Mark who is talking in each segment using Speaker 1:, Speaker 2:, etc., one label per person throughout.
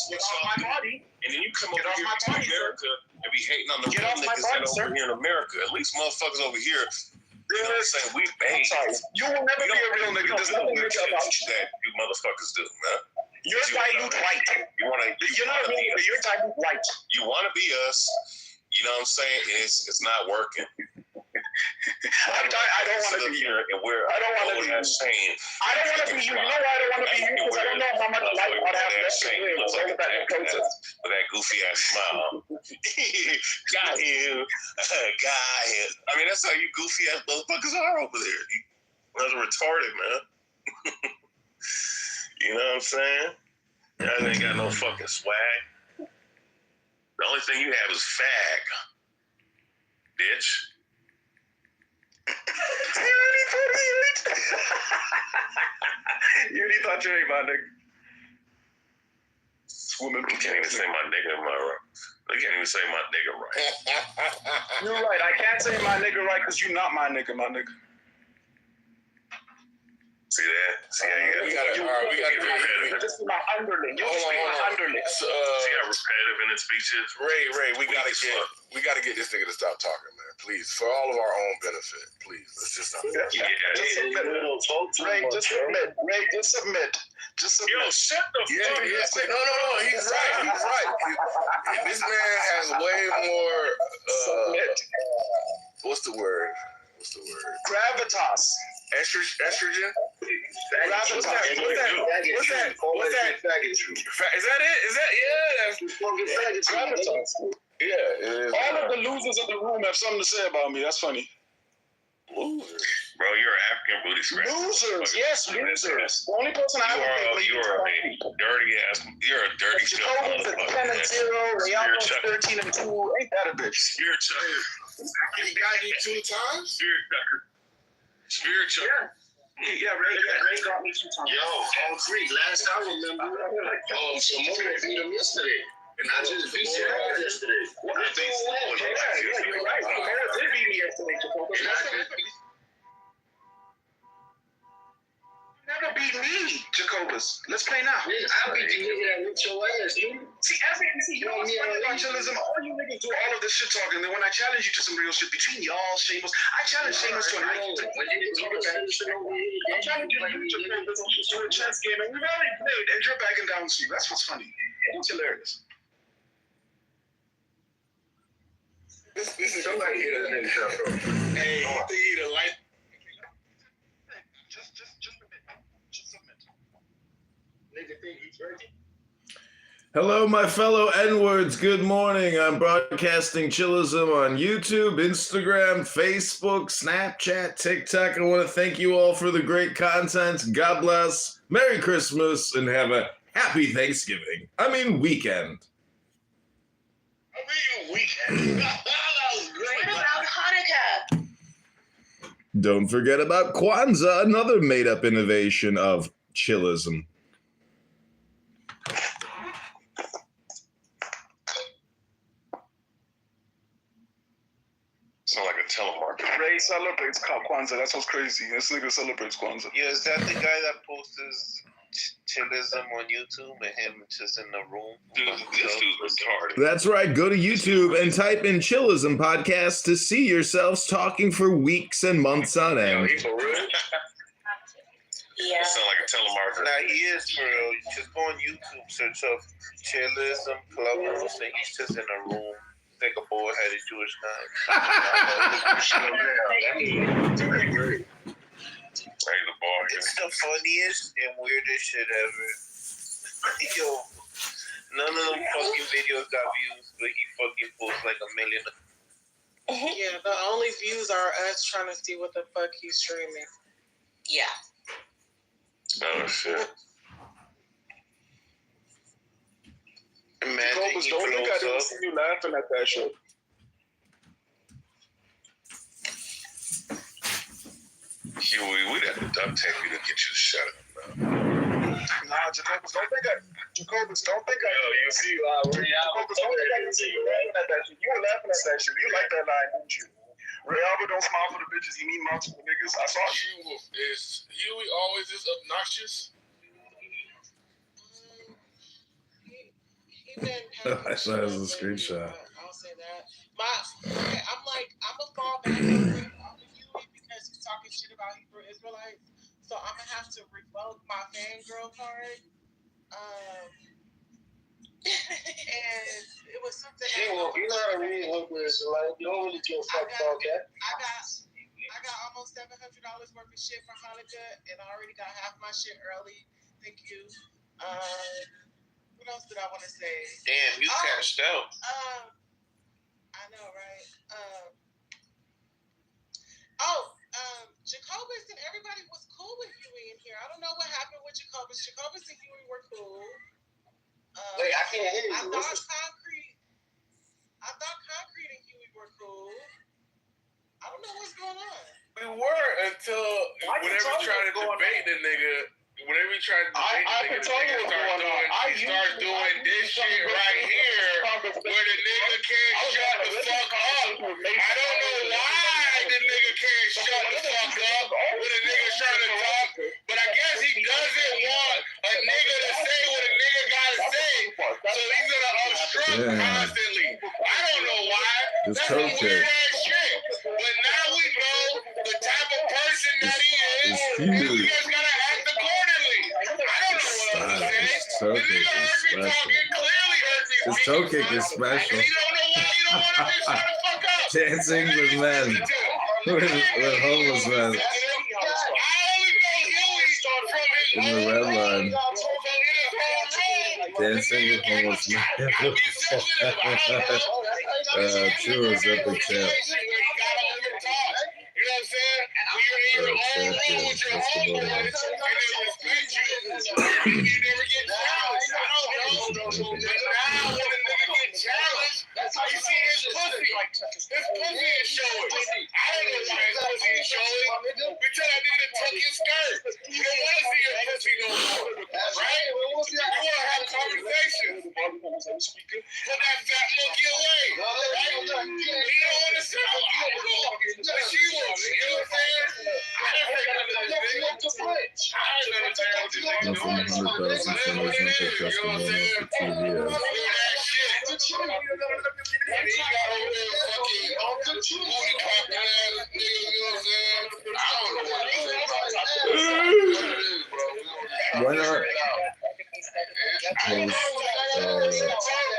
Speaker 1: Get off my body. And then you come over here to America and be hating on the real niggas that are over here in America. At least motherfuckers over here, you know what I'm saying? We bang. You will never be a real nigga. There's nothing weird about that you motherfuckers do, man. You're dilute white. You're not a real nigga. You're dilute white. You want to be us. You know what I'm saying? It's not working. I don't want to be here, and I don't want to be saying. I don't want to be you. You know why I don't want to be here? Because I don't know how much life I have left to live. With that goofy ass smile. Got him. Got him. I mean, that's how you goofy ass motherfuckers are over there. You guys are retarded, man. You know what I'm saying? You guys ain't got no fucking swag. The only thing you have is fag, bitch. You really thought you ain't my nigga. Woman, you can't even say my nigga right. You can't even say my nigga right. You're right. I can't say my nigga right because you're not my nigga, my nigga. See that? See how we gotta get repetitive. This is my underling. You're my underling. See how repetitive in his speeches? Ray, we gotta get this nigga to stop talking, man. Please, for all of our own benefit, please. Let's just stop. Ray, just submit. Ray, just submit. Yo, shut the fuck up. No, he's right. This man has way more. What's the word? Gravitas. Estrogen? What's that? Is that it? Yeah. Gravitas. Yeah. All of the losers in the room have something to say about me. That's funny. Losers. Bro, you're an African booty scratcher. Losers. Yes, losers. The only person I ever think you're a dirty ass. You're a dirty shit. Kitover's at 10-0. Rihanna's 13-2. Ain't that a bitch? Spirit chucker. He got you 2 times? Spirit chucker. Spirit chucker. Yeah, Ray got me 2 times. Yo, all 3. Last I remember, Simone beat him yesterday. And I just beat you yesterday. Yeah, you're right. Simone did beat me yesterday. Never beat me, Jacobus. Let's play now. I beat you nigga with your ass, dude. You know what's funny about chillism? All you niggas do all of this shit talking. Then when I challenge you to some real shit between y'all, Seamus, I challenge Seamus to an IQ. I'm challenging you to a chess game, and we've already played, and you're backing down to you. That's what's funny. It's hilarious. This is somebody here that nigga shot, bro. Hey, I think he the light. Hello, my fellow N-words. Good morning. I'm broadcasting Chillism on YouTube, Instagram, Facebook, Snapchat, TikTok. I want to thank you all for the great content. God bless. Merry Christmas and have a happy Thanksgiving. Weekend. Weekend. That was great. What about Hanukkah? Don't forget about Kwanzaa, another made-up innovation of Chillism. Sound like a telemarketer. Ray celebrates Kwanzaa. That's what's crazy. This nigga celebrates Kwanzaa.
Speaker 2: Yeah, is that the guy that posts Chillism on YouTube and him just in the room?
Speaker 1: Dude, this dude's retarded.
Speaker 3: That's right. Go to YouTube and type in Chillism Podcast to see yourselves talking for weeks and months on end.
Speaker 1: Yo, for real?
Speaker 2: Yeah.
Speaker 1: Sound like a telemarketer.
Speaker 2: Nah, he is for real. You just go on YouTube, search up Chillism Clubhouse, and he's just in a room. Think a boy had a Jewish
Speaker 1: Great.
Speaker 2: It's the funniest and weirdest shit ever. Yo, none of them fucking videos got views, but he fucking posts like 1 million.
Speaker 4: Yeah, the only views are us trying to see what the fuck he's streaming.
Speaker 2: Yeah.
Speaker 1: Oh, shit.
Speaker 2: Imagine
Speaker 1: Don't think I didn't see you laughing at that shit. We'd have to duct tape you to get you to shut up, man. Nah, Jacobus, don't think I. Yo, you see, Jacobus, don't think I didn't see you laughing at that shit. You were laughing at that shit. You like that line, didn't you? Ray Albert don't smile for the bitches. He mean multiple niggas. I saw you.
Speaker 5: Is Huey always this obnoxious?
Speaker 4: He been
Speaker 3: I saw it as a screenshot.
Speaker 4: I'll say that. I'm gonna fall back on Huey because he's talking shit about Hebrew Israelites. So I'm gonna have to revoke my fangirl card. And it was something.
Speaker 5: You're not a real Hebrew Israelite. You don't really give a fuck about that.
Speaker 4: I got almost $700 worth of shit for Hanukkah, and I already got half my shit early. Thank you. What else did I want to say?
Speaker 2: Damn, you cashed out.
Speaker 4: I know, right? Jacobus and everybody was cool with Huey in here. I don't know what happened with Jacobus. Jacobus and Huey were cool.
Speaker 5: Wait, I can't hear you.
Speaker 4: I thought Concrete and Huey were cool. I don't know what's going on.
Speaker 1: We were until whenever we tried to debate the nigga. Whenever we tried to debate the nigga, he starts doing this shit right here, where the nigga can't shut the fuck up. I don't know why the nigga can't shut the fuck up when the nigga's trying to talk, but I guess he doesn't want a nigga to say what a nigga gotta say, so he's gonna obstruct constantly. I don't know why. That's some weird ass shit. But now we know the type of person that he is, and we just gotta act accordingly. I don't know what else to say. The nigga heard me talking, clearly heard me
Speaker 3: His toe kick is special.
Speaker 1: and he don't know why you don't want to just shut the fuck up.
Speaker 3: Dancing with men. With homeless men.
Speaker 1: I only know Huey from his
Speaker 3: In the red line. Dancing with homeless men. True as epic champ.
Speaker 1: You know what I'm saying? When you're in your own room with your homeboys and they respect you, you never get challenged. I don't know. But now when a nigga get challenged, you see his pussy. His pussy is showing. I don't know why his pussy is showing. Because that nigga took his skirt. You don't want to see your pussy no more. Right? You want to have conversations. Put that fat monkey away. Right? You don't want to say, I don't know. But she was. You know what I'm saying? I didn't take none of this nigga. I didn't understand what this nigga doing. You know what I'm saying? Look at that shit. And he got over there fucking booty clapping ass niggas, you know what I'm saying? I don't know what to say about it, bro.
Speaker 3: Why not?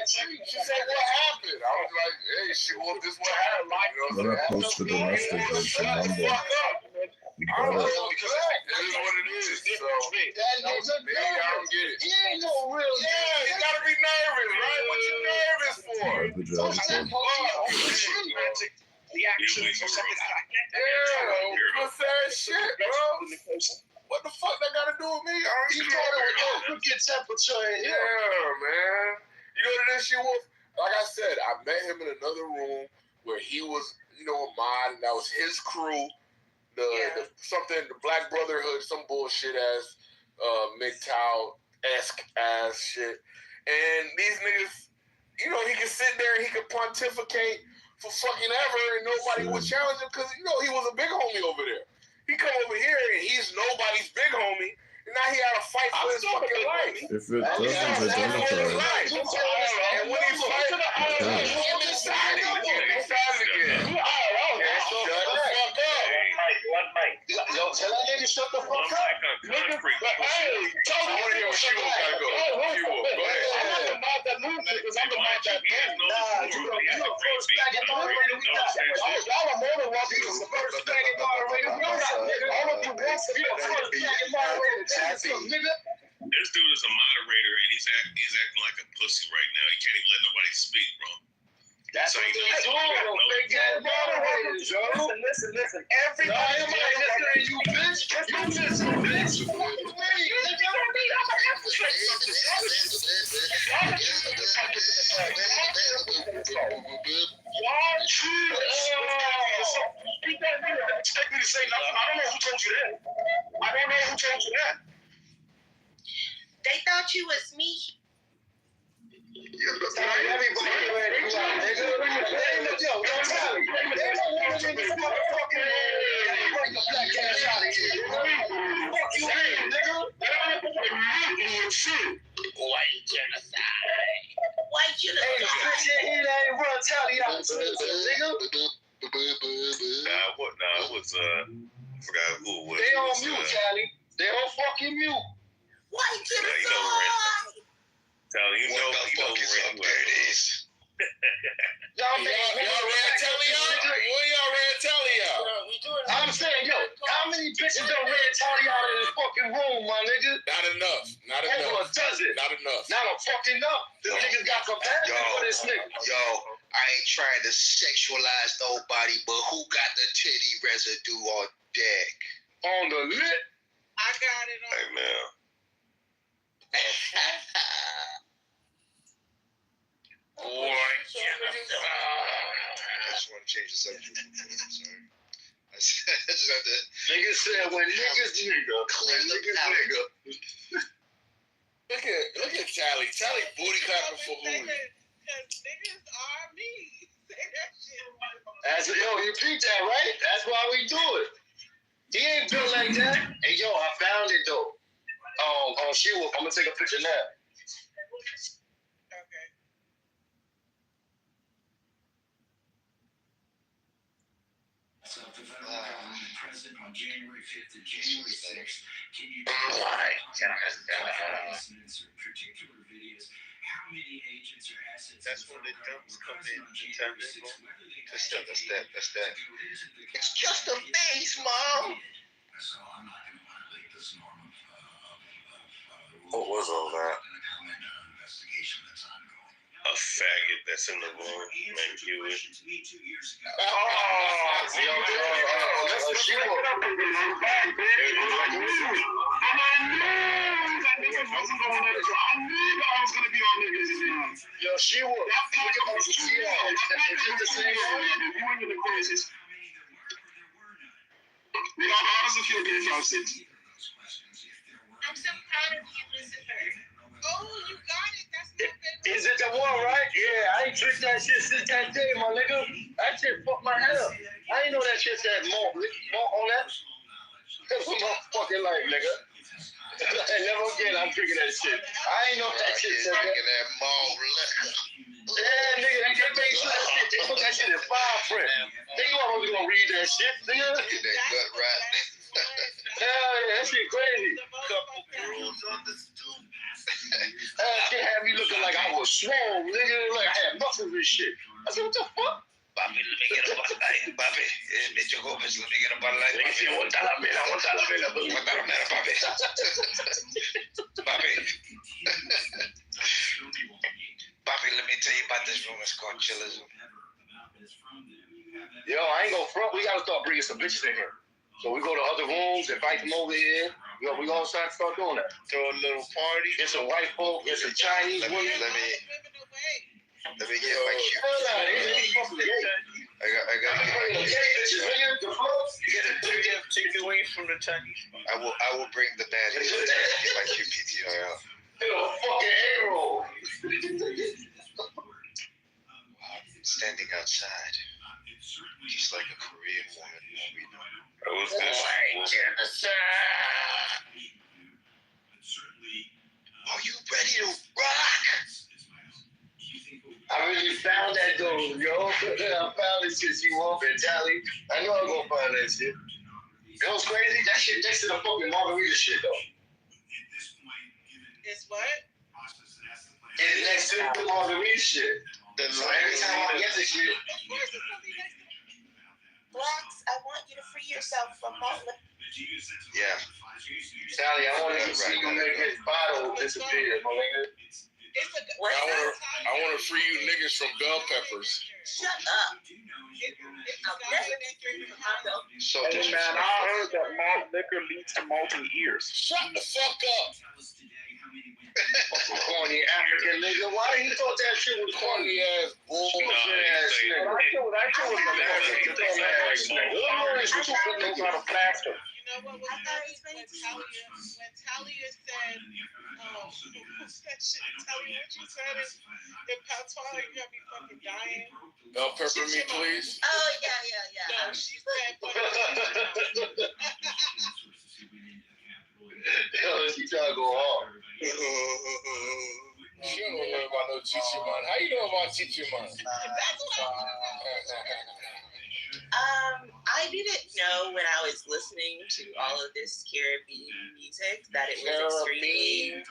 Speaker 1: She said, what happened? I was like, hey, she whooped this, what happened?
Speaker 3: Why not post the domestic bitch in Humble?
Speaker 1: I don't know, because it is what it is. So, maybe I don't get it.
Speaker 5: He ain't no real.
Speaker 1: Yeah, you gotta be nervous, right? What you nervous for?
Speaker 3: The job is done.
Speaker 5: The actions or something like that.
Speaker 1: Yeah, what's that shit, bro? What the fuck that got to do with me? I
Speaker 5: You
Speaker 1: don't
Speaker 5: thought look at temperature in here.
Speaker 1: Yeah, man. You know what this shit was? Like I said, I met him in another room where he was, you know, a mod, and that was his crew. The Black Brotherhood, some bullshit ass MGTOW-esque ass shit. And these niggas, you know, he could sit there and he could pontificate for fucking ever, and nobody would challenge him because, you know, he was a big homie over there. He come over here and he's nobody's big homie, and now he had to fight for his fucking life.
Speaker 3: If it doesn't identify,
Speaker 1: And when he fights, he's excited. He's excited again. Shut the fuck up.
Speaker 5: Yo, tell that nigga shut the fuck up.
Speaker 1: Nigga, hey, tell me where she gotta go. She will. Go ahead.
Speaker 5: I'm not the mod that moves niggas. I'm the mod that moves. Nah, you the first faggot moderator we got. Y'all are more than welcome to the first faggot moderator we got, nigga. All of you want to be the first faggot moderator, nigga.
Speaker 1: This dude is a moderator and he's acting like a pussy right now. He can't even let nobody speak, bro.
Speaker 5: That's what they're doing. Big ass moderators, yo. Listen. Everybody listening, you bitch. You bitch. Fuck with me. Expect me to say nothing. I don't know who told you that.
Speaker 4: They thought you was me.
Speaker 5: White genocide. run Tally out, nigga.
Speaker 1: Nah, it was I forgot who it was.
Speaker 5: They on mute, Tally. They on fucking mute.
Speaker 6: Why you get
Speaker 1: you know Tally, you know who
Speaker 5: Y'all
Speaker 7: ran Tally out? Where y'all ran Tally out?
Speaker 5: I'm saying, yo, how many bitches done ran Tally out of this fucking room, my nigga?
Speaker 7: Not enough.
Speaker 5: Over a dozen.
Speaker 7: Not enough.
Speaker 5: Not a fucking enough. This niggas got compassion for this nigga.
Speaker 8: Yo, I ain't trying to sexualize nobody, but who got the titty residue on deck?
Speaker 5: On the lip.
Speaker 4: I got it on.
Speaker 1: Hey, man.
Speaker 8: Boy, I just want to change the subject. I'm sorry. I just have to.
Speaker 5: Niggas said when niggas
Speaker 8: clear the nigga.
Speaker 7: Look at Tally. Tally booty clapping for who?
Speaker 4: Because niggas are me. Say that shit.
Speaker 5: Yo, you peeped that, right? That's why we do it. He ain't built like that. Hey, yo, I found it, though. On She-Wolf. I'm going to take a picture now.
Speaker 4: Okay.
Speaker 9: Present on January 5th and January 6th. Can you particular videos? How many agents or assets?
Speaker 2: That's when the dumps come in.
Speaker 8: That's that. It's just a phase, Mom.
Speaker 9: So I'm not going to violate this norm of
Speaker 1: What was all that?
Speaker 9: investigation that's ongoing.
Speaker 1: A faggot that's in the room named Hewitt.
Speaker 5: Yo, She-Wolf. Look at my She-Wolf. It's just the same one. You went to the crisis. How does it feel getting from city?
Speaker 4: I'm so proud of you, Lucifer. Oh, you got it. That's my favorite.
Speaker 5: Is it the one, right? Yeah, I ain't tricked that shit since that day, my nigga. That shit fucked my head up. I ain't know that shit said more on that. That's my fucking life, nigga. And never again, I'm drinking that shit. I ain't know that shit said that.
Speaker 8: That malt liquor.
Speaker 5: Yeah, nigga, they made sure that shit, they put that shit in fine print. They always gonna read that shit, nigga.
Speaker 8: Get that gut right.
Speaker 5: Hell yeah, that shit crazy.
Speaker 2: Couple rules on the stoop.
Speaker 5: That shit had me looking like I was swole, nigga. Like I had muscles and shit. I said, what the fuck?
Speaker 8: Papi, let me get a Bud Light. Papi, Mr. Gomez, let me get a Bud Light. Papi, aguanta la pena, papi. Papi. Papi, let me tell you about this room. It's called chillism.
Speaker 5: Yo, I ain't gonna front. We gotta start bringing some bitches in here. So we go to other rooms, invite them over here. Yo, we gonna start doing that.
Speaker 2: Throw a little party.
Speaker 5: Get some white folk, get some Chinese women.
Speaker 8: Let me get my cute. I got
Speaker 2: Take away from the Chinese.
Speaker 8: I will bring the band in to get my cute PTR out.
Speaker 5: Fucking arrow.
Speaker 8: Standing outside, just like a Korean woman.
Speaker 1: That was this.
Speaker 8: Are you ready to rock?
Speaker 5: I really found that dude, yo. I found this shit you want in Tally. I know I'm gonna find that shit. You know what's crazy? That shit next to the fucking margarita shit, though.
Speaker 4: It's what?
Speaker 5: It's next to the margarita shit. So every time I get this shit,
Speaker 4: Of course it's gonna be next to Brox, I want you to free yourself from Motley.
Speaker 8: Yeah.
Speaker 5: Tally, I want to see you make this bottle disappear, my nigga.
Speaker 7: I want to free you niggas from bell peppers.
Speaker 6: Shut up.
Speaker 8: So
Speaker 5: Hey, man, I heard that malt liquor leads to molten ears.
Speaker 7: Shut the fuck up.
Speaker 5: Fucking corny African nigga. Why he thought that shit was corny?
Speaker 7: Corny ass bullshit ass nigga.
Speaker 5: That shit was American. Dumbass nigga. What you put those out of plaster?
Speaker 4: You know what was when Talia said, that shit, Talia, what you said in Patois, you got me fucking dying.
Speaker 7: Bell pepper me, please.
Speaker 6: Oh, yeah.
Speaker 4: No, she said,
Speaker 5: Yo, she trying to go hard.
Speaker 7: She don't know about no Chichiman. How you know about Chichiman?
Speaker 6: That's what I didn't know when I was listening to all of this Caribbean music that it was extremely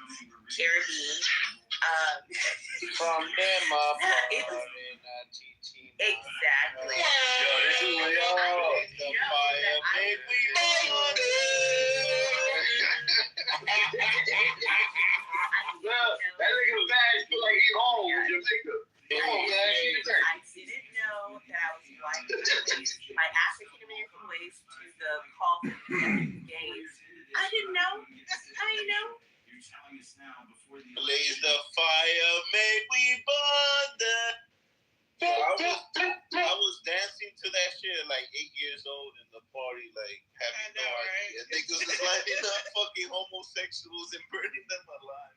Speaker 6: Caribbean.
Speaker 2: From them up.
Speaker 6: Exactly.
Speaker 2: Yo, this is what y'all. The fire make me burn. That nigga bad. Feel like he home in Jamaica.
Speaker 6: I didn't know that I was white. My African American ways to the call for the gays. I didn't know.
Speaker 2: Blaze the fire, make we burn. I was dancing to that shit at like 8 years old in the party, like having no idea. Niggas was lining up fucking homosexuals and burning them alive.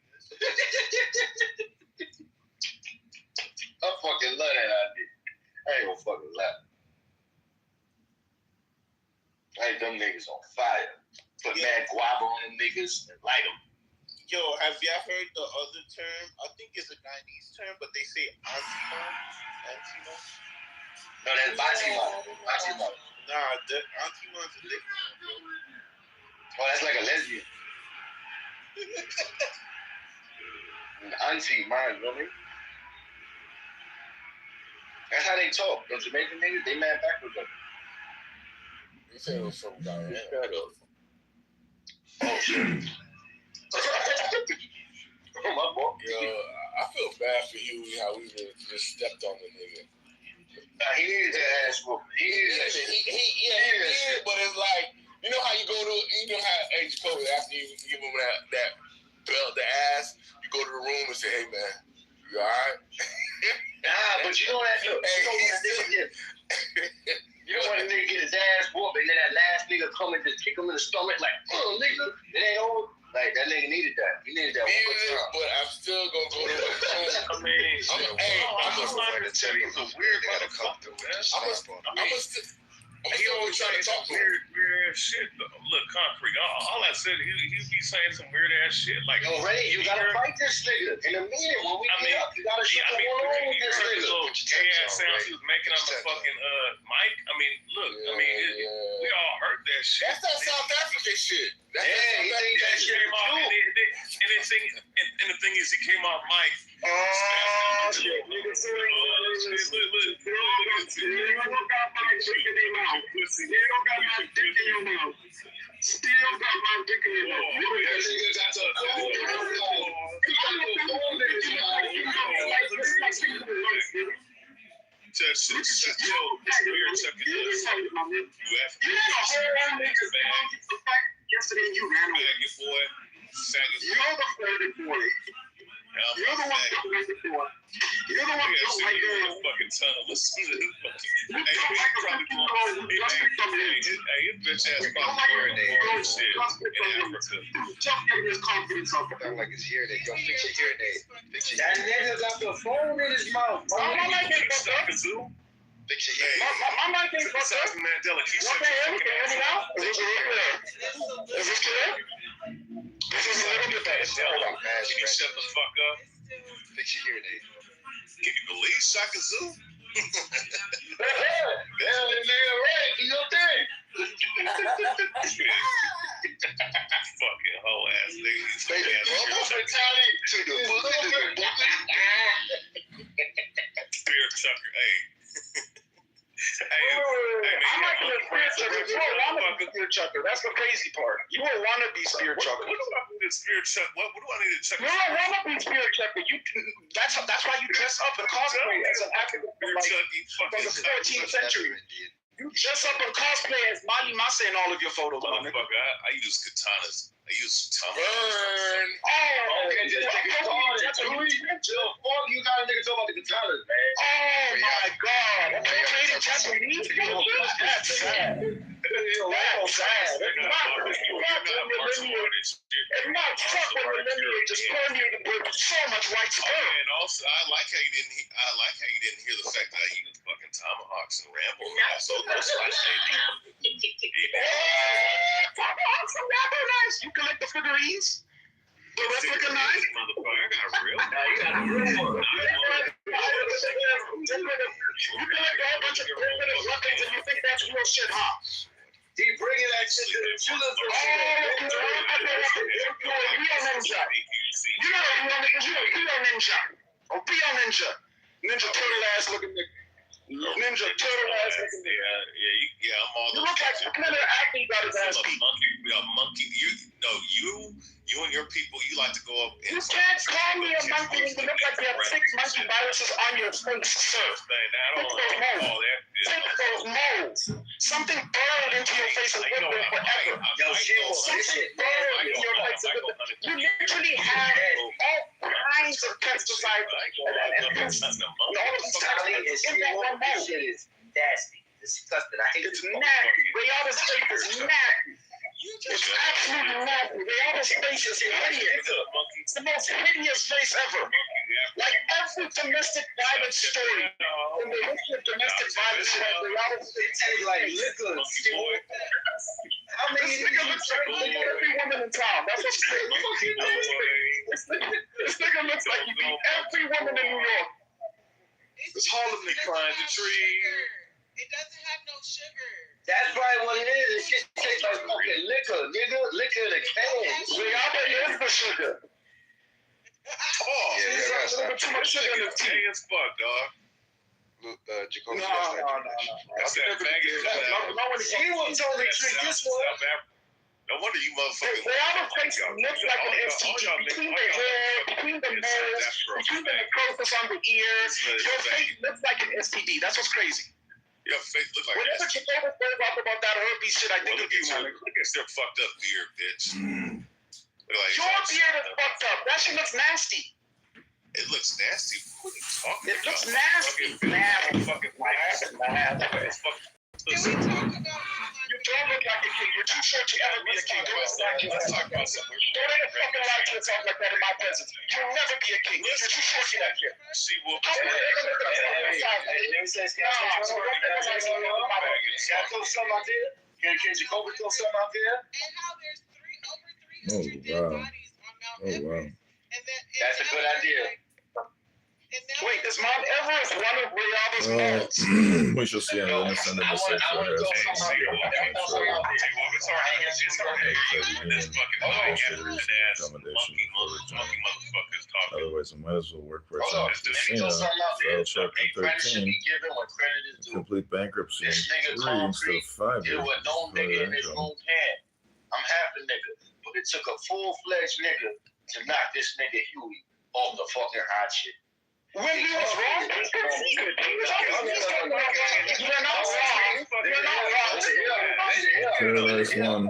Speaker 2: I fucking love that idea. I ain't gonna fucking lie. I ain't them niggas on fire. Put mad guava on them niggas and light them. Yo, have y'all heard the other term? I think it's a Chinese term, but they say Antimo. No, that's Batima. Nah, the Antimo's a different one, bro. Oh, that's like a lesbian. Auntie, man, you know what I mean? That's how they talk. Those Jamaican niggas, they mad backwards up.
Speaker 7: You said it was from Guyana.
Speaker 2: Oh, shit. Oh, my boy.
Speaker 7: Yo, I feel bad for you how we just stepped on the nigga.
Speaker 2: Nah, he needed that ass whooping. He needed that shit.
Speaker 7: He did, but it's like, you know how you go to, you know how Age Code, after you give him that belt, the ass, you go to the room and say, hey, man, you all right?
Speaker 2: Nah, but you know that, look, you don't want a nigga get his ass whooped and then that last nigga come and just kick him in the stomach like, oh, nigga, it ain't over. Like, that nigga needed that. He needed that one more time.
Speaker 7: But I'm still gonna go to the
Speaker 1: I mean, I'm just going to tell you, it's a weird motherfucker, man. He always trying to talk weird ass shit. Look, Concrete. All I said, he be saying some weird ass shit. Like,
Speaker 2: yo, Ray, you gotta fight this nigga. In a minute, when we meet up, you gotta shoot the one on with this nigga.
Speaker 1: Little gay ass sounds he was making on the fucking mic. I mean, look, we all heard that shit.
Speaker 7: That's that South African shit.
Speaker 2: Yeah, he think that shit
Speaker 1: came off, and the thing is, he came off mic.
Speaker 5: Oh, shit, nigga, Still got my dick in your mouth. Still got my dick in your mouth. Yesterday you ran away.
Speaker 1: Boy,
Speaker 5: You're the flirty boy. You're the one that went before. You're the one that don't like girls.
Speaker 1: Fucking tunnel. Listen to this fucking.
Speaker 5: You don't like a 15-year-old who just become in.
Speaker 1: Hey, his bitch ass
Speaker 5: You don't
Speaker 1: fucking
Speaker 5: like a
Speaker 1: weird
Speaker 5: 15-year-old
Speaker 1: shit
Speaker 5: who just
Speaker 1: in
Speaker 5: become in.
Speaker 1: Africa.
Speaker 5: Just getting his confidence up.
Speaker 2: Sound like his hearing aid. Yo, fix your hearing aid. That nigga got the phone in his mouth.
Speaker 5: My mic ain't fucked up.
Speaker 2: Fix your hearing aid.
Speaker 5: My mic ain't fucked up.
Speaker 1: Mandela, keep
Speaker 5: What the hell? Can you hear me now? Is this clear? This is a little bit better. Hold on.
Speaker 1: Can you shut the fuck up?
Speaker 2: Fix your hearing aid.
Speaker 1: Can you believe Shaka Zoo?
Speaker 2: Do your thing.
Speaker 1: Fucking hoe ass niggas. Spirit Chucker, hey.
Speaker 5: I might be a spirit chucker. You a wannabe spirit chucker. That's the crazy part. You a wannabe spirit chucker.
Speaker 1: What do I need to spirit chuck? What do I need to chuck?
Speaker 5: You're a wannabe spirit chucker. That's why you dress up in cosplay as an African from the 14th century. You dress up in cosplay as Mali Masa in all of your photos.
Speaker 1: Motherfucker, I use katanas. I use
Speaker 7: Burn.
Speaker 2: Oh, okay, just take it you got a nigga talking about the katanas, man.
Speaker 5: Oh my God! That's Japanese. That's sad. That's sad. It's not fucking lineage. Just pulling you with so much white skin.
Speaker 1: And also, I like how you didn't hear the fact that I use fucking tomahawks and Rambo. Also, those
Speaker 5: Tomahawks and Rambo knives. You collect the figurines. The replica knives.
Speaker 1: Motherfucker. got real.
Speaker 5: Now you got the real one. You feel like a whole bunch of primitive weapons and you think that's real shit, huh? He bringing that shit to the children. Oh, Ninja. You know Hero Ninja. Or Real Ninja. Ninja Turtle ass looking nigga. Ninja Turtle ass looking nigga.
Speaker 1: Yeah, I'm all.
Speaker 5: You look like another athlete got his ass beat.
Speaker 1: Monkey. You and your people, you like to go up and.
Speaker 5: You can't call me a monkey when you look like you have 6 monkey viruses on your face, sir.
Speaker 1: I don't want all that.
Speaker 5: Take those moles. Something burned into your face and lived there forever. Something burned into your face and lived there. You literally had all kinds of pesticides and all of these toxins in that one mole.
Speaker 8: Shit is nasty, disgusting. I hate it.
Speaker 5: It's nasty. Rihanna's face is nasty. It's absolutely nasty. Rihanna's face is hideous. It's the most hideous face ever. Like every domestic violence story in the history of domestic violence, Rihanna's face is like liquor. How many nigga looks like every woman in town? That's what's crazy. This nigga looks like he beat every woman in New York.
Speaker 1: It's Harlem they climb the tree.
Speaker 4: It doesn't have no sugar.
Speaker 8: That's probably what it is. It shit tastes like fucking liquor, nigga. Liquor in a can.
Speaker 5: Rihanna is the sugar.
Speaker 1: Yeah,
Speaker 5: There's a little bit too much sugar in the tea.
Speaker 1: Gay as fuck, dog.
Speaker 5: No.
Speaker 1: Jacoby. That's that faggot.
Speaker 8: She was only drink this one.
Speaker 1: No wonder you motherfuckers.
Speaker 5: Rihanna's face looks like an STD. Between the hair, between the nose, between the necrosis on the ears, your face looks like an STD. That's what's crazy.
Speaker 1: Your face looks like
Speaker 5: whenever Kitover says about that herpes shit, I think of you, man.
Speaker 1: Look at your fucked up beard, bitch.
Speaker 5: Your beard is fucked up. That shit looks nasty.
Speaker 1: It looks nasty. What are you talking
Speaker 5: It
Speaker 1: about?
Speaker 5: looks nasty. Nasty.
Speaker 1: Fucking
Speaker 4: Can we talk about
Speaker 5: you don't look like a king. You're too short to ever be a king. Let's talk about something. Don't ever fucking lie to yourself like that in my presence. You'll never be a king. You're too short for that shit.
Speaker 1: See what?
Speaker 5: How can you ever look at Can Jacoby throw something out there?
Speaker 4: and how there's over 300 dead bodies on Mount Everest? And
Speaker 8: That's a good idea.
Speaker 5: Wait, is Mount Everest one of Rihanna's mountains?
Speaker 3: We shall see. I'm going to send him a safe for her. Otherwise, I might as well work for a casino. File Chapter 13. Complete bankruptcy in 3 instead of 5 years.
Speaker 8: No nigga in his own hand. I'm half a nigga, but it took a full-fledged nigga to knock this nigga Huey off the fucking hot shit.
Speaker 5: When he was wrong, you're not wrong.
Speaker 3: Paradise One.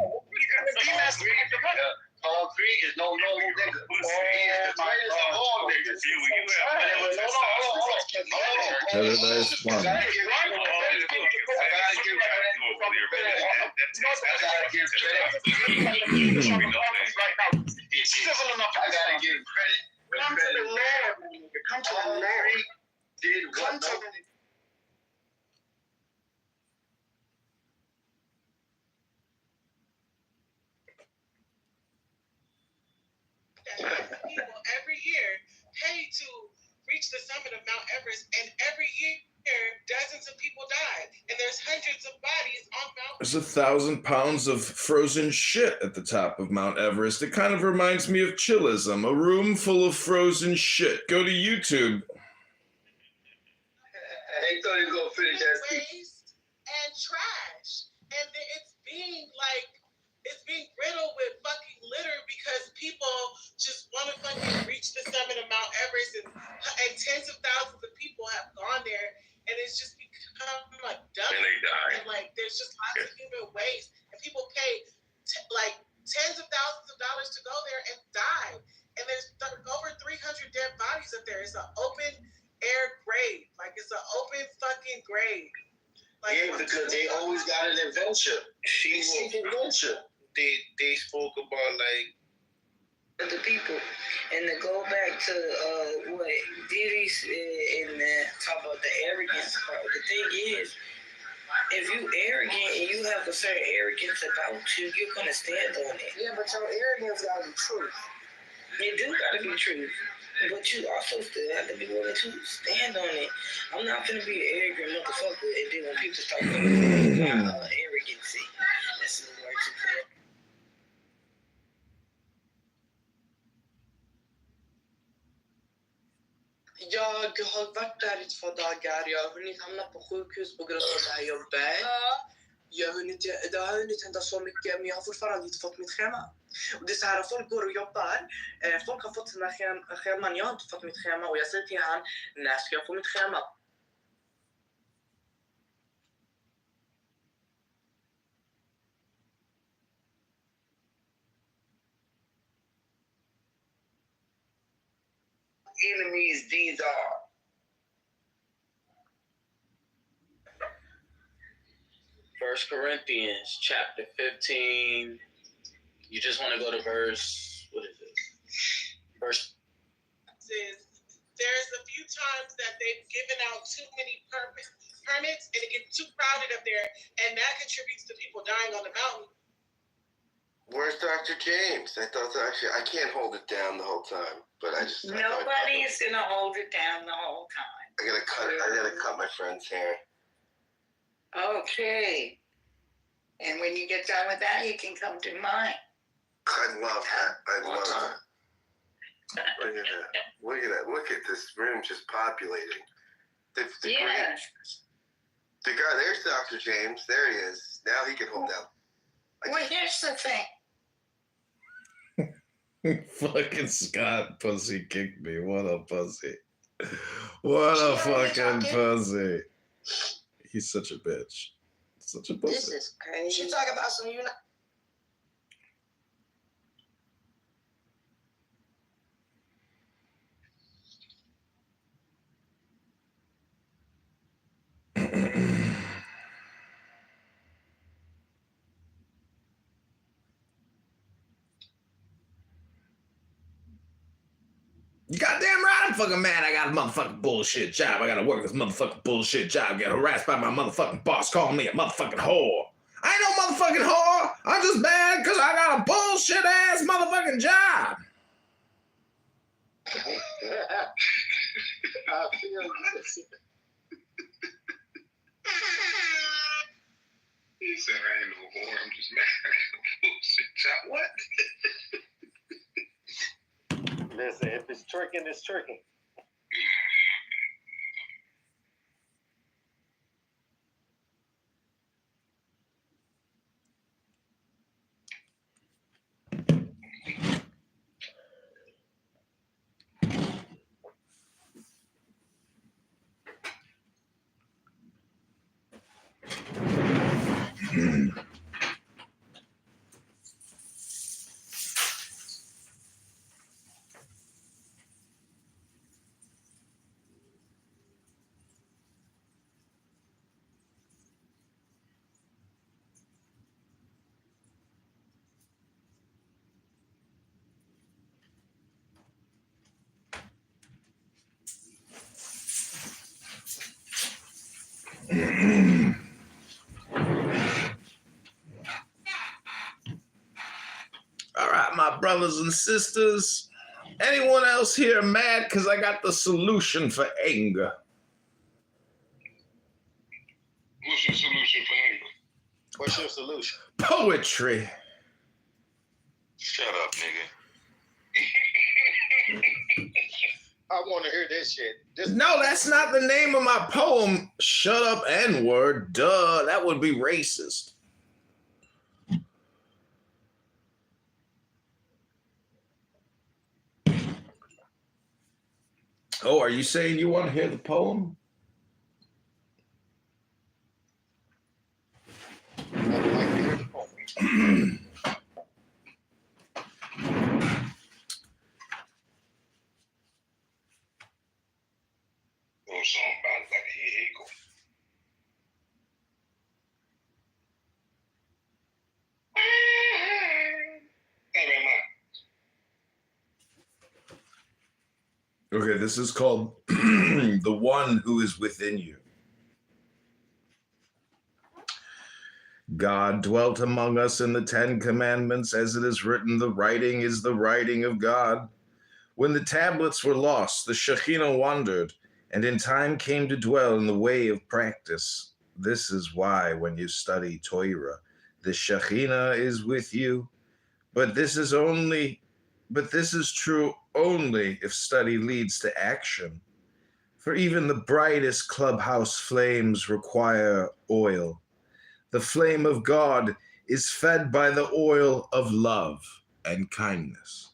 Speaker 8: Concrete is no normal nigga. He is the greatest of all niggas.
Speaker 3: Paradise One.
Speaker 5: Come to the Lord. Come to the Lord.
Speaker 8: Did what?
Speaker 4: people every year pay to reach the summit of Mount Everest, and every year dozens of people die, and there's hundreds of bodies on Mount
Speaker 3: There's 1,000 pounds of frozen shit at the top of Mount Everest. It kind of reminds me of chillism, a room full of frozen shit. Go to YouTube.
Speaker 8: I thought he was gonna finish that speech.
Speaker 4: waste and trash, and it's being riddled with fucking litter because people just want to fucking reach the summit of Mount Everest, and tens of thousands of people have gone there, and it's just become like dumb.
Speaker 1: And they die.
Speaker 4: And like there's just lots of human waste, and people pay like tens of thousands of dollars to go there and die. And there's over 300 dead bodies up there. It's an open air grave, like it's an open fucking grave. Like,
Speaker 8: Yeah, because they always got an adventure. They seek adventure.
Speaker 2: They spoke about like
Speaker 10: the people, and to go back to what Diddy said and talk about the arrogance part. The thing is, if you arrogant and you have a certain arrogance about you, you're gonna stand on it.
Speaker 5: Yeah, but your arrogance gotta be true.
Speaker 10: You do gotta be true. But you also still have to be willing to stand on it. I'm not gonna be an arrogant motherfucker, and then when people start talking about arrogancy, that's the word to put. Jag har varit där i 2 dagar. Jag har hunnit hamna på sjukhus på grund av det här jobbet. Det har hunnit hända så mycket, men jag har fortfarande inte fått mitt schema. Och det är så här, folk går och jobbar. Folk har fått sina scheman. Jag har inte fått mitt schema. Och jag säger till han, när ska jag få mitt schema? Enemies these are. First Corinthians chapter 15. You just want to go to verse, what is it? Verse.
Speaker 4: There's a few times that they've given out too many permits and it gets too crowded up there, and that contributes to people dying on the mountain.
Speaker 11: Where's Dr. James? I thought actually I can't hold it down the whole time, but I just
Speaker 10: nobody's gonna hold it down the whole time.
Speaker 11: I gotta cut my friend's hair.
Speaker 10: Okay. And when you get done with that, you can come to mine.
Speaker 11: I love that. I love that. Look at that. Look at that. Look at this room just populating. The guy, there's Dr. James. There he is. Now he can hold down.
Speaker 10: Well, here's the thing.
Speaker 3: Fucking Scott pussy kicked me. What a pussy. What a fucking pussy. He's such a bitch. Such a pussy.
Speaker 10: This is crazy. She talking about some
Speaker 3: You goddamn right I'm fucking mad. I got a motherfucking bullshit job. I gotta work this motherfucking bullshit job. Get harassed by my motherfucking boss calling me a motherfucking whore. I ain't no motherfucking whore. I'm just mad because I got a bullshit ass motherfucking job.
Speaker 5: I feel this.
Speaker 2: He said, I ain't no whore. I'm just mad. Bullshit job. What?
Speaker 5: Listen, if it's tricking, it's tricking.
Speaker 3: All right, my brothers and sisters. Anyone else here mad because I got the solution for anger?
Speaker 2: What's your solution for anger?
Speaker 5: What's your solution?
Speaker 3: Poetry.
Speaker 1: Shut up, nigga.
Speaker 5: I want to hear this shit.
Speaker 3: No, that's not the name of my poem. Shut up, N-word. Duh, that would be racist. Oh, are you saying you want to hear the poem?
Speaker 5: I'd like to hear the poem.
Speaker 2: Or something about it like a eagle.
Speaker 3: Okay, this is called The One Who Is Within You. God dwelt among us in the 10 Commandments, as it is written, the writing is the writing of God. When the tablets were lost, the Shekhinah wandered, and in time came to dwell in the way of practice. This is why when you study Torah, the Shekhinah is with you. But this is true only if study leads to action. For even the brightest clubhouse flames require oil. The flame of God is fed by the oil of love and kindness.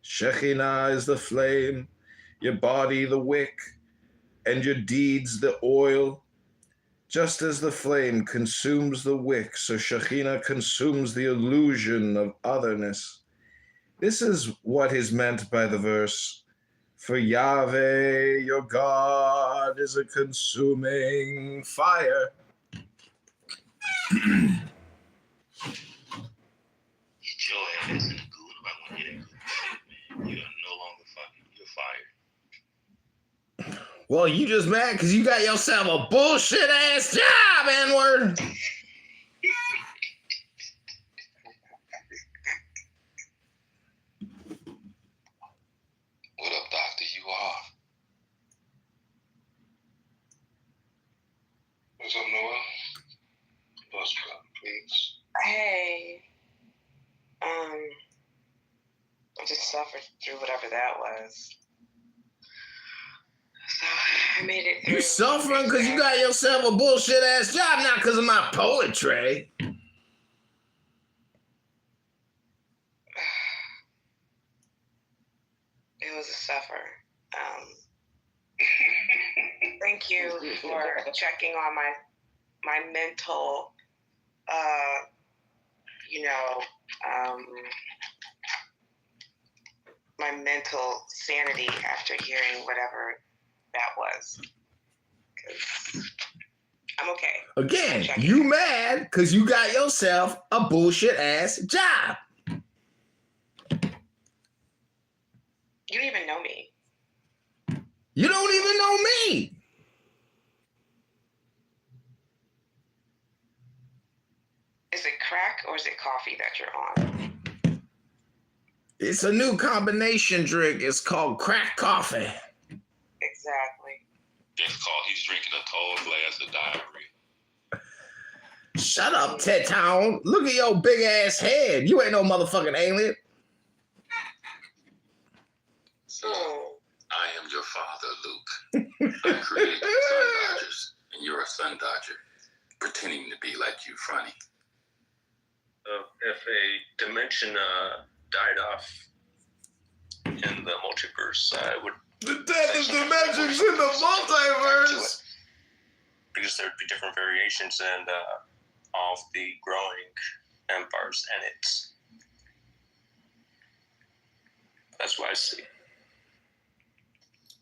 Speaker 3: Shekhinah is the flame, your body the wick, and your deeds the oil. Just as the flame consumes the wick, so Shekhinah consumes the illusion of otherness. This is what is meant by the verse, for Yahweh, your God, is a consuming fire.
Speaker 8: Get your ass in the good about when you that good shit, man. You are no longer fucking, you're fired.
Speaker 3: Well, you just mad because you got yourself a bullshit ass job, N-word.
Speaker 8: What up, doctor? You off? What's up, Noah? Bus club, please.
Speaker 6: Hey, I just suffered through whatever that was. So I made it through.
Speaker 3: You suffering because you got yourself a bullshit ass job, not because of my poetry.
Speaker 6: It was a suffer. Thank you for checking on my mental, my mental sanity after hearing whatever that was. 'Cause I'm okay.
Speaker 3: Again, you mad because you got yourself a bullshit ass job.
Speaker 6: You don't even know me.
Speaker 3: You don't even know me.
Speaker 6: Is it crack or is it coffee that you're on?
Speaker 3: It's a new combination drink. It's called crack coffee.
Speaker 6: Exactly.
Speaker 8: That's called he's drinking a tall glass of diarrhea.
Speaker 3: Shut up, Ted-Town. Look at your big ass head. You ain't no motherfucking alien.
Speaker 8: So, I am your father, Luke. I created Sun Dodgers, and you're a Sun Dodger, pretending to be like you, funny.
Speaker 1: If a dimension died off in the multiverse, I would.
Speaker 3: The death of dimensions in the multiverse.
Speaker 1: Because there'd be different variations and of the growing empires in it. That's what I see.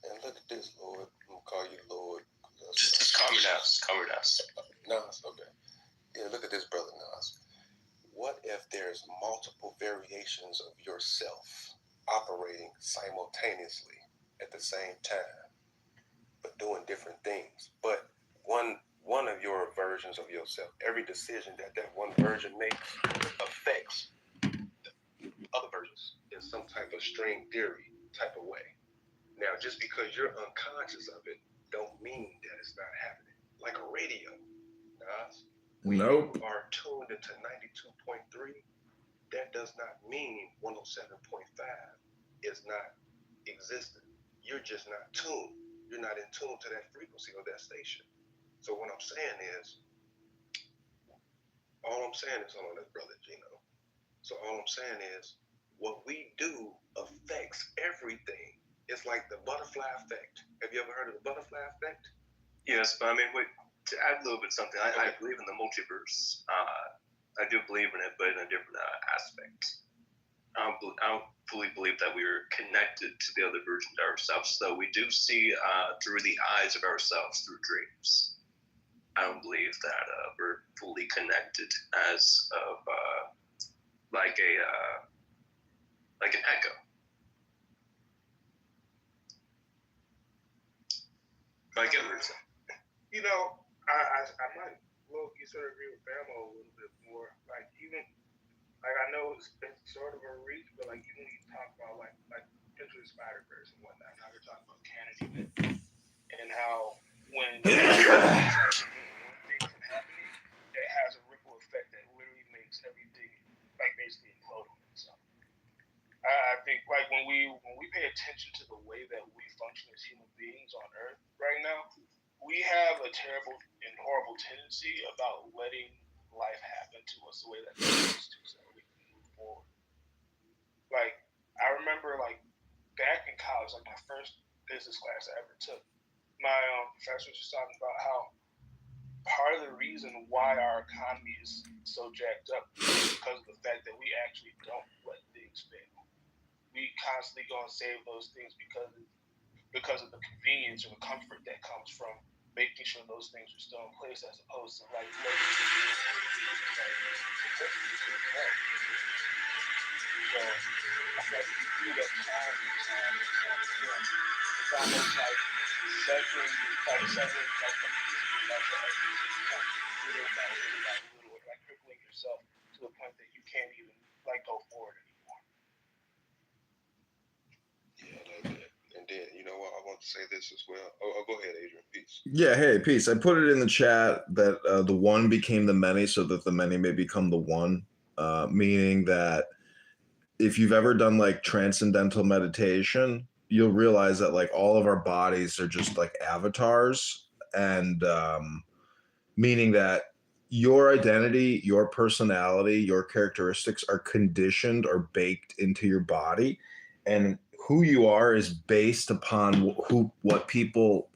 Speaker 11: And look at this, Lord. I'm gonna call you Lord.
Speaker 1: Just call me Nas. Call me Nas.
Speaker 11: Nas, okay. Yeah, look at this, brother Nas. What if there's multiple variations of yourself operating simultaneously at the same time, but doing different things? But one of your versions of yourself, every decision that one version makes affects other versions in some type of string theory type of way. Now, just because you're unconscious of it, don't mean that it's not happening. Like a radio, Nas. When you are tuned into 92.3, that does not mean 107.5 is not existent. You're just not tuned. You're not in tune to that frequency or that station. So what I'm saying is, hold on, that's brother Gino. So all I'm saying is, what we do affects everything. It's like the butterfly effect. Have you ever heard of the butterfly effect?
Speaker 1: Yes, but I mean, wait, to add a little bit something, I believe in the multiverse. I do believe in it, but in a different aspect. I don't fully believe that we are connected to the other versions of ourselves, though we do see through the eyes of ourselves through dreams. I don't believe that we're fully connected as of like an echo. Like Emerson.
Speaker 2: You know, I might low-key sort of agree with Bama a little bit more. Like even like I know it's sort of a reach, but like even when you talk about like
Speaker 12: into the Spider-Verse and whatnot. Now they're talking about Candyman and how when things are happening, it has a ripple effect that literally makes everything like basically implode on itself. I think like when we pay attention to the way that we function as human beings on Earth right now, we have a terrible and horrible tendency about letting life happen to us the way that it's supposed to, so we can move forward. Like I remember, like back in college, like my first business class I ever took, my professor was just talking about how part of the reason why our economy is so jacked up is because of the fact that we actually don't let things fail. We constantly go and save those things because of the convenience or the comfort that comes from making sure those things are still in place, as opposed to like letting so I guess you do that time and time and time again. It's almost like severing like the piece of your life that little by little by little, like crippling yourself to the point that you can't even like go forward anymore.
Speaker 11: Yeah, I like that. And then, you know what? I want to say this as well. Oh, go ahead, Adrian. Peace.
Speaker 3: Yeah, hey, peace. I put it in the chat that the one became the many so that the many may become the one, meaning that if you've ever done like transcendental meditation, you'll realize that like all of our bodies are just like avatars, and meaning that your identity, your personality, your characteristics are conditioned or baked into your body, and who you are is based upon what people,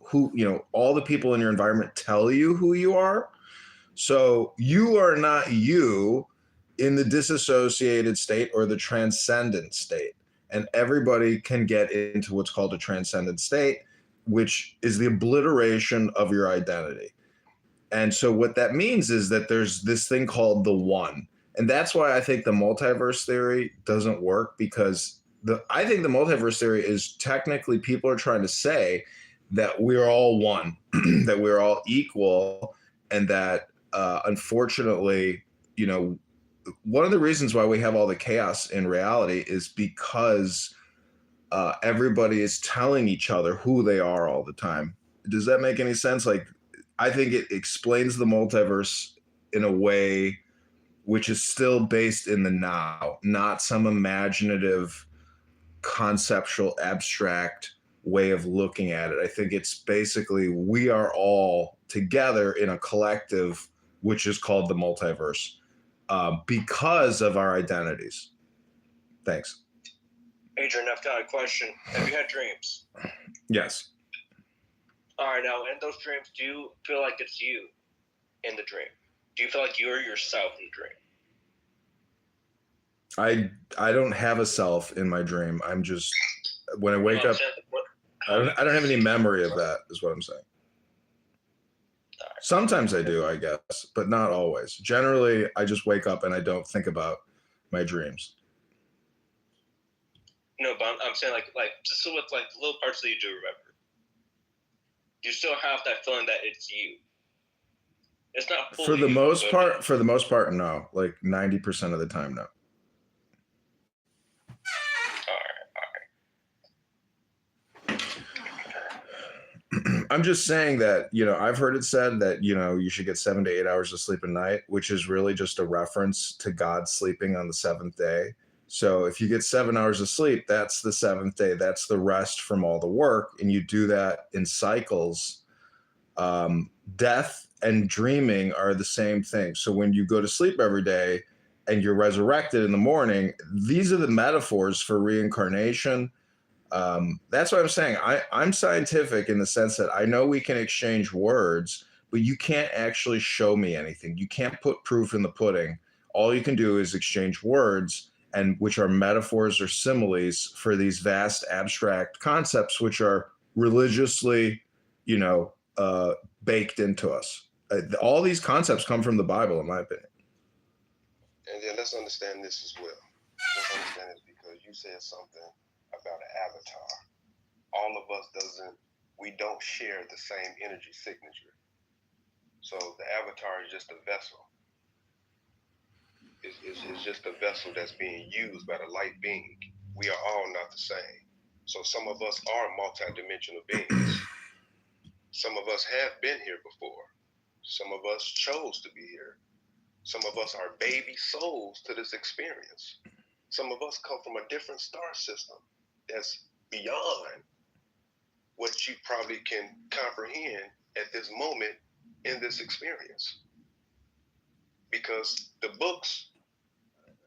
Speaker 3: all the people in your environment tell you who you are. So you are not you in the disassociated state or the transcendent state. And everybody can get into what's called a transcendent state, which is the obliteration of your identity. And so what that means is that there's this thing called the one. And that's why I think the multiverse theory doesn't work, because I think the multiverse theory is technically people are trying to say that we're all one, that we're all equal, and that unfortunately, one of the reasons why we have all the chaos in reality is because everybody is telling each other who they are all the time. Does that make any sense? Like, I think it explains the multiverse in a way which is still based in the now, not some imaginative, conceptual, abstract way of looking at it. I think it's basically we are all together in a collective, which is called the multiverse, because of our identities. Thanks.
Speaker 13: Adrian, I've got a question. Have you had dreams?
Speaker 3: Yes.
Speaker 13: All right, now in those dreams, do you feel like it's you in the dream? Do you feel like you're yourself in the dream?
Speaker 3: I don't have a self in my dream. I'm just, when I wake up, I don't have any memory of that, is what I'm saying. Sometimes I do, I guess, but not always. Generally, I just wake up and I don't think about my dreams.
Speaker 13: No, but I'm saying like just with like the little parts that you do remember. You still have that feeling that it's you. It's not fully
Speaker 3: for the
Speaker 13: you,
Speaker 3: most part. For the most part, no. Like 90% of the time, no. I'm just saying that, I've heard it said that, you should get 7 to 8 hours of sleep a night, which is really just a reference to God sleeping on the seventh day. So if you get 7 hours of sleep, that's the seventh day. That's the rest from all the work. And you do that in cycles. Death and dreaming are the same thing. So when you go to sleep every day and you're resurrected in the morning, these are the metaphors for reincarnation. That's what I'm saying. I'm scientific in the sense that I know we can exchange words, but you can't actually show me anything. You can't put proof in the pudding. All you can do is exchange words, and which are metaphors or similes for these vast abstract concepts, which are religiously, baked into us. All these concepts come from the Bible, in my opinion.
Speaker 11: And then let's understand this as well. Let's understand this because you said something about an avatar. All of us we don't share the same energy signature. So the avatar is just a vessel. It's just a vessel that's being used by the light being. We are all not the same.
Speaker 1: So some of us are multidimensional beings. Some of us have been here before. Some of us chose to be here. Some of us are baby souls to this experience. Some of us come from a different star system that's beyond what you probably can comprehend at this moment in this experience. Because the books,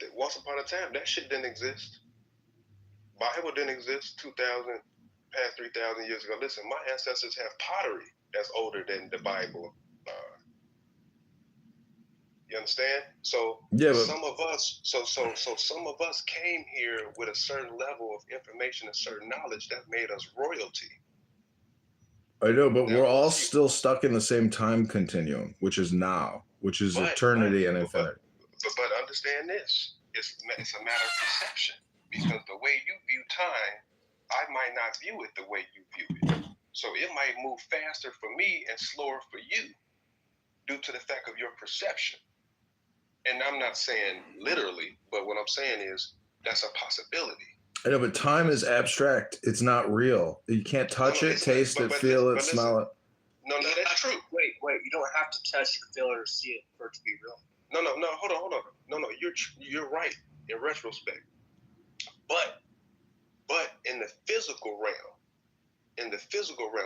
Speaker 1: that once upon a time, that shit didn't exist. Bible didn't exist 2,000, past 3,000 years ago. Listen, my ancestors have pottery that's older than the Bible. You understand? So some of us, some of us came here with a certain level of information and certain knowledge that made us royalty.
Speaker 3: I know, but we're all still stuck in the same time continuum, which is now, which is eternity and infinity.
Speaker 1: But understand this: it's a matter of perception, because the way you view time, I might not view it the way you view it. So it might move faster for me and slower for you, due to the fact of your perception. And I'm not saying literally, but what I'm saying is that's a possibility.
Speaker 3: I know, but time is abstract. It's not real. You can't touch it, taste it, feel it, smell it.
Speaker 1: No, that's true.
Speaker 13: Wait. You don't have to touch it, feel it, or see it for it to be real.
Speaker 1: No. Hold on. No. You're right in retrospect. But in the physical realm,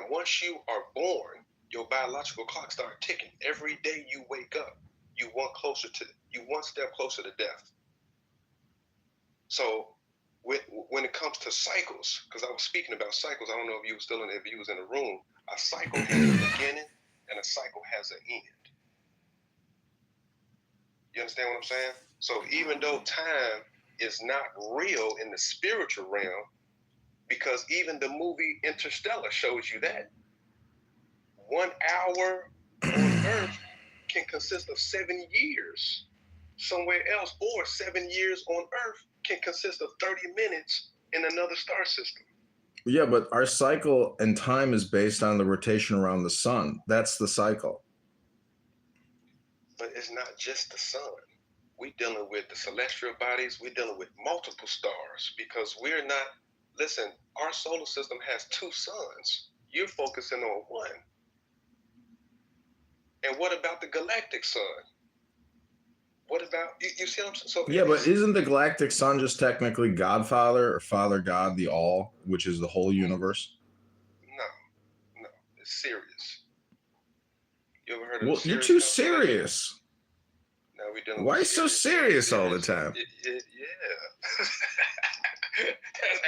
Speaker 1: once you are born, your biological clock starts ticking. Every day you wake up, you one step closer to death. So when it comes to cycles, because I was speaking about cycles, I don't know if you was in the room. A cycle has a beginning and a cycle has an end. You understand what I'm saying? So even though time is not real in the spiritual realm, because even the movie Interstellar shows you that 1 hour on Earth can consist of 7 years somewhere else, or 7 years on Earth can consist of 30 minutes in another star system.
Speaker 3: Yeah, but our cycle and time is based on the rotation around the sun. That's the cycle.
Speaker 1: But it's not just the sun. We're dealing with the celestial bodies. We're dealing with multiple stars, because we're not, listen, our solar system has 2 suns. You're focusing on one. And what about the galactic sun? What about, you see what I'm saying? So
Speaker 3: yeah, but isn't the galactic sun just technically Godfather or Father God, the All, which is the whole universe?
Speaker 1: No, it's serious. You ever heard of
Speaker 3: Well, you're too serious.
Speaker 1: Now we dealing
Speaker 3: Why
Speaker 1: with
Speaker 3: so serious all the time?
Speaker 1: Yeah.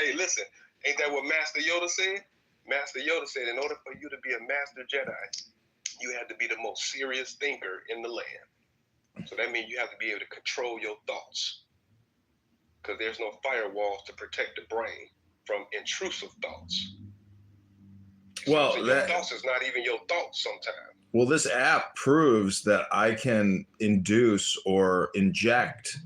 Speaker 1: Hey, listen, ain't that what Master Yoda said? Master Yoda said, in order for you to be a Master Jedi, you have to be the most serious thinker in the land. So that means you have to be able to control your thoughts, because there's no firewalls to protect the brain from intrusive thoughts.
Speaker 3: Well,
Speaker 1: so your thoughts is not even your thoughts sometimes.
Speaker 3: Well, this app proves that I can induce or inject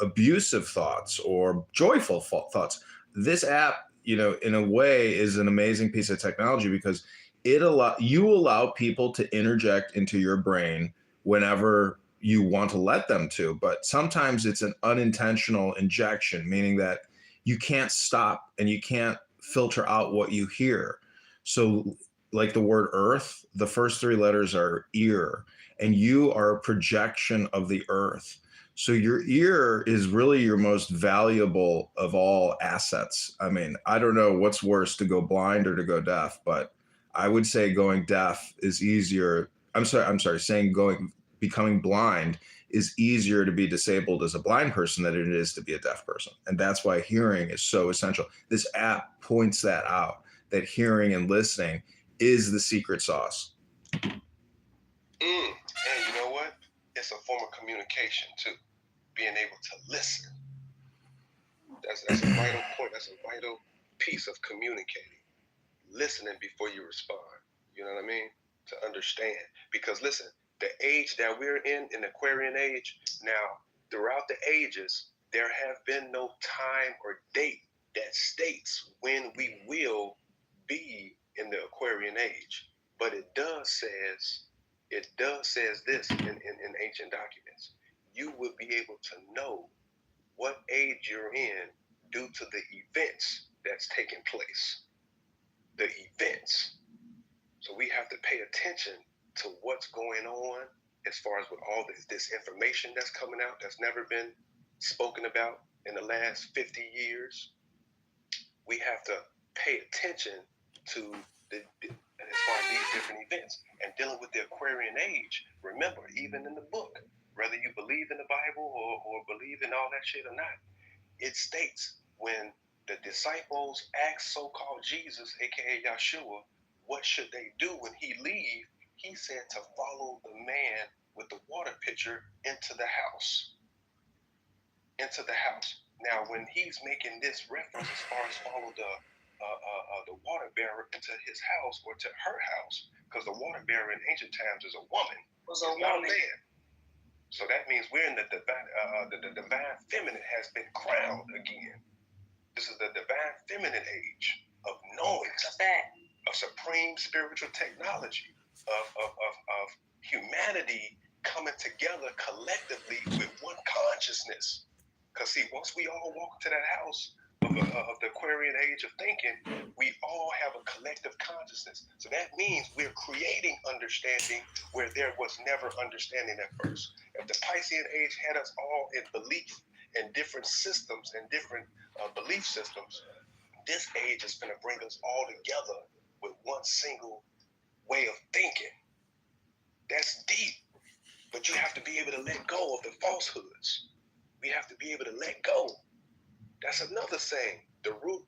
Speaker 3: abusive thoughts or joyful thoughts. This app, in a way, is an amazing piece of technology, because you allow people to interject into your brain whenever you want to let them to. But sometimes it's an unintentional injection, meaning that you can't stop and you can't filter out what you hear. So like the word earth, the first 3 letters are ear, and you are a projection of the earth. So your ear is really your most valuable of all assets. I mean, I don't know what's worse, to go blind or to go deaf, but I would say going deaf is easier. Becoming blind is easier to be disabled as a blind person than it is to be a deaf person. And that's why hearing is so essential. This app points that out, that hearing and listening is the secret sauce.
Speaker 1: And you know what? It's a form of communication too. Being able to listen. That's a vital point. That's a vital piece of communicating. Listening before you respond. You know what I mean? To understand. Because listen, the age that we're in the Aquarian age, now throughout the ages, there have been no time or date that states when we will be in the Aquarian age. But it does says this in ancient documents. You will be able to know what age you're in due to the events
Speaker 14: that's taking place, the events. So we have to pay attention to what's going on as far as with all this information that's coming out that's never been spoken about in the last 50 years. We have to pay attention to as far as these different events and dealing with the Aquarian age. Remember, even in the book, whether you believe in the Bible or believe in all that shit or not, it states when the disciples asked so-called Jesus, aka Yeshua, what should they do when he leave? He said to follow the man with the water pitcher into the house. Into the house. Now, when he's making this reference as far as follow the water bearer into his house or to her house, because the water bearer in ancient times is a woman, not a man. So that means we're in the divine feminine has been crowned again. This is the divine feminine age of knowing, of supreme spiritual technology, of humanity coming together collectively with one consciousness. Because see, once we all walk to that house of the Aquarian age of thinking, we all have a collective consciousness. So that means we're creating understanding where there was never understanding at first. If the Piscean age had us all in belief in different systems and different belief systems, this age is going to bring us all together with one single way of thinking. That's deep. But you have to be able to let go of the falsehoods. We have to be able to let go. That's another saying. The root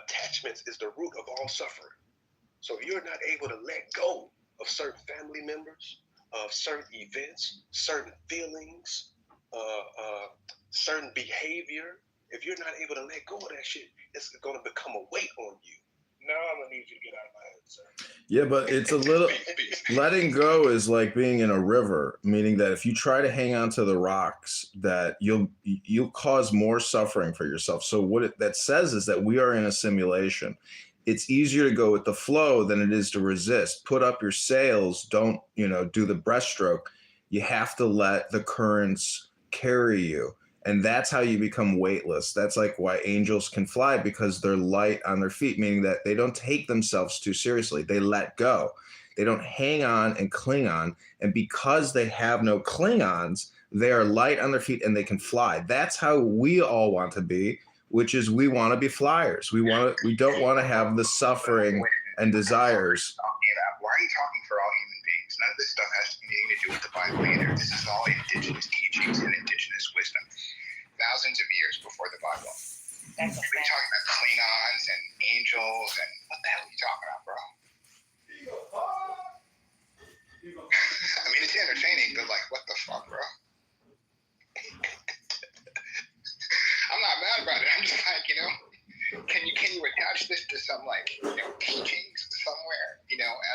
Speaker 14: attachments is the root of all suffering. So if you're not able to let go of certain family members, of certain events, certain feelings, certain behavior, if you're not able to let go of that shit, it's going to become a weight on you.
Speaker 12: Now I'm going to need you to get out of my head, sir.
Speaker 3: Yeah, but it's a little letting go is like being in a river, meaning that if you try to hang on to the rocks, that you'll cause more suffering for yourself. So what that says is that we are in a simulation. It's easier to go with the flow than it is to resist. Put up your sails, don't, do the breaststroke. You have to let the currents carry you. And that's how you become weightless. That's like why angels can fly, because they're light on their feet, meaning that they don't take themselves too seriously. They let go. They don't hang on and cling on. And because they have no cling-ons, they are light on their feet and they can fly. That's how we all want to be, which is we want to be flyers. We don't want to have the suffering and desires.
Speaker 15: Why are you talking for all human beings? None of this stuff has anything to do with the Bible either. This is all indigenous teachings and indigenous wisdom. Thousands of years before the Bible. What are you talking about? Klingons and angels and what the hell are you talking about, bro? I mean, it's entertaining, but like, what the fuck, bro? I'm not mad about it. I'm just like, can you attach this to some teachings somewhere,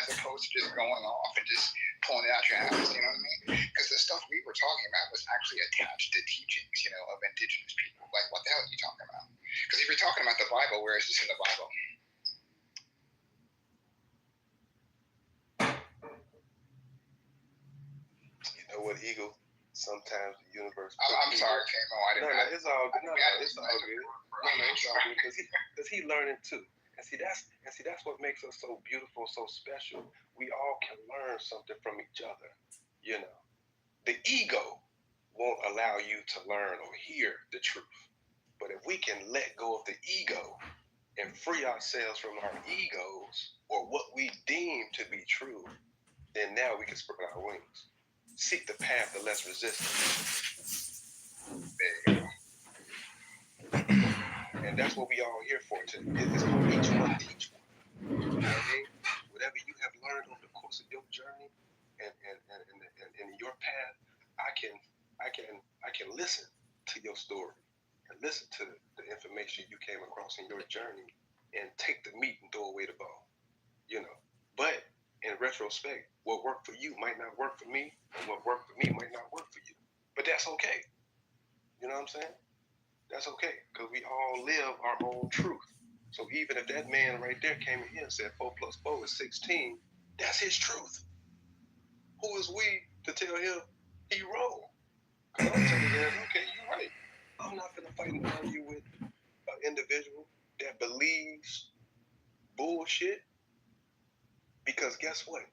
Speaker 15: as opposed to just going off and just pulling it out your ass, you know what I mean? Because the stuff we were talking about was actually attached to teachings, of indigenous people. Like, what the hell are you talking about? Because if you're talking about the Bible, where is this in the Bible?
Speaker 14: You know what, Eagle? Sometimes the universe.
Speaker 15: I'm sorry, Kamo. I didn't.
Speaker 14: No, it's all good. No, it's all good. It's all good because he learning too. And see that's what makes us so beautiful, so special. We all can learn something from each other. The ego won't allow you to learn or hear the truth. But if we can let go of the ego and free ourselves from our egos or what we deem to be true, then now we can spread our wings. Seek the path of less resistance. There you go. And that's what we all here for today. It's called each one teach one. You know what I mean? Whatever you have learned over the course of your journey and your path, I can listen to your story and listen to the information you came across in your journey and take the meat and throw away the bone. But in retrospect, what worked for you might not work for me, and what worked for me might not work for you. But that's okay. You know what I'm saying? That's okay, because we all live our own truth. So even if that man right there came in here and said 4 + 4 is 16, that's his truth. Who is we to tell him he wrong? Because I'm telling him, okay, you're right. I'm not going to fight and argue with an individual that believes bullshit, because guess what?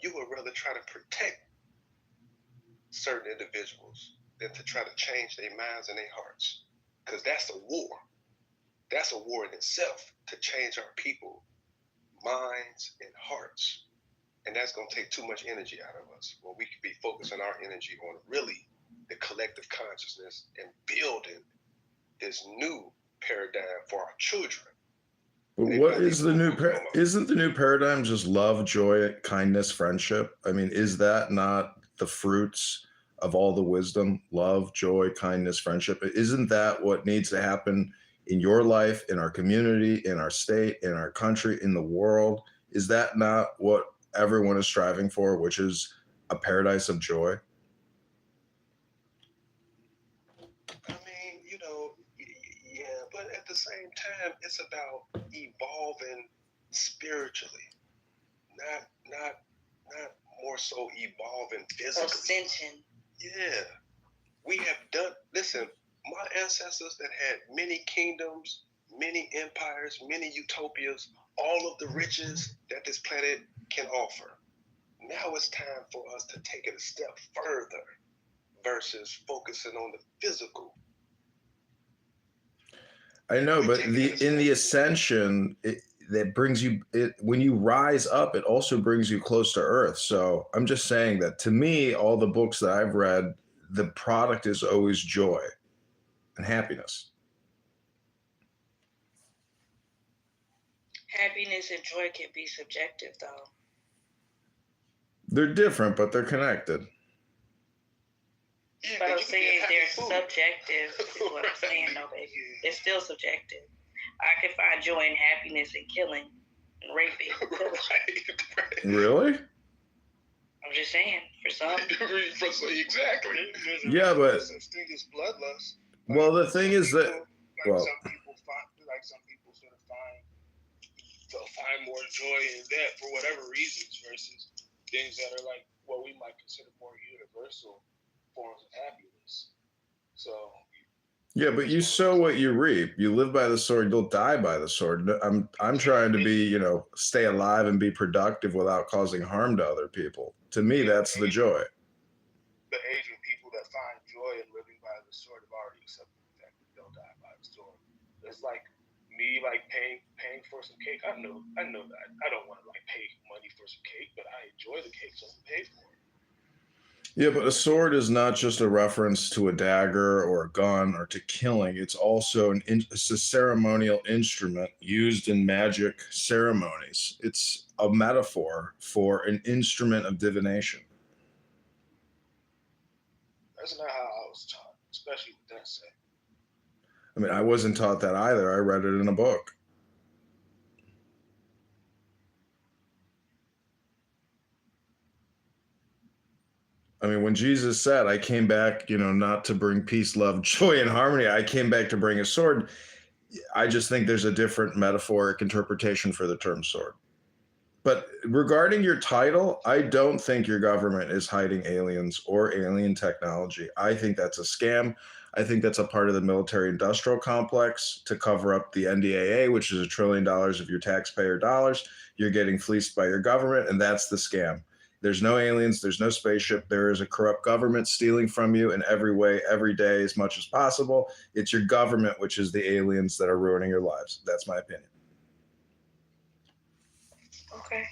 Speaker 14: You would rather try to protect certain individuals than to try to change their minds and their hearts. Because that's a war. That's a war in itself, to change our people, minds and hearts. And that's going to take too much energy out of us, when we could be focusing our energy on really the collective consciousness and building this new paradigm for our children.
Speaker 3: But what is the new isn't the new paradigm just love, joy, kindness, friendship? I mean, is that not the fruits of all the wisdom? Love, joy, kindness, friendship. Isn't that what needs to happen in your life, in our community, in our state, in our country, in the world? Is that not what everyone is striving for, which is a paradise of joy?
Speaker 14: I mean, you know, yeah, but at the same time, it's about evolving spiritually, not more so evolving physically.
Speaker 10: Ascension.
Speaker 14: Yeah, we have done. Listen, my ancestors that had many kingdoms, many empires, many utopias, all of the riches that this planet can offer. Now it's time for us to take it a step further versus focusing on the physical.
Speaker 3: I know, but in the ascension, that brings you, when you rise up, it also brings you close to earth. So I'm just saying that, to me, all the books that I've read, the product is always joy and happiness.
Speaker 10: Happiness and joy can be subjective, though.
Speaker 3: They're different, but they're connected.
Speaker 10: Yeah, but I'm saying they're subjective, is what I'm saying, though, baby. It's still subjective. I can find joy and happiness in killing and raping.
Speaker 14: Right.
Speaker 3: Really?
Speaker 10: I'm just saying, for some.
Speaker 14: Exactly.
Speaker 3: Yeah, but
Speaker 12: Such thing as bloodlust.
Speaker 3: Well, the thing is that, well,
Speaker 12: Some people sort of find more joy in that for whatever reasons, versus things that are like what we might consider more universal forms of happiness. So
Speaker 3: yeah, but you sow what you reap. You live by the sword, you'll die by the sword. I'm trying to be, stay alive and be productive without causing harm to other people. To me, that's the joy.
Speaker 12: The Asian people that find joy in living by the sword have already accepted the fact that they'll die by the sword. It's like me, like paying for some cake. I know that I don't want to pay money for some cake, but I enjoy the cake, so I pay for it.
Speaker 3: Yeah, but a sword is not just a reference to a dagger or a gun or to killing. It's also it's a ceremonial instrument used in magic ceremonies. It's a metaphor for an instrument of divination.
Speaker 12: That's not how I was taught, especially with that said.
Speaker 3: I mean, I wasn't taught that either. I read it in a book. I mean, when Jesus said, I came back, not to bring peace, love, joy, and harmony, I came back to bring a sword. I just think there's a different metaphoric interpretation for the term sword. But regarding your title, I don't think your government is hiding aliens or alien technology. I think that's a scam. I think that's a part of the military-industrial complex to cover up the NDAA, which is $1 trillion of your taxpayer dollars. You're getting fleeced by your government, and that's the scam. There's no aliens. There's no spaceship. There is a corrupt government stealing from you in every way, every day, as much as possible. It's your government, which is the aliens that are ruining your lives. That's my opinion.
Speaker 10: Okay.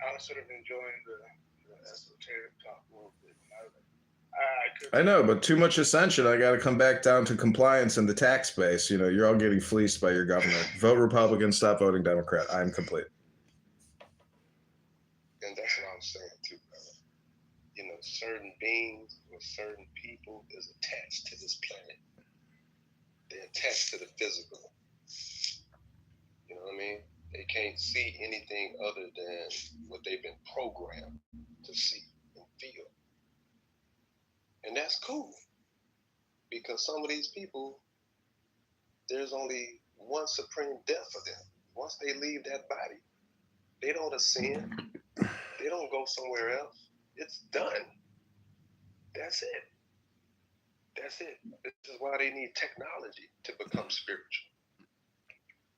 Speaker 12: I was sort of enjoying the esoteric talk a little bit.
Speaker 3: I know, but too much ascension. I got to come back down to compliance and the tax base. You're all getting fleeced by your government. Vote Republican, stop voting Democrat. I'm complete.
Speaker 14: And that's what I'm saying too, brother. Certain beings or certain people is attached to this planet. They're attached to the physical. You know what I mean? They can't see anything other than what they've been programmed to see and feel. And that's cool. Because some of these people, there's only one supreme death for them. Once they leave that body, they don't ascend. They don't go somewhere else. It's done. That's it. That's it. This is why they need technology to become spiritual.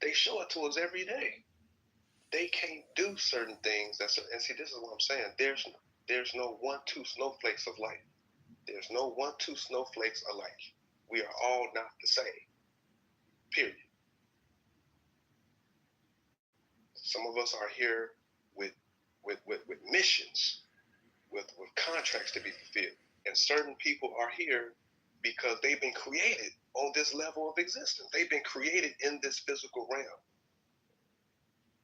Speaker 14: They show it to us every day. They can't do certain things. And see, this is what I'm saying. There's no 1-2 snowflakes of light. There's no 1-2 snowflakes alike. We are all not the same. Period. Some of us are here with missions, with contracts to be fulfilled. And certain people are here because they've been created on this level of existence. They've been created in this physical realm.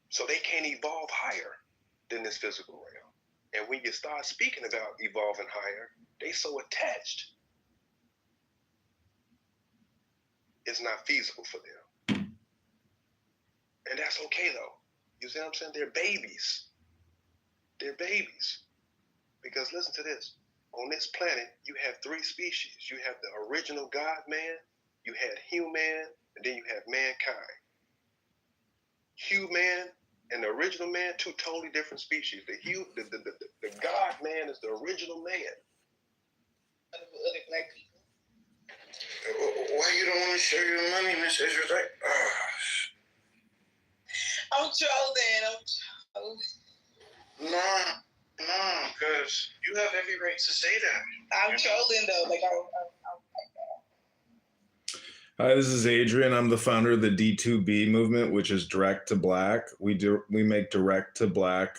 Speaker 14: So they can't evolve higher than this physical realm. And when you start speaking about evolving higher, they so attached, it's not feasible for them. And that's okay though. You see what I'm saying? They're babies. They're babies. Because listen to this. On this planet, you have 3 species. You have the original God man, you had human, and then you have mankind. Human and the original man, 2 totally different species. The God man is the original man.
Speaker 2: Other black people.
Speaker 11: Why you don't want to share your money, Miss Israelite?
Speaker 4: I'm trolling.
Speaker 11: No, because you have every right to say that.
Speaker 4: I'm trolling though. Like
Speaker 3: Hi, this is Adrian. I'm the founder of the D2B movement, which is direct to black. We make direct to black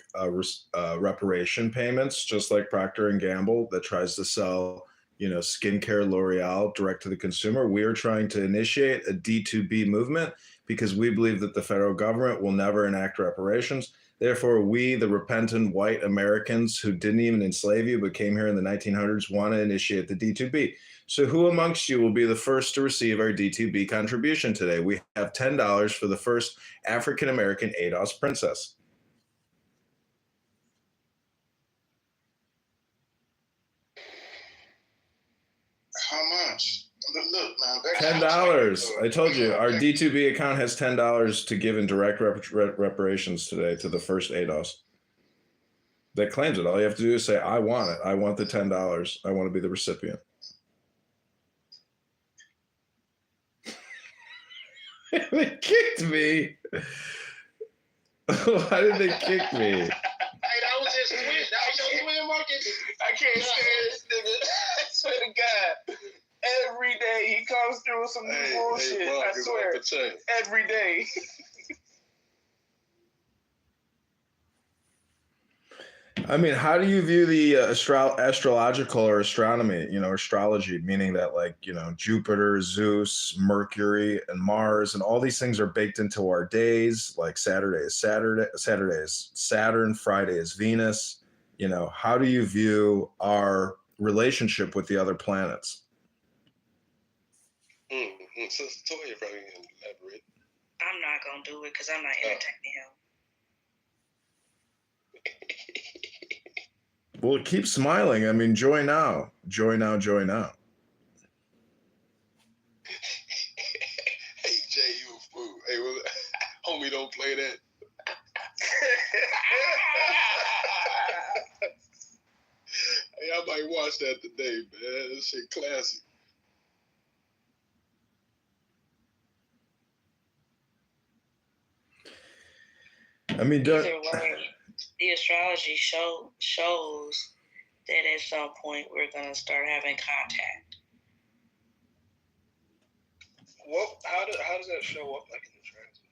Speaker 3: reparation payments, just like Procter & Gamble that tries to sell, skincare, L'Oreal direct to the consumer. We are trying to initiate a D2B movement because we believe that the federal government will never enact reparations. Therefore, we, the repentant white Americans who didn't even enslave you but came here in the 1900s, want to initiate the D2B. So who amongst you will be the first to receive our D2B contribution today? We have $10 for the first African-American ADOS princess.
Speaker 11: How much? Look, man.
Speaker 3: $10. I told you, our D2B account has $10 to give in direct reparations today to the first ADOS that claims it. All you have to do is say, I want it. I want the $10. I want to be the recipient. They kicked me. Why did they kick me?
Speaker 2: Hey, that was his twin. That was your twin, Marcus. I can't stand this nigga. I swear to God. Every day he comes through with some new bullshit. I swear. Every day.
Speaker 3: I mean, how do you view the astrological or astronomy, astrology, meaning that Jupiter, Zeus, Mercury, and Mars, and all these things are baked into our days, like Saturday is Saturn, Friday is Venus. How do you view our relationship with the other planets?
Speaker 14: So Toya probably can elaborate.
Speaker 10: I'm not going to do it because I'm not entertaining him.
Speaker 3: Well, keep smiling. I mean, joy now. Joy now, joy now.
Speaker 14: Hey, Jay, you a fool. Hey, homie, don't play that. Hey, I might watch that today, man. That shit classic.
Speaker 10: I mean, the astrology shows that at some point we're going to start having contact.
Speaker 12: Well, how does that show up like in the transit?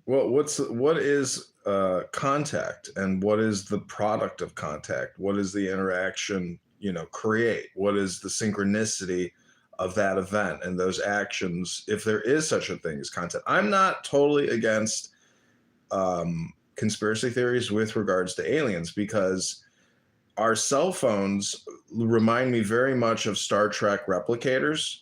Speaker 3: Well, what is contact, and what is the product of contact? What is the interaction, create? What is the synchronicity of that event and those actions, if there is such a thing as contact? I'm not totally against conspiracy theories with regards to aliens, because our cell phones remind me very much of Star Trek replicators.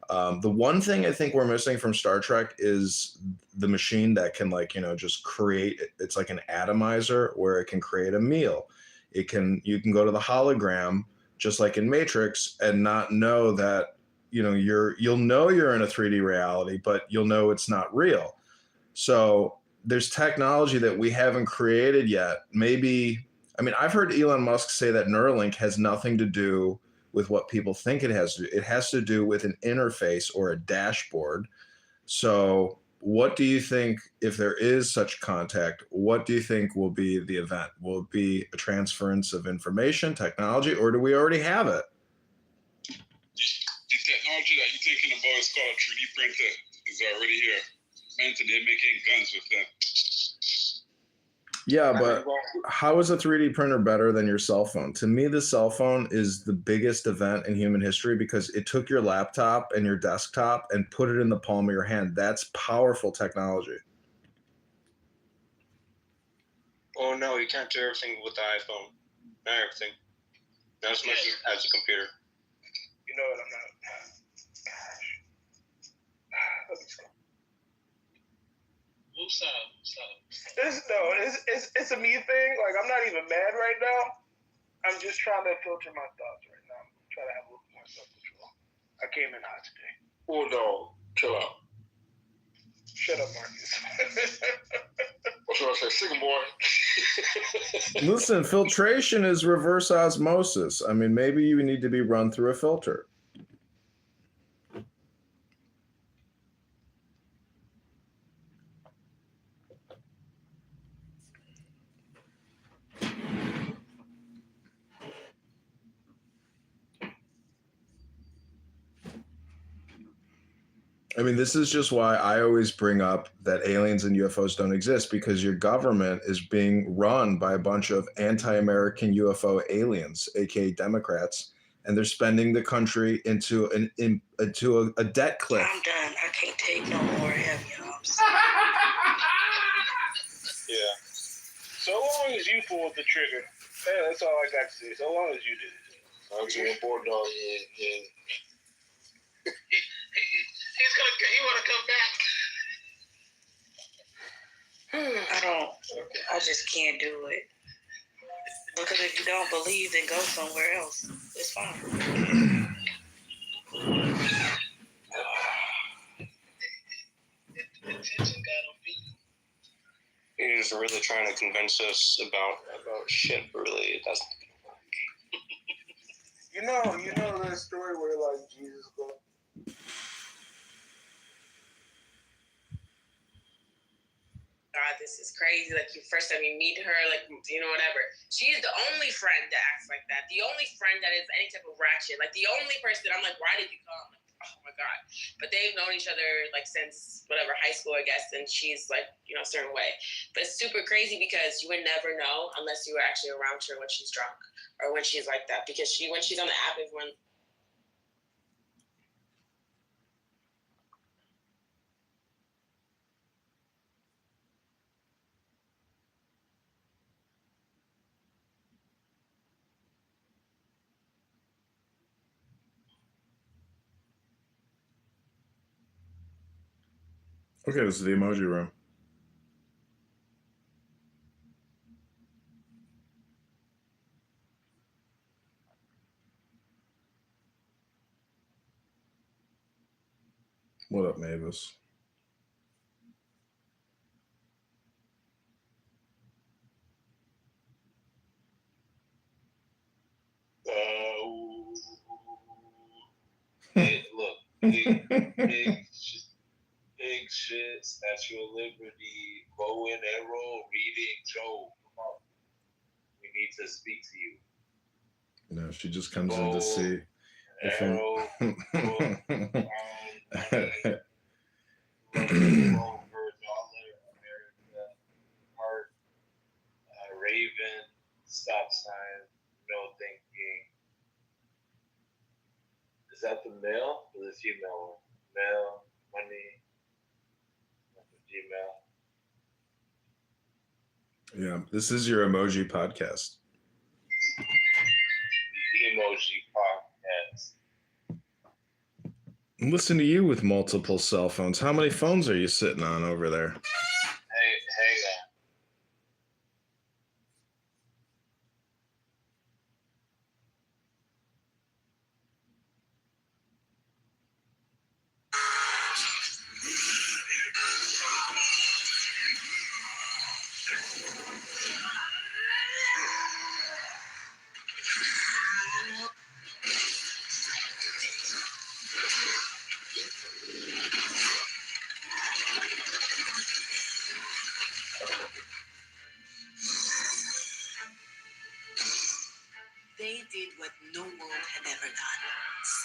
Speaker 3: The one thing I think we're missing from Star Trek is the machine that can just create. It's like an atomizer where it can create a meal. You can go to the hologram just like in Matrix and not know that you'll know you're in a 3D reality, but you'll know it's not real. So there's technology that we haven't created yet. Maybe, I mean, I've heard Elon Musk say that Neuralink has nothing to do with what people think it has to do. It has to do with an interface or a dashboard. So what do you think, if there is such contact, what do you think will be the event? Will it be a transference of information, technology, or do we already have it?
Speaker 16: The technology that you're thinking about is called a 3D printer. It's already here. Invented, they're making guns with them.
Speaker 3: Yeah, but how is a 3D printer better than your cell phone? To me, the cell phone is the biggest event in human history because it took your laptop and your desktop and put it in the palm of your hand. That's powerful technology.
Speaker 13: Oh no, you can't do everything with the iPhone. Not everything. Not as much as a computer.
Speaker 12: You know what? I'm not. It's a me thing. Like, I'm not even mad right now. I'm just trying to filter my thoughts right now. I'm trying to have a little more self-control. I came in hot today.
Speaker 7: Oh no, chill out.
Speaker 12: Shut up, Marcus.
Speaker 7: What should I say? Sing more.
Speaker 3: Listen, filtration is reverse osmosis. I mean, maybe you need to be run through a filter. I mean, this is just why I always bring up that aliens and UFOs don't exist, because your government is being run by a bunch of anti-American UFO aliens, aka Democrats, and they're spending the country into a debt cliff.
Speaker 10: I'm done. I can't take no more heavy arms.
Speaker 12: Yeah. So long as you pulled the trigger, that's all I got to say. So long as you did it.
Speaker 7: I'm doing board dog. Yeah.
Speaker 2: He want to come back.
Speaker 10: I just can't do it. Because if you don't believe, then go somewhere else. It's fine.
Speaker 17: He's really trying to convince us about shit. Really, that's.
Speaker 12: You know that story where like Jesus goes.
Speaker 18: God, this is crazy. Like, you first time you meet her, like, you know, whatever. She is the only friend that acts like that. The only friend that is any type of ratchet. Like, the only person that I'm like, why did you come? Like, oh my God. But they've known each other, like, since whatever, high school, I guess. And she's, like, you know, a certain way. But it's super crazy because you would never know unless you were actually around her when she's drunk or when she's like that. Because when she's on the app, everyone.
Speaker 3: Okay, this is the emoji room. What up, Mavis?
Speaker 19: Look, big shit, Statue of Liberty, bow and arrow, reading, Joe, come on. We need to speak to you.
Speaker 3: No, she just comes in to see if
Speaker 19: Arrow, Heart, Raven, stop sign, no thinking. Is that the male or the female one? Male, money, female.
Speaker 3: Yeah, this is your emoji podcast.
Speaker 19: Emoji podcast.
Speaker 3: Listen to you with multiple cell phones. How many phones are you sitting on over there?
Speaker 19: Hey,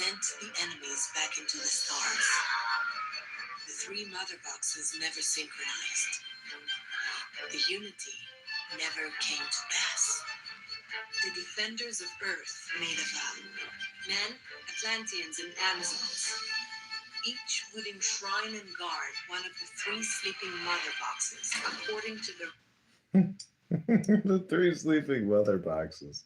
Speaker 20: sent the enemies back into the stars. The three mother boxes never synchronized. The unity never came to pass. The defenders of Earth made a vow. Men, Atlanteans, and Amazons. Each would enshrine and guard one of the three sleeping mother boxes, according to the
Speaker 3: The three sleeping mother boxes.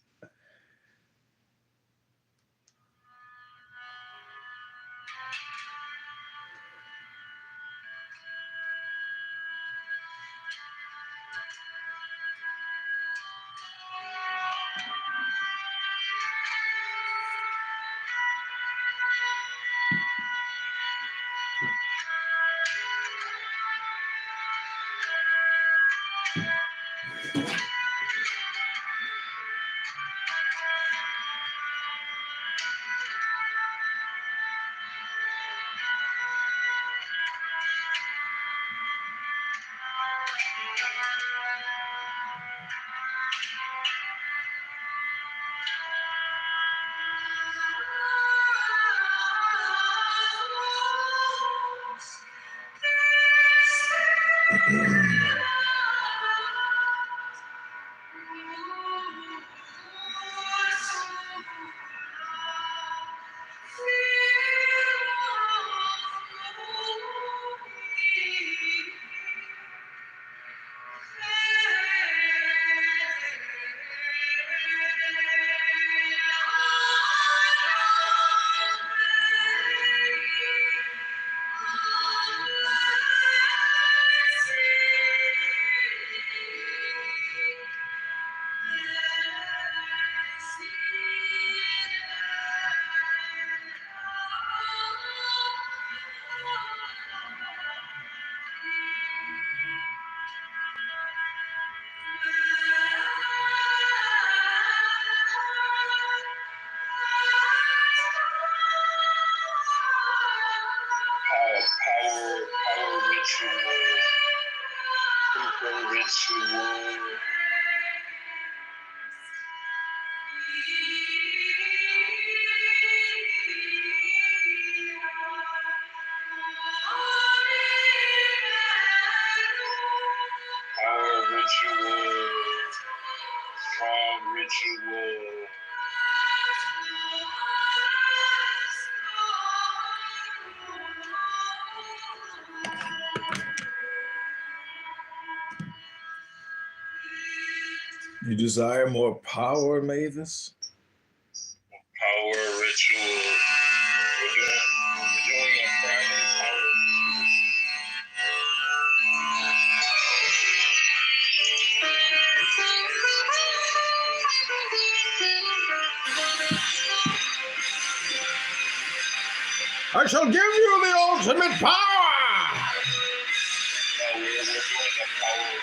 Speaker 3: You desire more power, Mavis?
Speaker 19: Power ritual. We're doing a Friday power
Speaker 3: I shall give you the ultimate power!
Speaker 19: We're doing a power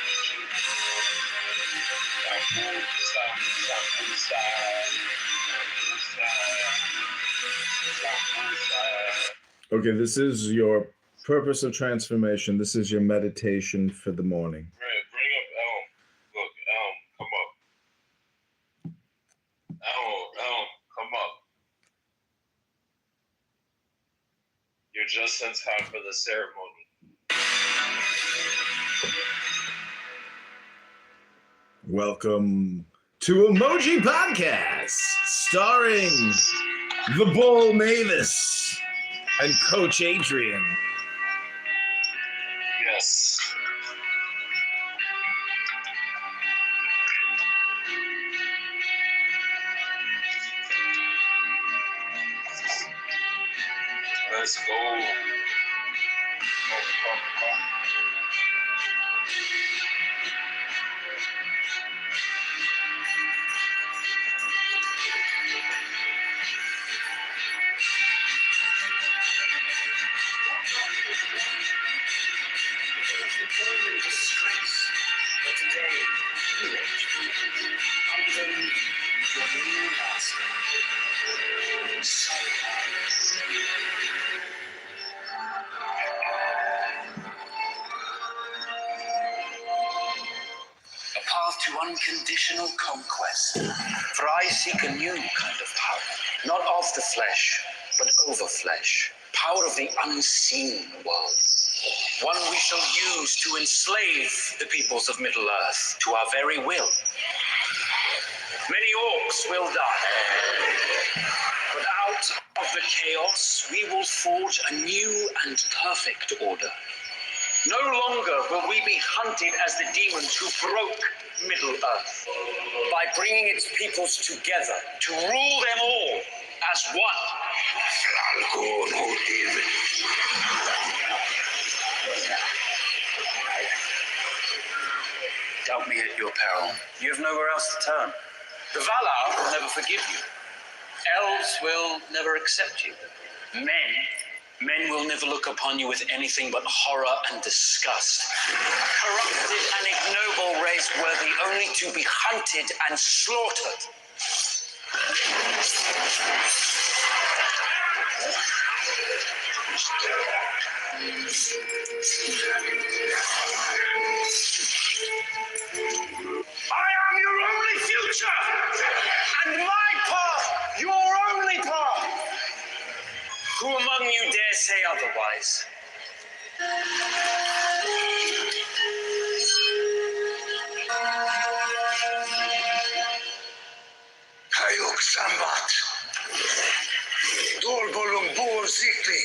Speaker 3: Okay, this is your purpose of transformation. This is your meditation for the morning.
Speaker 19: Right, bring up Elm. Look, Elm, come up. Elm, come up. You're just in time for the ceremony.
Speaker 3: Welcome to Emoji Podcast, starring the Bull Mavis and Coach Adrian.
Speaker 19: Yes. Let's go.
Speaker 9: To unconditional conquest. For I seek a new kind of power, not of the flesh,
Speaker 21: but over flesh, power of the unseen world. One we shall use to enslave the peoples of Middle-earth to our very will. Many orcs will die, but out of the chaos we will forge a new and perfect order. No longer will we be hunted as the demons who broke Middle-earth. By bringing its peoples together to rule them all as one. Doubt me at your peril. You have nowhere else to turn. The Valar will never forgive you. Elves will never accept you. Men will never look upon you with anything but horror and disgust. A corrupted and ignoble race worthy only to be hunted and slaughtered. I am your only future, and my path your only path. Who among you dare say otherwise?
Speaker 22: Hayok Sambat. Dolbolum Bor Zikli.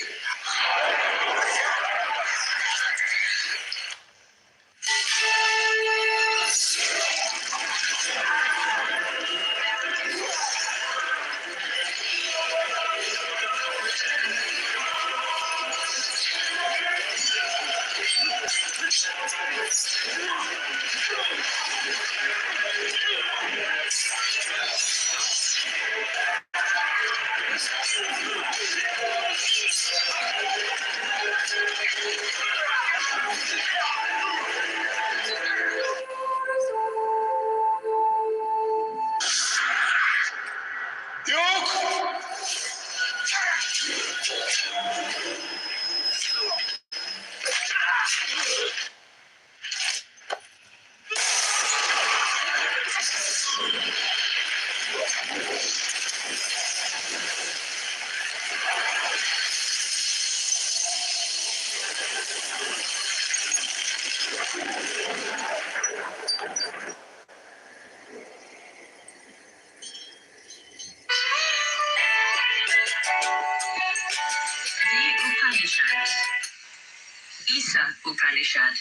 Speaker 23: Upanishad.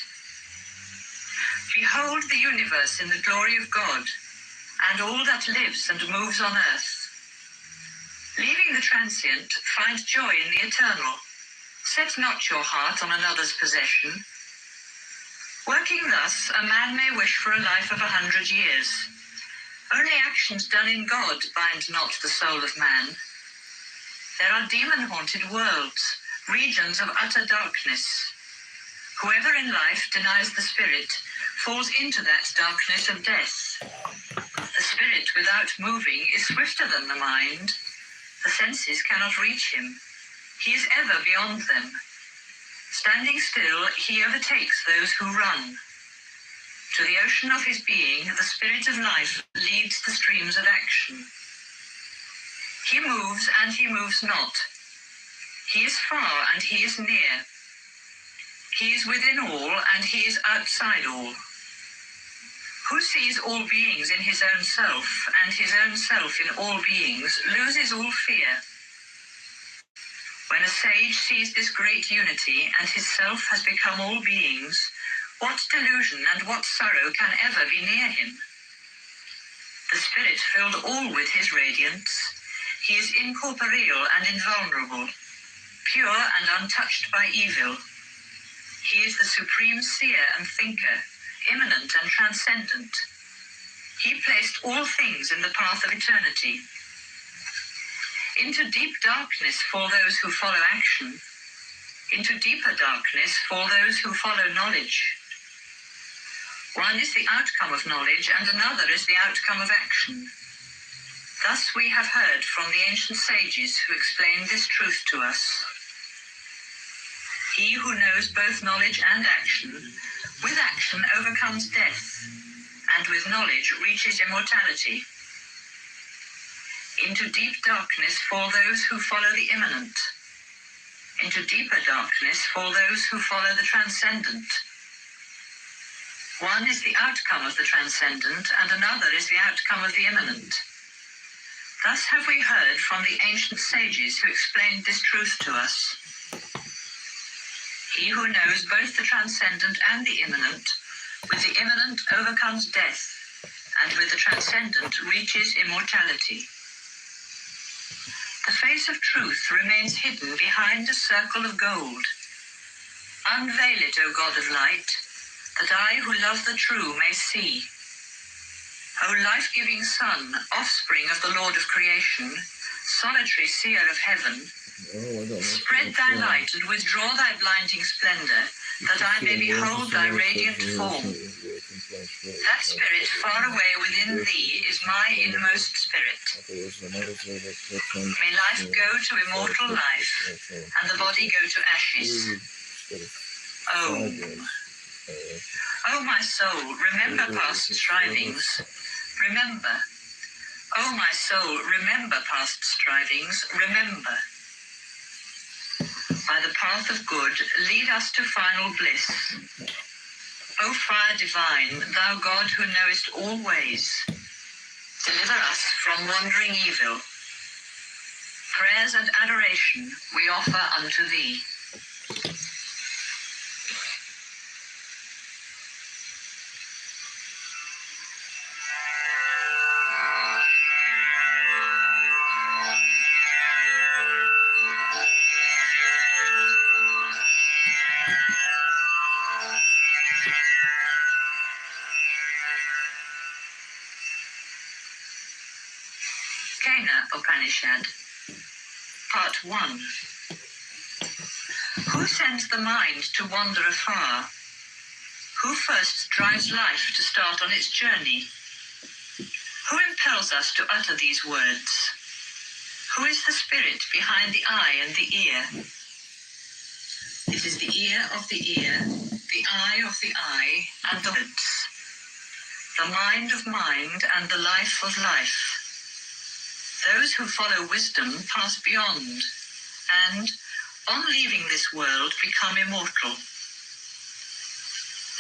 Speaker 23: Behold the universe in the glory of God, and all that lives and moves on earth. Leaving the transient, find joy in the eternal. Set not your heart on another's possession. Working thus, a man may wish for a life of 100 years. Only actions done in God bind not the soul of man. There are demon-haunted worlds, regions of utter darkness. Whoever in life denies the spirit falls into that darkness of death. The spirit without moving is swifter than the mind. The senses cannot reach him. He is ever beyond them. Standing still, he overtakes those who run. To the ocean of his being, the spirit of life leads the streams of action. He moves and he moves not. He is far and he is near. He is within all and he is outside all. Who sees all beings in his own self and his own self in all beings loses all fear. When a sage sees this great unity and his self has become all beings, what delusion and what sorrow can ever be near him? The spirit filled all with his radiance. He is incorporeal and invulnerable, pure and untouched by evil. He is the supreme seer and thinker, immanent and transcendent. He placed all things in the path of eternity. Into deep darkness fall those who follow action. Into deeper darkness fall those who follow knowledge. One is the outcome of knowledge and another is the outcome of action. Thus we have heard from the ancient sages who explain this truth to us. He who knows both knowledge and action, with action overcomes death, and with knowledge reaches immortality. Into deep darkness fall those who follow the immanent. Into deeper darkness fall those who follow the transcendent. One is the outcome of the transcendent, and another is the outcome of the immanent. Thus have we heard from the ancient sages who explained this truth to us. He who knows both the transcendent and the immanent, with the immanent overcomes death, and with the transcendent reaches immortality. The face of truth remains hidden behind a circle of gold. Unveil it, O God of light, that I who love the true may see. O life-giving Son, offspring of the Lord of creation, solitary seer of heaven, spread thy light and withdraw thy blinding splendor, that I may behold thy radiant form. That spirit far away within thee is my inmost spirit. May life go to immortal life, and the body go to ashes. O my soul, remember past strivings. Remember. O my soul, remember past strivings. Remember. By the path of good, lead us to final bliss. O fire divine, thou God who knowest all ways, deliver us from wandering evil. Prayers and adoration we offer unto thee. Upanishad, Part 1. Who sends the mind to wander afar? Who first drives life to start on its journey? Who impels us to utter these words? Who is the spirit behind the eye and the ear? It is the ear of the ear, the eye of the eye, and the words, the mind of mind, and the life of life. Those who follow wisdom pass beyond, and, on leaving this world, become immortal.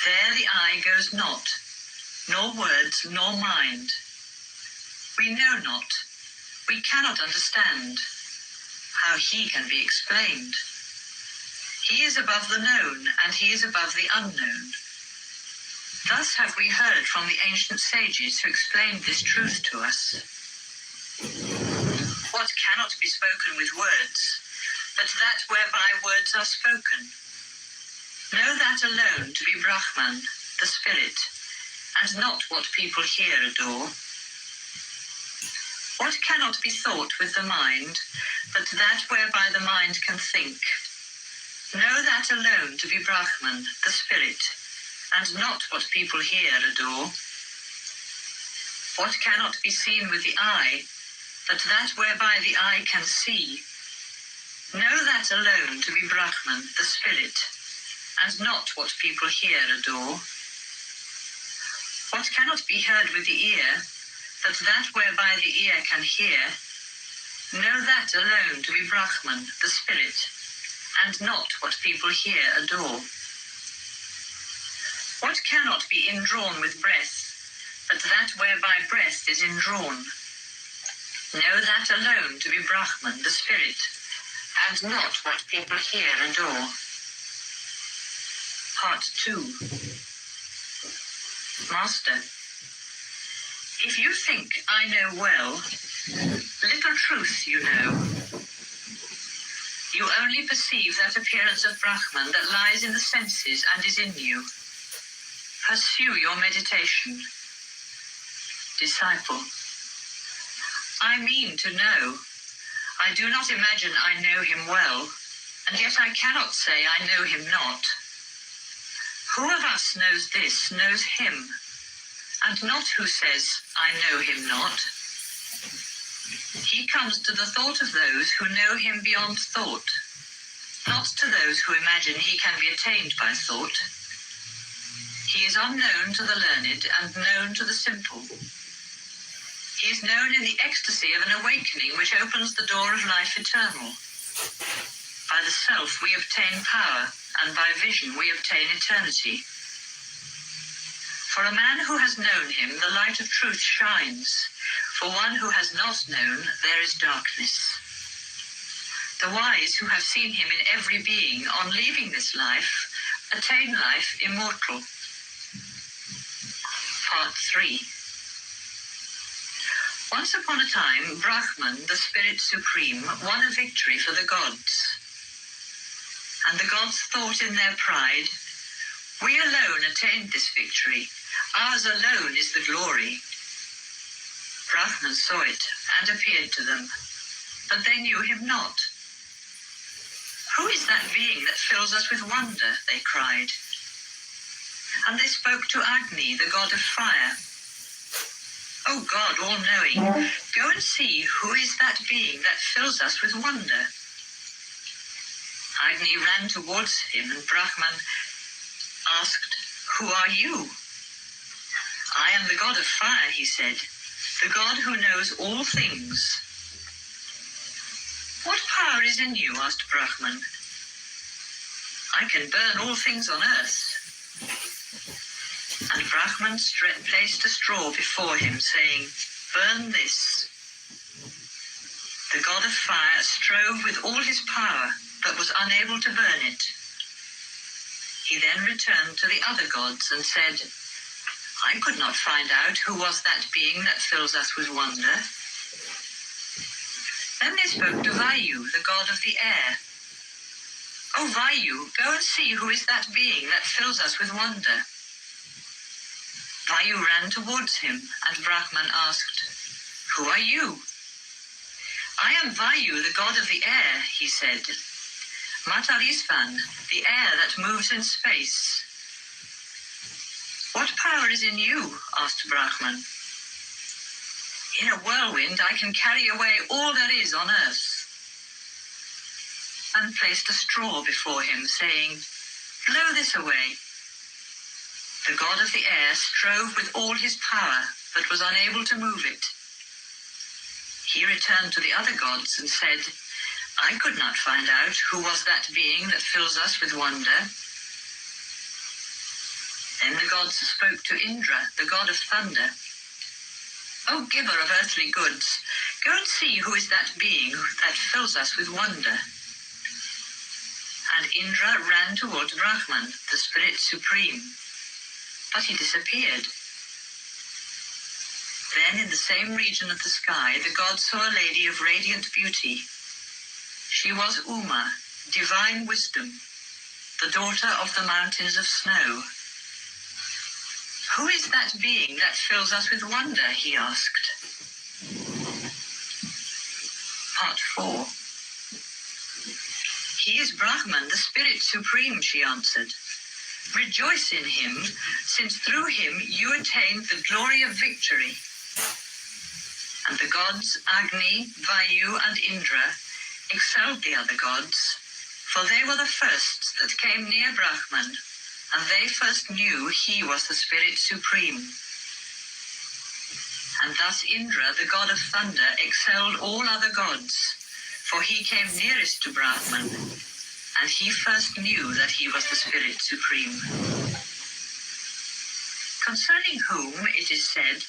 Speaker 23: There the eye goes not, nor words, nor mind. We know not, we cannot understand. How he can be explained? He is above the known, and he is above the unknown. Thus have we heard from the ancient sages who explained this truth to us. What cannot be spoken with words, but that whereby words are spoken? Know that alone to be Brahman, the spirit, and not what people here adore. What cannot be thought with the mind, but that whereby the mind can think? Know that alone to be Brahman, the spirit, and not what people here adore. What cannot be seen with the eye, but that whereby the eye can see? Know that alone to be Brahman, the spirit, and not what people here adore. What cannot be heard with the ear, but that whereby the ear can hear? Know that alone to be Brahman, the spirit, and not what people here adore. What cannot be indrawn with breath, but that whereby breath is indrawn? Know that alone to be Brahman, the spirit, and not what people here adore. Part 2. Master, if you think I know well, little truth you know. You only perceive that appearance of Brahman that lies in the senses and is in you. Pursue your meditation. Disciple, I mean to know. I do not imagine I know him well, and yet I cannot say I know him not. Who of us knows this, knows him, and not who says, I know him not? He comes to the thought of those who know him beyond thought, not to those who imagine he can be attained by thought. He is unknown to the learned and known to the simple. He is known in the ecstasy of an awakening which opens the door of life eternal. By the self we obtain power, and by vision we obtain eternity. For a man who has known him, the light of truth shines. For one who has not known, there is darkness. The wise who have seen him in every being, on leaving this life, attain life immortal. Part 3. Once upon a time, Brahman, the Spirit Supreme, won a victory for the gods. And the gods thought in their pride, "We alone attained this victory. Ours alone is the glory." Brahman saw it and appeared to them, but they knew him not. "Who is that being that fills us with wonder?" they cried. And they spoke to Agni, the god of fire. "O God, all-knowing, go and see who is that being that fills us with wonder." Agni ran towards him, and Brahman asked, "Who are you?" "I am the god of fire," he said, "the god who knows all things." "What power is in you?" asked Brahman. "I can burn all things on earth." And Brahman placed a straw before him, saying, "Burn this." The god of fire strove with all his power, but was unable to burn it. He then returned to the other gods and said, "I could not find out who was that being that fills us with wonder." Then they spoke to Vayu, the god of the air. "O Vayu, go and see who is that being that fills us with wonder." Vayu ran towards him, and Brahman asked, "Who are you?" "I am Vayu, the god of the air," he said. "Matarisvan, the air that moves in space." "What power is in you?" asked Brahman. "In a whirlwind I can carry away all there is on earth." And placed a straw before him, saying, "Blow this away." The god of the air strove with all his power, but was unable to move it. He returned to the other gods and said, "I could not find out who was that being that fills us with wonder." Then the gods spoke to Indra, the god of thunder. "O giver of earthly goods, go and see who is that being that fills us with wonder." And Indra ran towards Brahman, the Spirit Supreme, but he disappeared. Then in the same region of the sky, the gods saw a lady of radiant beauty. She was Uma, divine wisdom, the daughter of the mountains of snow. "Who is that being that fills us with wonder?" he asked. Part 4. "He is Brahman, the Spirit Supreme," she answered. "Rejoice in him, since through him you attained the glory of victory." And the gods Agni, Vayu, and Indra excelled the other gods, for they were the first that came near Brahman, and they first knew he was the Spirit Supreme. And thus Indra, the god of thunder, excelled all other gods, for he came nearest to Brahman, and he first knew that he was the Spirit Supreme. Concerning whom it is said,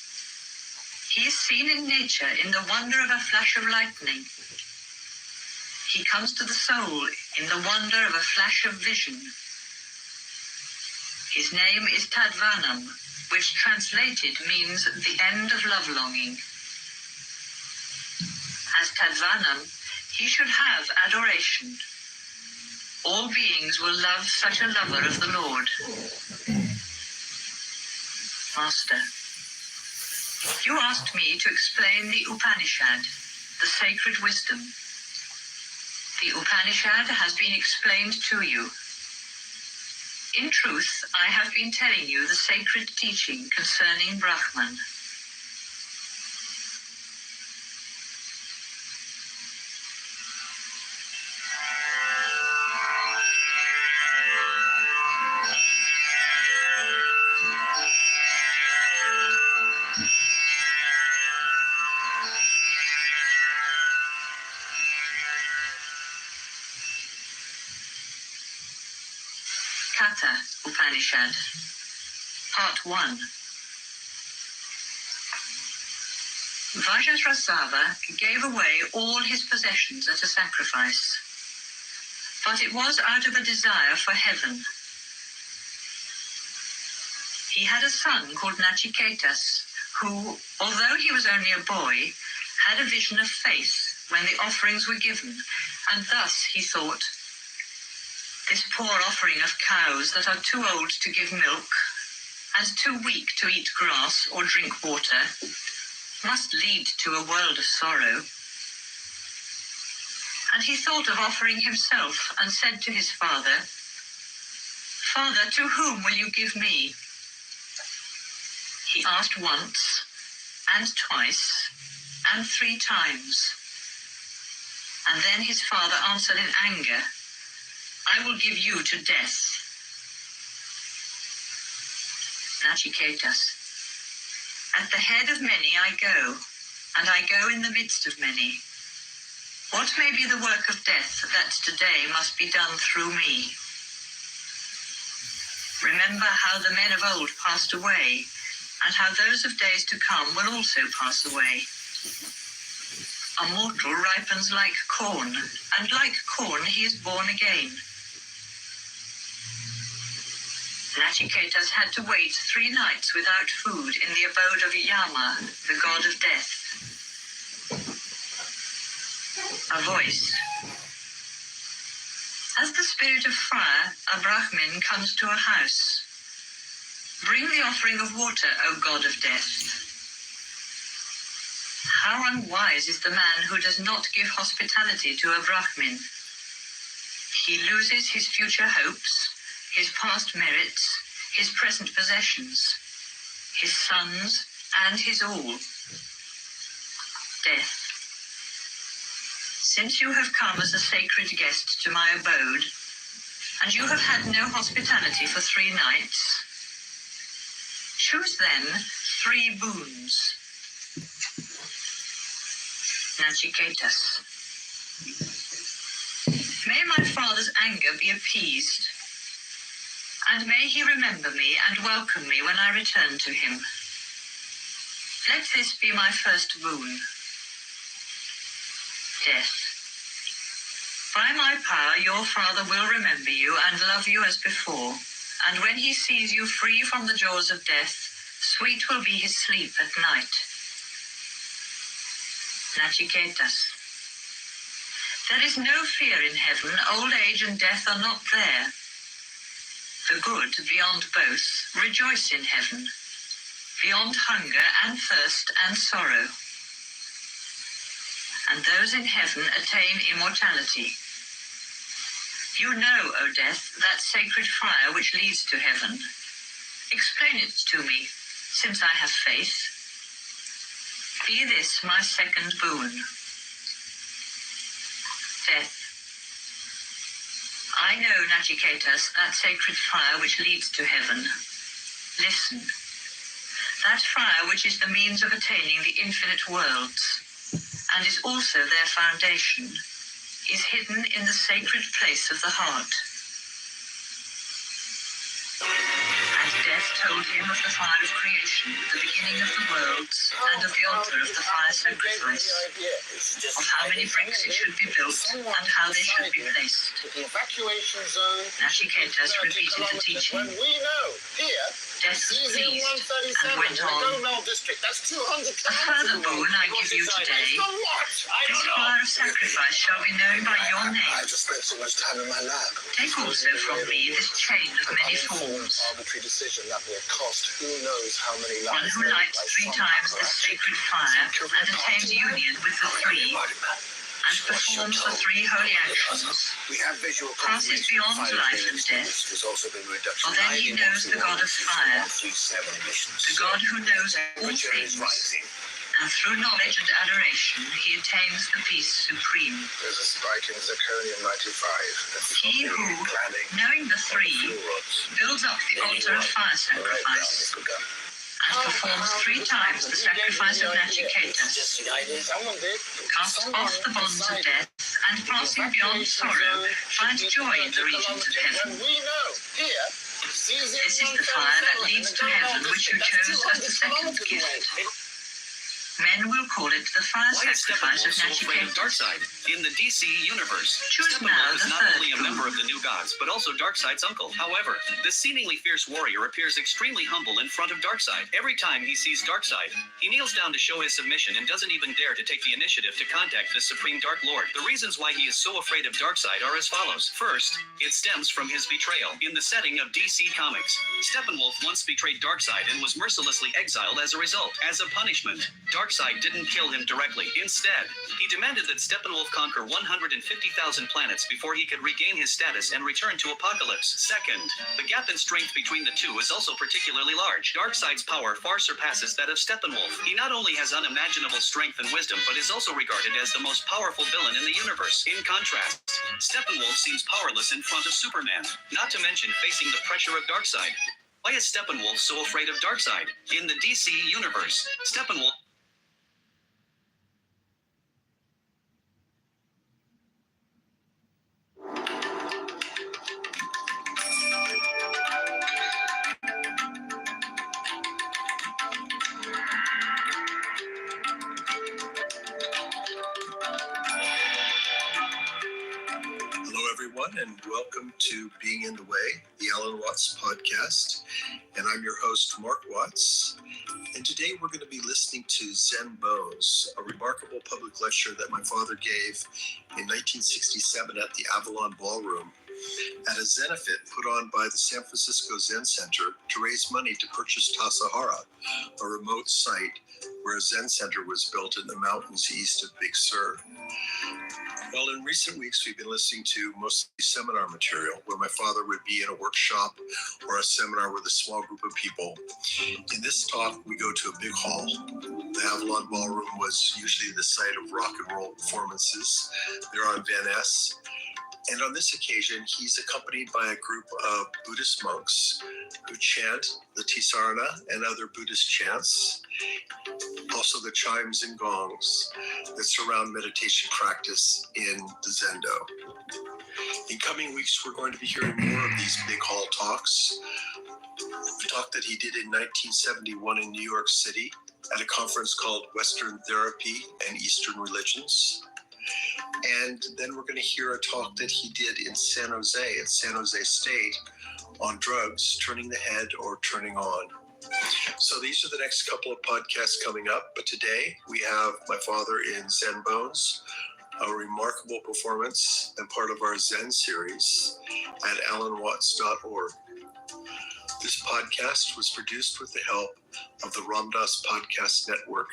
Speaker 23: "He is seen in nature in the wonder of a flash of lightning. He comes to the soul in the wonder of a flash of vision. His name is Tadvanam, which translated means the end of love longing. As Tadvanam, he should have adoration. All beings will love such a lover of the Lord." Master, you asked me to explain the Upanishad, the sacred wisdom. The Upanishad has been explained to you. In truth, I have been telling you the sacred teaching concerning Brahman. Katha Upanishad, Part 1. Vajrasava gave away all his possessions at a sacrifice, but it was out of a desire for heaven. He had a son called Nachiketas, who, although he was only a boy, had a vision of faith when the offerings were given, and thus he thought, "This poor offering of cows that are too old to give milk and too weak to eat grass or drink water must lead to a world of sorrow." And he thought of offering himself and said to his father, "Father, to whom will you give me?" He asked once, and twice, and 3 times. And then his father answered in anger, "I will give you to death." Nachiketas, at the head of many I go, and I go in the midst of many. What may be the work of death that today must be done through me? Remember how the men of old passed away, and how those of days to come will also pass away. A mortal ripens like corn, and like corn he is born again. Nachiketas had to wait 3 nights without food in the abode of Yama, the god of death. A voice. As the spirit of fire, a Brahmin comes to a house. Bring the offering of water, O god of death. How unwise is the man who does not give hospitality to a Brahmin. He loses his future hopes, his past merits, his present possessions, his sons, and his all. Death. Since you have come as a sacred guest to my abode, and you have had no hospitality for 3 nights, choose then 3 boons. Nachiketas. May my father's anger be appeased, and may he remember me and welcome me when I return to him. Let this be my first boon. Death. By my power your father will remember you and love you as before, and when he sees you free from the jaws of death, sweet will be his sleep at night. Nachiketas. There is no fear in heaven, old age and death are not there. The good, beyond both, rejoice in heaven, beyond hunger and thirst and sorrow. And those in heaven attain immortality. You know, O death, that sacred fire which leads to heaven. Explain it to me, since I have faith. Be this my second boon. Death. I know, Nachiketas, that sacred fire which leads to heaven. Listen. That fire which is the means of attaining the infinite worlds, and is also their foundation, is hidden in the sacred place of the heart. And death told him of the fire of creation, the beginning of the worlds, and of the altar of the fire sacrifice, of how many bricks it should be built, and how they should be placed. Nachiketas repeated the teaching. Death was pleased, and went on. A further boon I give you today. This fire of sacrifice shall be known by your name. Take also from me this chain of many forms. One who lights 3 times this sacred fire and attains union with the 3, and performs the 3 holy actions, passes beyond life and death, for then he knows the God of fire, the God who knows all things, and through knowledge and adoration he attains the peace supreme. He who, knowing the 3, builds up the altar of fire sacrifice, and performs 3 times the sacrifice of Nachiketas, casts off the bonds of death, and passing beyond sorrow, find joy in the regions of heaven. This is the fire that leads to heaven, which you chose as the second gift. Men will call it the fire sacrifice of Nachiketa.
Speaker 5: Darkseid in the DC universe.
Speaker 23: Choose now
Speaker 5: Steppenwolf is
Speaker 23: the
Speaker 5: not
Speaker 23: third
Speaker 5: only a
Speaker 23: form.
Speaker 5: member of the New Gods, but also Darkseid's uncle. However, this seemingly fierce warrior appears extremely humble in front of Darkseid. Every time he sees Darkseid, he kneels down to show his submission and doesn't even dare to take the initiative to contact the Supreme Dark Lord. The reasons why he is so afraid of Darkseid are as follows. First, it stems from his betrayal. In the setting of DC Comics, Steppenwolf once betrayed Darkseid and was mercilessly exiled as a result. As a punishment, Darkseid didn't kill him directly. Instead, he demanded that Steppenwolf conquer 150,000 planets before he could regain his status and return to Apocalypse. Second, the gap in strength between the two is also particularly large. Darkseid's power far surpasses that of Steppenwolf. He not only has unimaginable strength and wisdom, but is also regarded as the most powerful villain in the universe. In contrast, Steppenwolf seems powerless in front of Superman, not to mention facing the pressure of Darkseid. Why is Steppenwolf so afraid of Darkseid? In the DC universe, Steppenwolf
Speaker 6: Hello, everyone, and welcome to Being in the Way, the Alan Watts podcast. And I'm your host, Mark Watts. And today we're going to be listening to Zen Bones, a remarkable public lecture that my father gave in 1967 at the Avalon Ballroom at a Zenefit put on by the San Francisco Zen Center to raise money to purchase Tassajara, a remote site where a Zen center was built in the mountains east of Big Sur. Well, in recent weeks, we've been listening to mostly seminar material where my father would be in a workshop or a seminar with a small group of people. In this talk, we go to a big hall. The Avalon Ballroom was usually the site of rock and roll performances. They're on Van Ness. And on this occasion, he's accompanied by a group of Buddhist monks who chant the Tisarana and other Buddhist chants, also the chimes and gongs that surround meditation practice in the Zendo. In coming weeks, we're going to be hearing more of these big hall talks. A talk that he did in 1971 in New York City at a conference called Western Therapy and Eastern Religions. And then we're going to hear a talk that he did in San Jose, at San Jose State, on drugs, turning the head or turning on. So these are the next couple of podcasts coming up. But today we have my father in Zen Bones, a remarkable performance and part of our Zen series at alanwatts.org. This podcast was produced with the help of the Ramdas Podcast Network.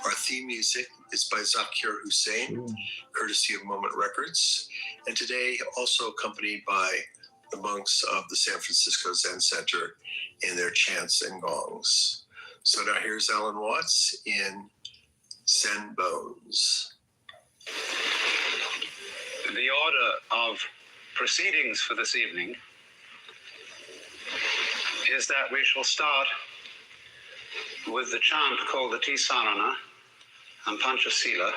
Speaker 6: Our theme music is by Zakir Hussain, courtesy of Moment Records, and today also accompanied by the monks of the San Francisco Zen Center in their chants and gongs. So now here's Alan Watts in Zen Bones.
Speaker 8: The order of proceedings for this evening is that we shall start with the chant called the Tisarana and Panchasila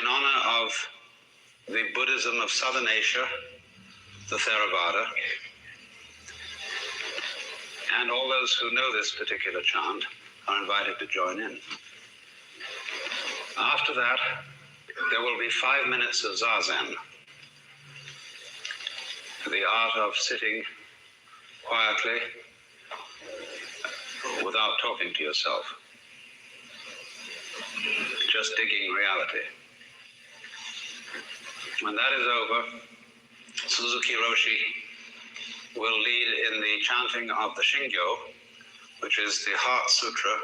Speaker 8: in honor of the Buddhism of Southern Asia, the Theravada, and all those who know this particular chant are invited to join in. After that, there will be 5 minutes of Zazen, the art of sitting quietly without talking to yourself, just digging reality. When that is over, Suzuki Roshi will lead in the chanting of the Shingyo, which is the Heart Sutra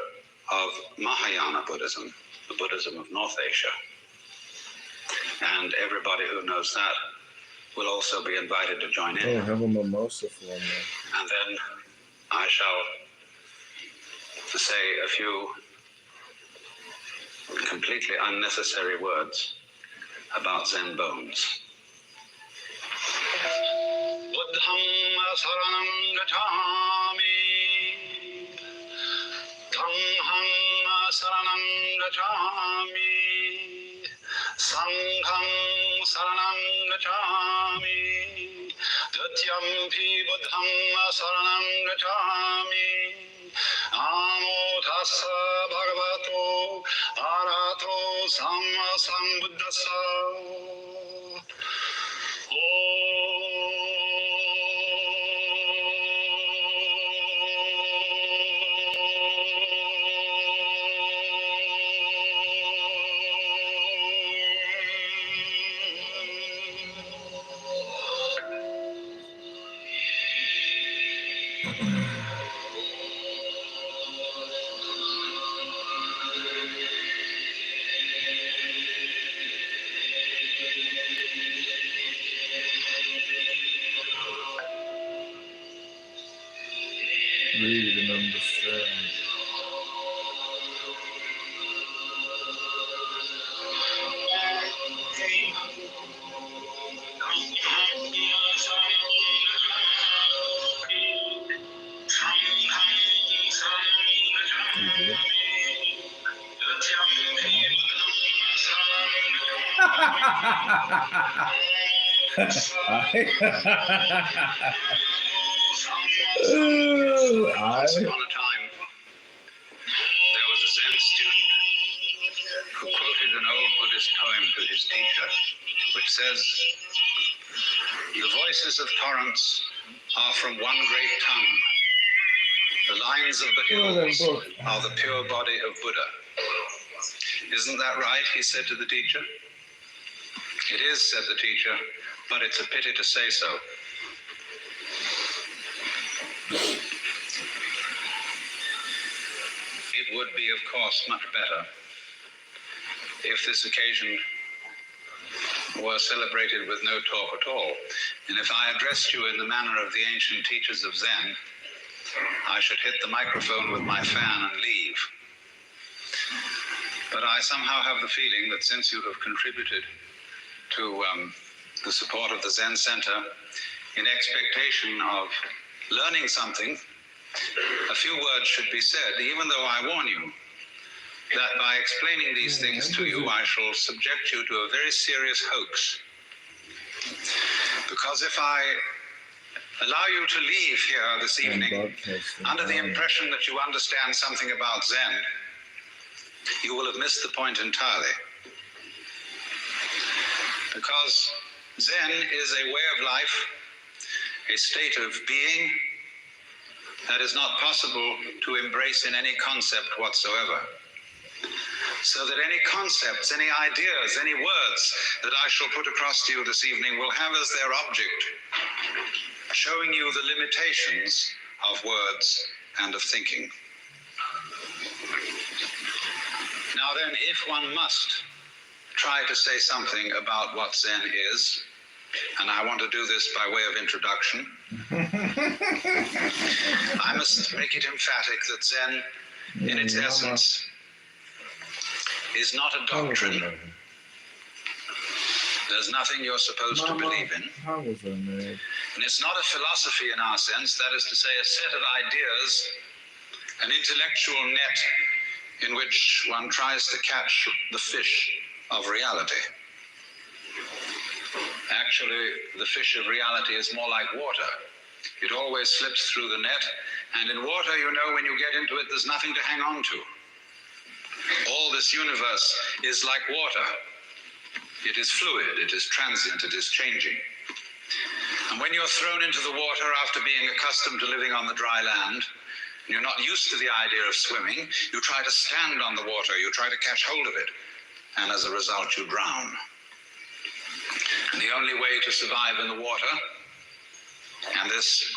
Speaker 8: of Mahayana Buddhism, the Buddhism of North Asia. And everybody who knows that will also be invited to join in.
Speaker 3: Oh, have a mimosa for me.
Speaker 8: And then I shall say a few completely unnecessary words about Zen Bones. Buddham saranam gacchami, Dhamman saranam gacchami, Sangham saranam gacchami. Tatyampi buddham saranam gacchami. Namo tassa bhagavato arahato samma sambuddhassa.
Speaker 3: Read and understand.
Speaker 8: Once upon a time, there was a Zen student who quoted an old Buddhist poem to his teacher, which says, "The voices of torrents are from one great tongue. The lines of the hills are the pure body of Buddha." Isn't that right? He said to the teacher. It is, said the teacher, but it's a pity to say so. It would be, of course, much better if this occasion were celebrated with no talk at all. And if I addressed you in the manner of the ancient teachers of Zen, I should hit the microphone with my fan and leave. But I somehow have the feeling that since you have contributed to the support of the Zen Center in expectation of learning something, a few words should be said, even though I warn you that by explaining these things to you, I shall subject you to a very serious hoax. Because if I allow you to leave here this evening under the impression that you understand something about Zen, you will have missed the point entirely. Because Zen is a way of life, a state of being that is not possible to embrace in any concept whatsoever. So that any concepts, any ideas, any words that I shall put across to you this evening will have as their object showing you the limitations of words and of thinking. Now then, if one must try to say something about what Zen is, and I want to do this by way of introduction, I must make it emphatic that Zen, in its essence, is not a doctrine. There's nothing you're supposed to believe in. And it's not a philosophy in our sense, that is to say, a set of ideas, an intellectual net in which one tries to catch the fish of reality. Actually, the fish of reality is more like water. It always slips through the net, and in water, you know, when you get into it, there's nothing to hang on to. All this universe is like water. It is fluid, it is transient, it is changing. And when you're thrown into the water after being accustomed to living on the dry land, and you're not used to the idea of swimming, you try to stand on the water, you try to catch hold of it, and as a result, you drown. And the only way to survive in the water, and this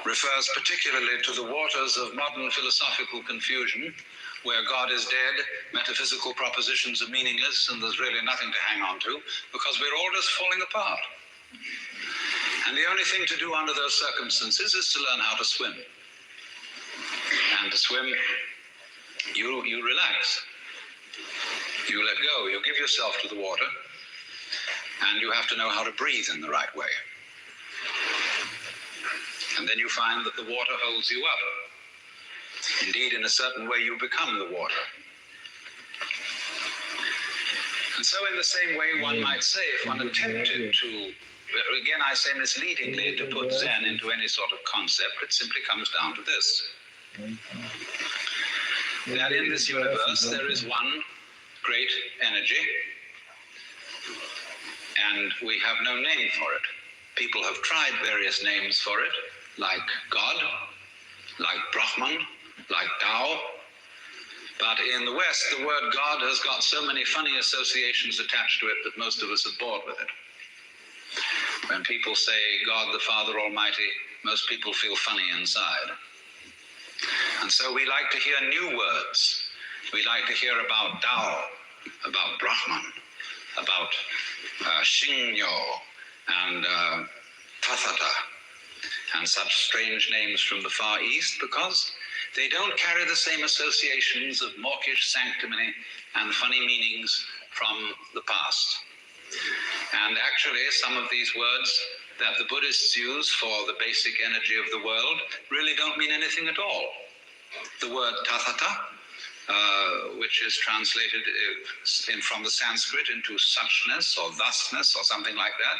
Speaker 8: refers particularly to the waters of modern philosophical confusion, where God is dead, metaphysical propositions are meaningless, and there's really nothing to hang on to, because we're all just falling apart. And the only thing to do under those circumstances is to learn how to swim. And to swim, you relax. You let go, you give yourself to the water, and you have to know how to breathe in the right way. And then you find that the water holds you up. Indeed, in a certain way, you become the water. And so in the same way, one might say, if one attempted to, again I say misleadingly, to put Zen into any sort of concept, it simply comes down to this. That in this universe there is one great energy, and we have no name for it. People have tried various names for it, like God, like Brahman, like Tao. But in the West, the word God has got so many funny associations attached to it that most of us are bored with it. When people say God the Father Almighty, most people feel funny inside. And so we like to hear new words. We like to hear about Tao, about Brahman, about Shinyo and Tathata, and such strange names from the Far East, because they don't carry the same associations of mawkish sanctimony and funny meanings from the past. And actually, some of these words that the Buddhists use for the basic energy of the world really don't mean anything at all. The word tathata, which is translated from the Sanskrit into suchness or thusness or something like that,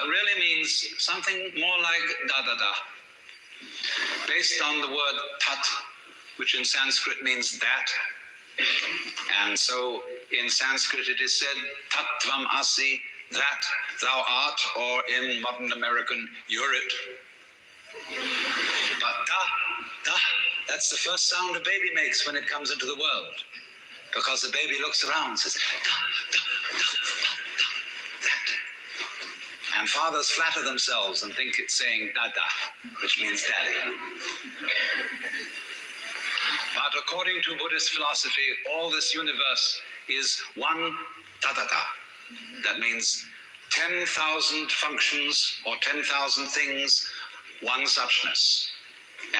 Speaker 8: really means something more like da-da-da, based on the word tat, which in Sanskrit means that. And so in Sanskrit it is said, tattvam asi, that thou art, or in modern American, you're it. But da, that's the first sound a baby makes when it comes into the world. Because the baby looks around and says, da, da, da, da, da, that. And fathers flatter themselves and think it's saying dada, which means daddy. But according to Buddhist philosophy, all this universe is one tathata. That means 10,000 functions or 10,000 things, one suchness.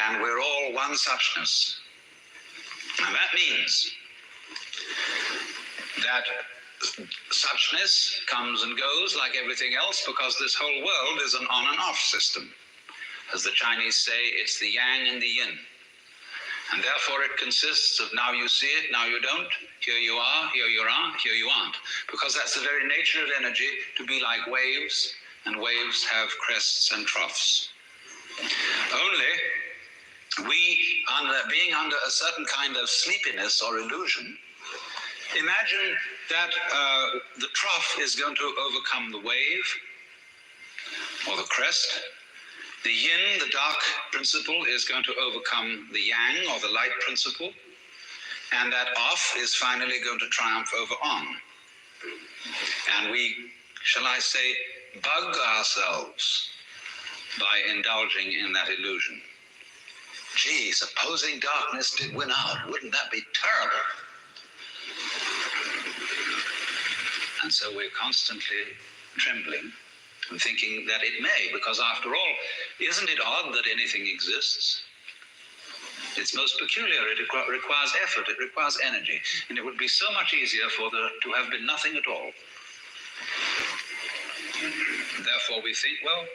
Speaker 8: And we're all one suchness. And that means that suchness comes and goes like everything else, because this whole world is an on and off system. As the Chinese say, it's the yang and the yin. And therefore it consists of now you see it, now you don't, here you are, here you aren't, here you aren't. Because that's the very nature of energy, to be like waves, and waves have crests and troughs. Only we, being under a certain kind of sleepiness or illusion, imagine that the trough is going to overcome the wave or the crest. The yin, the dark principle, is going to overcome the yang, or the light principle, and that off is finally going to triumph over on. And we, shall I say, bug ourselves by indulging in that illusion. Gee, supposing darkness did win out, wouldn't that be terrible? And so we're constantly trembling and thinking that it may, because after all, isn't it odd that anything exists? It's most peculiar. It requires effort, it requires energy, and it would be so much easier for there to have been nothing at all. Therefore we think, well,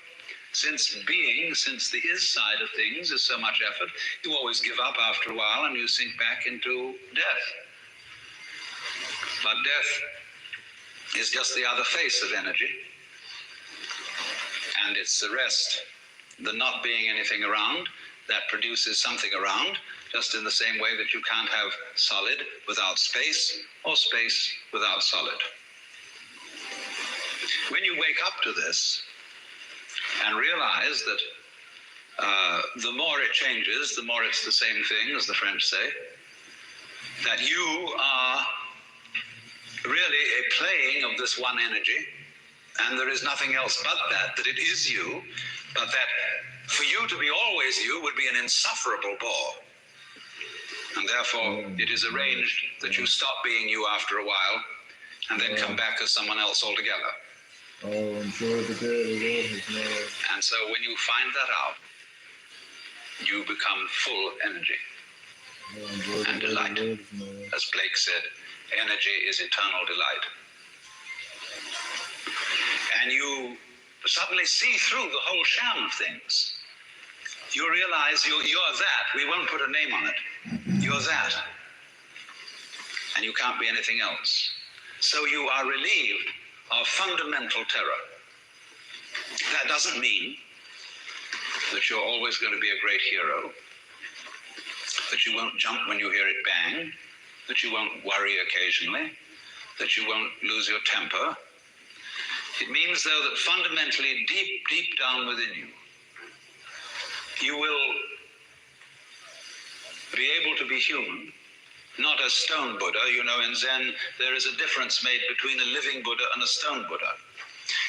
Speaker 8: since the is side of things is so much effort, you always give up after a while and you sink back into death. But death is just the other face of energy. And it's the rest, the not being anything around, that produces something around, just in the same way that you can't have solid without space, or space without solid. When you wake up to this and realize that the more it changes, the more it's the same thing, as the French say, that you are really a playing of this one energy, and there is nothing else but that it is you, but that for you to be always you would be an insufferable bore. And therefore it is arranged that you stop being you after a while, and then come back as someone else altogether. And so when you find that out, you become full energy and delight. As Blake said, energy is eternal delight. And you suddenly see through the whole sham of things. You realize you're that. We won't put a name on it. You're that. And you can't be anything else. So you are relieved of fundamental terror. That doesn't mean that you're always going to be a great hero, that you won't jump when you hear it bang, that you won't worry occasionally, that you won't lose your temper. It means, though, that fundamentally, deep down within you, you will be able to be human, not a stone Buddha. You know, in Zen, there is a difference made between a living Buddha and a stone Buddha.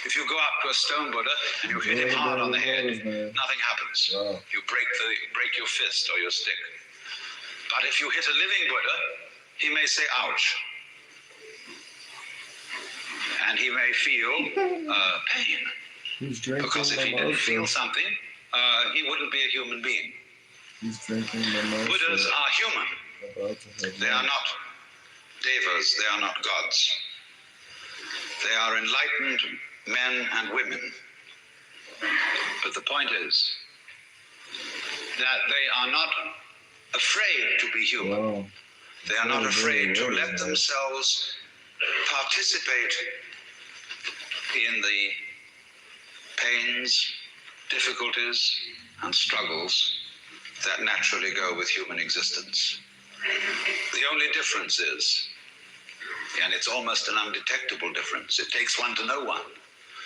Speaker 8: If you go up to a stone Buddha and you hit him hard on the head, nothing happens.
Speaker 3: Wow.
Speaker 8: You break your fist or your stick. But if you hit a living Buddha, he may say, ouch. And he may feel pain. Because if he didn't feel something, he wouldn't be a human being. Buddhas are human. They are not devas, they are not gods. They are enlightened men and women. But the point is that they are not afraid to be human. They are not afraid to let themselves participate in the pains, difficulties, and struggles that naturally go with human existence. The only difference is, and it's almost an undetectable difference, it takes one to know one.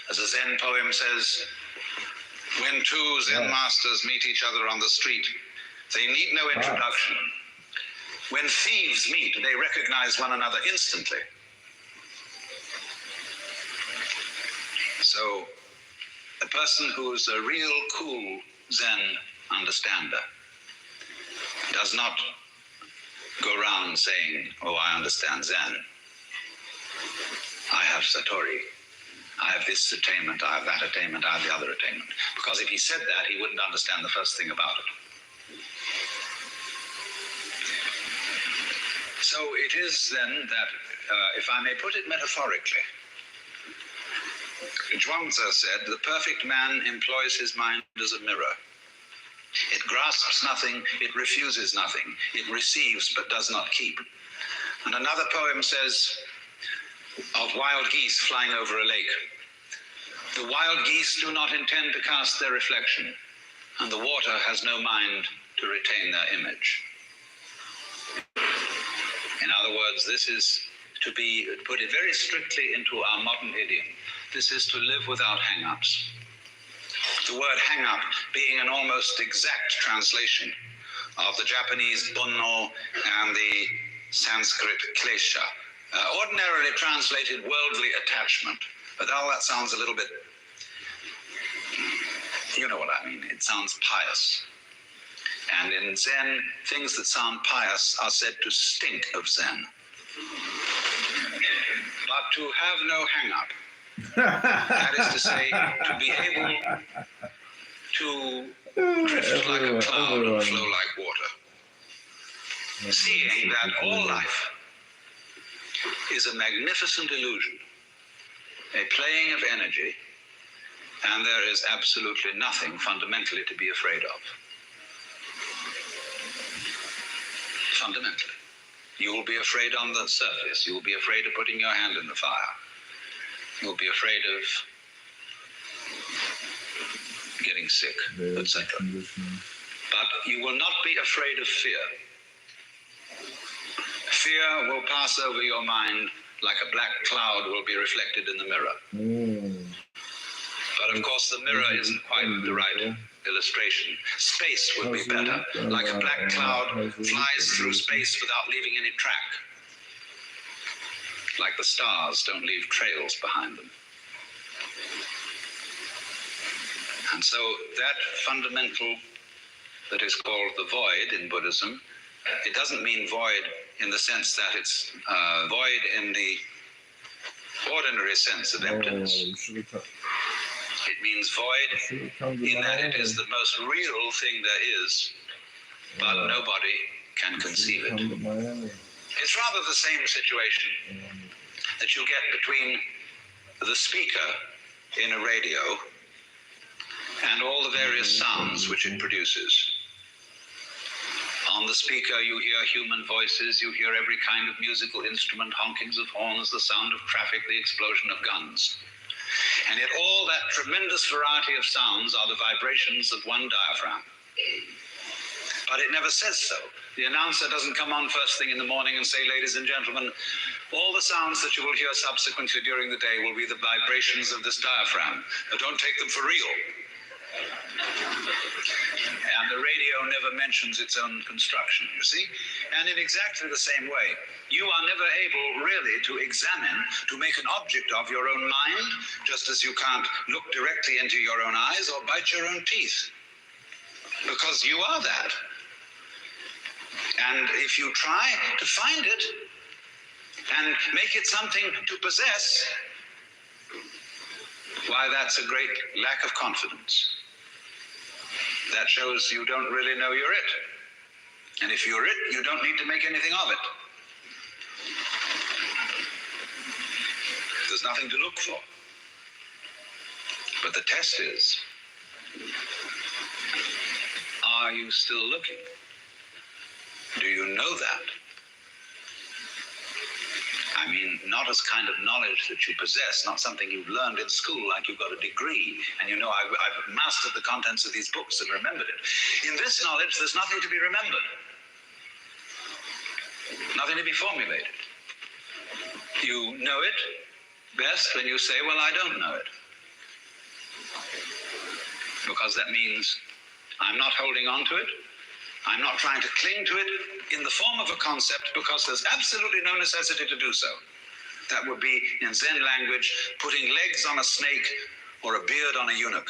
Speaker 8: As a Zen poem says, when two Zen masters meet each other on the street, they need no introduction. When thieves meet, they recognize one another instantly. So, a person who is a real cool Zen understander does not go around saying, oh, I understand Zen. I have Satori. I have this attainment, I have that attainment, I have the other attainment. Because if he said that, he wouldn't understand the first thing about it. So it is then that, if I may put it metaphorically, Zhuangzi said, the perfect man employs his mind as a mirror. It grasps nothing, it refuses nothing, it receives but does not keep. And another poem says of wild geese flying over a lake. The wild geese do not intend to cast their reflection, and the water has no mind to retain their image. In other words, this is to be, put it very strictly into our modern idiom, this is to live without hang-ups. The word hang-up being an almost exact translation of the Japanese bunno and the Sanskrit klesha, ordinarily translated worldly attachment. But all that sounds a little bit, you know what I mean, it sounds pious. And in Zen, things that sound pious are said to stink of Zen. But to have no hang-up, that is to say, to be able to drift like a cloud and flow like water. Seeing that all life is a magnificent illusion, a playing of energy, and there is absolutely nothing fundamentally to be afraid of. Fundamentally. You will be afraid on the surface. You will be afraid of putting your hand in the fire. You will be afraid of getting sick, etc. But you will not be afraid of fear. Fear will pass over your mind like a black cloud will be reflected in the mirror. But of course the mirror isn't quite the right illustration. Space would be better. Like a black cloud flies through space without leaving any track. Like the stars don't leave trails behind them. And so that fundamental that is called the void in Buddhism, it doesn't mean void in the sense that it's void in the ordinary sense of emptiness. It means void in that it is the most real thing there is, but nobody can conceive it. It's rather the same situation that you get between the speaker in a radio and all the various sounds which it produces. On the speaker, you hear human voices, you hear every kind of musical instrument, honkings of horns, the sound of traffic, the explosion of guns. And yet all that tremendous variety of sounds are the vibrations of one diaphragm. But it never says so. The announcer doesn't come on first thing in the morning and say, ladies and gentlemen, all the sounds that you will hear subsequently during the day will be the vibrations of this diaphragm. But don't take them for real. And the radio never mentions its own construction, you see? And in exactly the same way, you are never able really to examine, to make an object of your own mind, just as you can't look directly into your own eyes or bite your own teeth. Because you are that. And if you try to find it and make it something to possess, why, that's a great lack of confidence. That shows you don't really know you're it. And if you're it, you don't need to make anything of it. There's nothing to look for. But the test is, are you still looking? Do you know that? I mean, not as kind of knowledge that you possess, not something you've learned in school like you've got a degree, and you know, I've mastered the contents of these books and remembered it. In this knowledge, there's nothing to be remembered. Nothing to be formulated. You know it best when you say, well, I don't know it. Because that means I'm not holding on to it. I'm not trying to cling to it in the form of a concept because there's absolutely no necessity to do so. That would be, in Zen language, putting legs on a snake or a beard on a eunuch.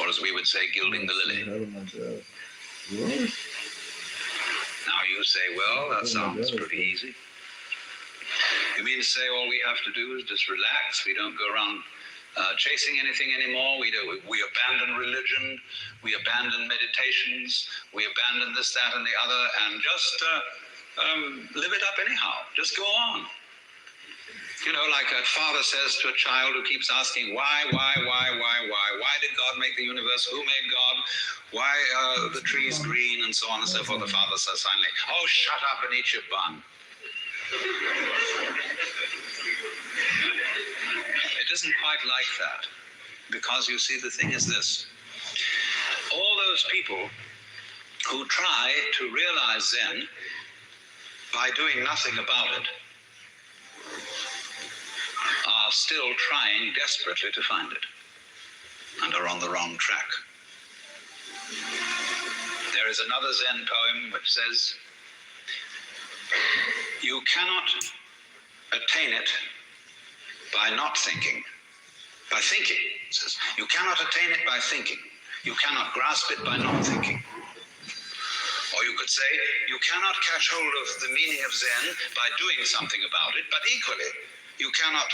Speaker 8: Or as we would say, gilding the lily. Now you say, well, that sounds pretty easy. You mean to say all we have to do is just relax? We don't go around chasing anything anymore. We abandon religion, we abandon meditations, we abandon this, that, and the other, and just live it up anyhow. Just go on. You know, like a father says to a child who keeps asking, why did God make the universe? Who made God? Why are the trees green? And so on and so forth. The father says finally, oh, shut up and eat your bun. It isn't quite like that, because you see, the thing is this: all those people who try to realize Zen by doing nothing about it are still trying desperately to find it and are on the wrong track. There is another Zen poem which says, you cannot attain it by not thinking. By thinking, it says. You cannot attain it by thinking. You cannot grasp it by not thinking. Or you could say, you cannot catch hold of the meaning of Zen by doing something about it, but equally, you cannot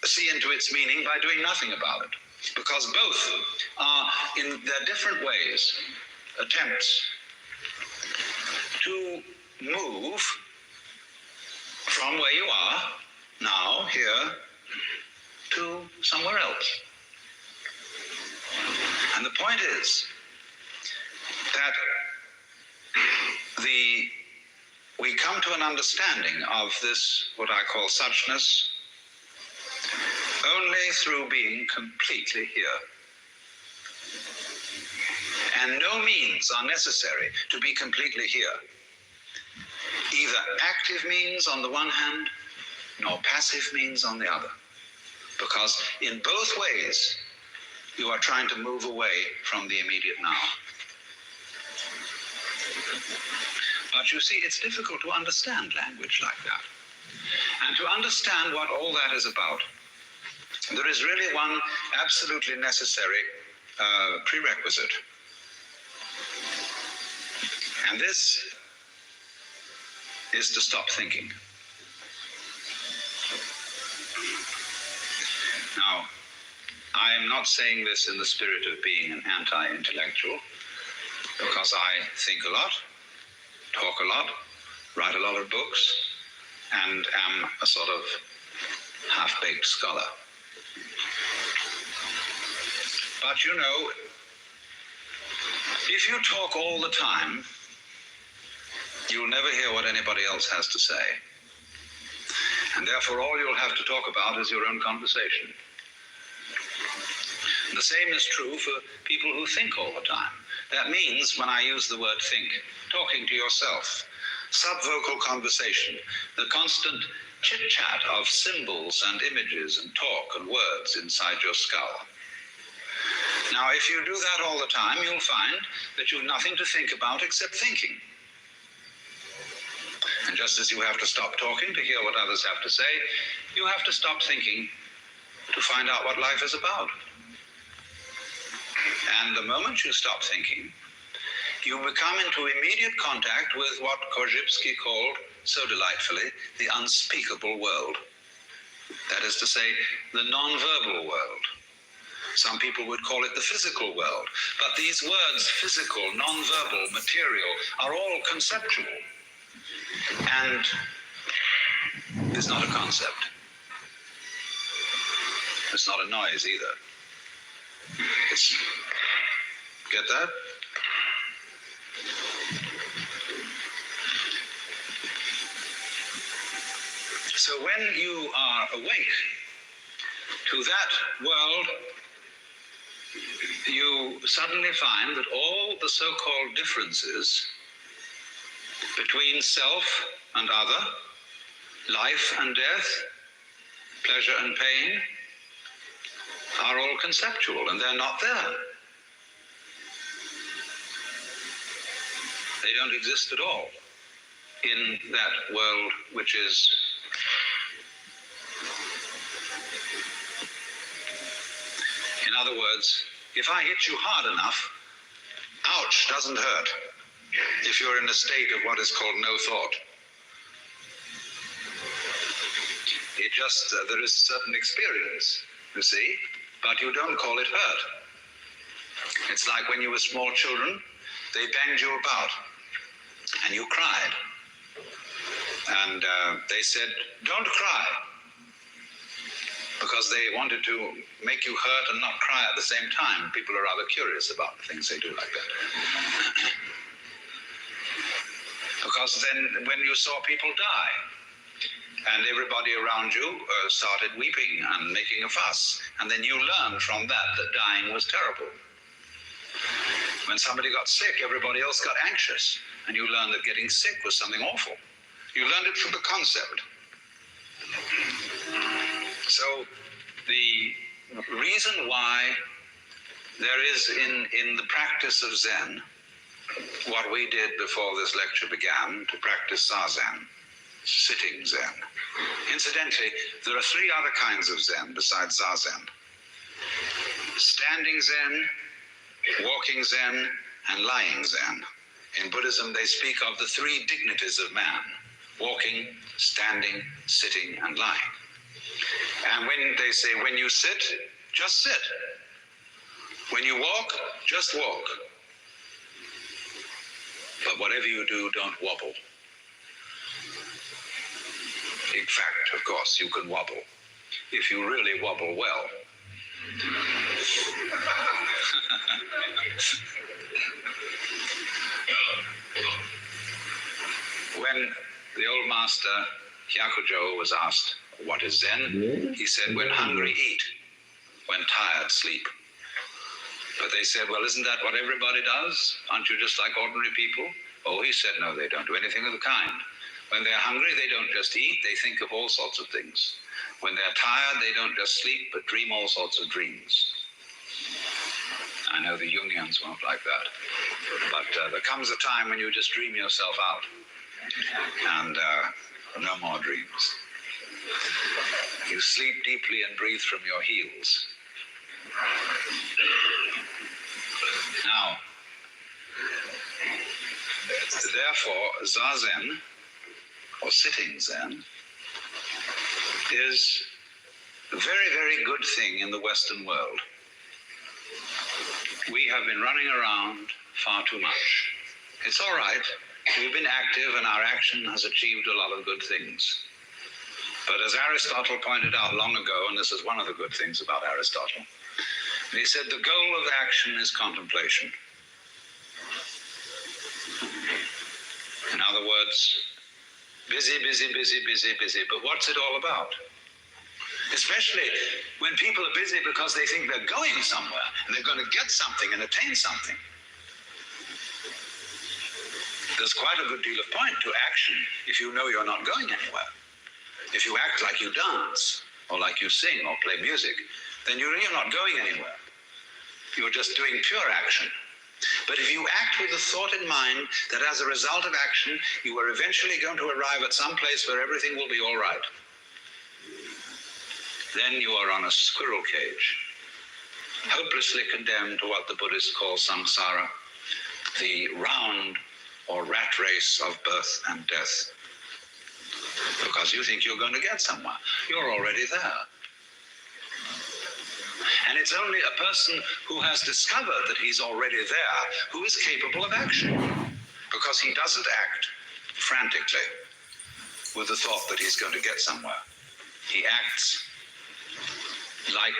Speaker 8: see into its meaning by doing nothing about it. Because both are, in their different ways, attempts to move from where you are, now, here, to somewhere else. And the point is that we come to an understanding of this, what I call suchness, only through being completely here. And no means are necessary to be completely here. Either active means on the one hand, nor passive means on the other. Because in both ways, you are trying to move away from the immediate now. But you see, it's difficult to understand language like that. And to understand what all that is about, there is really one absolutely necessary prerequisite. And this is to stop thinking. Now, I am not saying this in the spirit of being an anti-intellectual, because I think a lot, talk a lot, write a lot of books, and am a sort of half-baked scholar. But you know, if you talk all the time, You'll never hear what anybody else has to say. And therefore, all you'll have to talk about is your own conversation. The same is true for people who think all the time. That means, when I use the word think, talking to yourself, subvocal conversation, the constant chit-chat of symbols and images and talk and words inside your skull. Now, if you do that all the time, you'll find that you've nothing to think about except thinking. And just as you have to stop talking to hear what others have to say, you have to stop thinking to find out what life is about. And the moment you stop thinking, you become into immediate contact with what Korzybski called, so delightfully, the unspeakable world. That is to say, the non-verbal world. Some people would call it the physical world. But these words, physical, non-verbal, material, are all conceptual. And it's not a concept. It's not a noise either. It's, get that? So when you are awake to that world, you suddenly find that all the so-called differences between self and other, life and death, pleasure and pain, are all conceptual, and they're not there. They don't exist at all in that world which is in other words, if I hit you hard enough, ouch doesn't hurt if you're in a state of what is called no thought. It just, there is certain experience, you see, but you don't call it hurt. It's like when you were small children, they banged you about and you cried. And they said, don't cry, because they wanted to make you hurt and not cry at the same time. People are rather curious about the things they do like that. Because then when you saw people die, and everybody around you started weeping and making a fuss, and then you learned from that dying was terrible. When somebody got sick, everybody else got anxious, and you learned that getting sick was something awful. You learned it from the concept. So the reason why there is in the practice of Zen what we did before this lecture began, to practice Zazen, sitting Zen. Incidentally, there are three other kinds of Zen besides Zazen: standing Zen, walking Zen, and lying Zen. In Buddhism, they speak of the three dignities of man: walking, standing, sitting, and lying. And when they say, when you sit, just sit. When you walk, just walk. But whatever you do, don't wobble. In fact, of course, you can wobble if you really wobble well. When the old master Hyakujo was asked, what is Zen? He said, when hungry, eat. When tired, sleep. But they said, well, isn't that what everybody does? Aren't you just like ordinary people? Oh, he said, no, they don't do anything of the kind. When they're hungry, they don't just eat, they think of all sorts of things. When they're tired, they don't just sleep, but dream all sorts of dreams. I know the Jungians won't like that. But there comes a time when you just dream yourself out. And no more dreams. You sleep deeply and breathe from your heels. Now, therefore, Zazen, or sitting Zen, is a very, very good thing in the Western world. We have been running around far too much. It's all right. We've been active, and our action has achieved a lot of good things. But as Aristotle pointed out long ago, and this is one of the good things about Aristotle, he said the goal of action is contemplation. In In other words, busy, busy, busy, busy, busy. But what's it all about? Especially when people are busy because they think they're going somewhere and they're going to get something and attain something. There's quite a good deal of point to action if you know you're not going anywhere. If you act like you dance, or like you sing or play music, then you're not going anywhere. You're just doing pure action. But if you act with the thought in mind that as a result of action, you are eventually going to arrive at some place where everything will be all right, then you are on a squirrel cage, hopelessly condemned to what the Buddhists call samsara, the round or rat race of birth and death. Because you think you're going to get somewhere. You're already there. And it's only a person who has discovered that he's already there who is capable of action. Because he doesn't act frantically with the thought that he's going to get somewhere. He acts like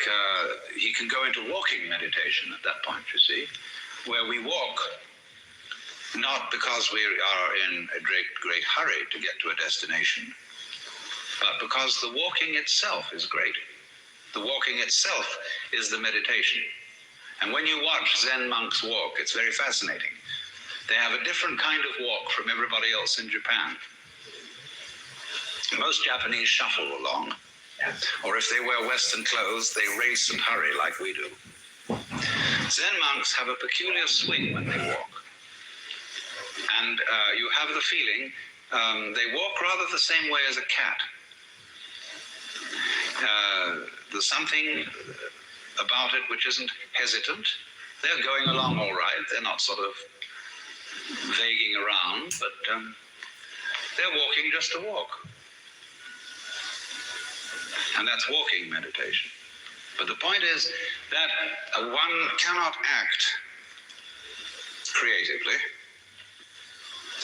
Speaker 8: he can go into walking meditation at that point, you see, where we walk not because we are in a great hurry to get to a destination, but because the walking itself is great. The walking itself is the meditation. And when you watch Zen monks walk, it's very fascinating. They have a different kind of walk from everybody else in Japan. Most Japanese shuffle along, or if they wear Western clothes, they race and hurry like we do. Zen monks have a peculiar swing when they walk. And you have the feeling they walk rather the same way as a cat. There's something about it which isn't hesitant. They're going along all right. They're not sort of vaguing around, but they're walking just to walk. And that's walking meditation. But the point is that one cannot act creatively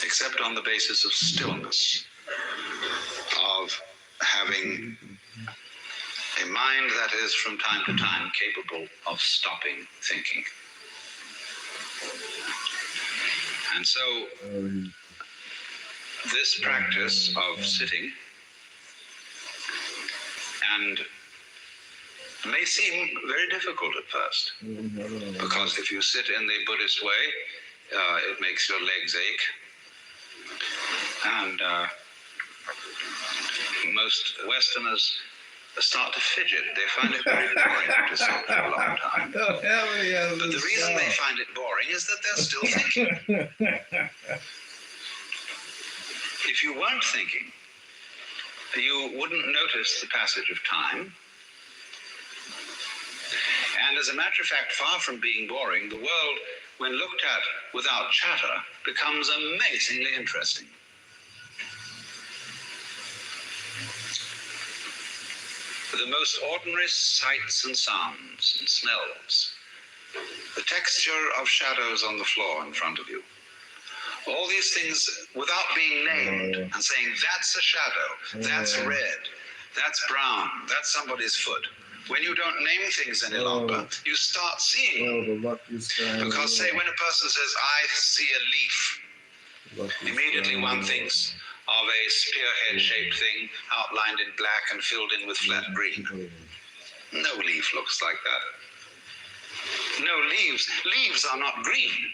Speaker 8: except on the basis of stillness, of having a mind that is from time to time capable of stopping thinking. And so this practice of sitting and may seem very difficult at first, because if you sit in the Buddhist way, it makes your legs ache. And most Westerners start to fidget. They find it very boring to sit for a long time. But the reason they find it boring is that they're still thinking. If you weren't thinking, you wouldn't notice the passage of time. And as a matter of fact, far from being boring, the world, when looked at without chatter, becomes amazingly interesting. The most ordinary sights and sounds and smells, the texture of shadows on the floor in front of you, all these things without being named and saying, that's a shadow, that's red, that's brown, that's somebody's foot. When you don't name things any longer, you start seeing them. Because say when a person says, I see a leaf, immediately one thinks of a spearhead-shaped thing outlined in black and filled in with flat green. No leaf looks like that. No leaves. Leaves are not green.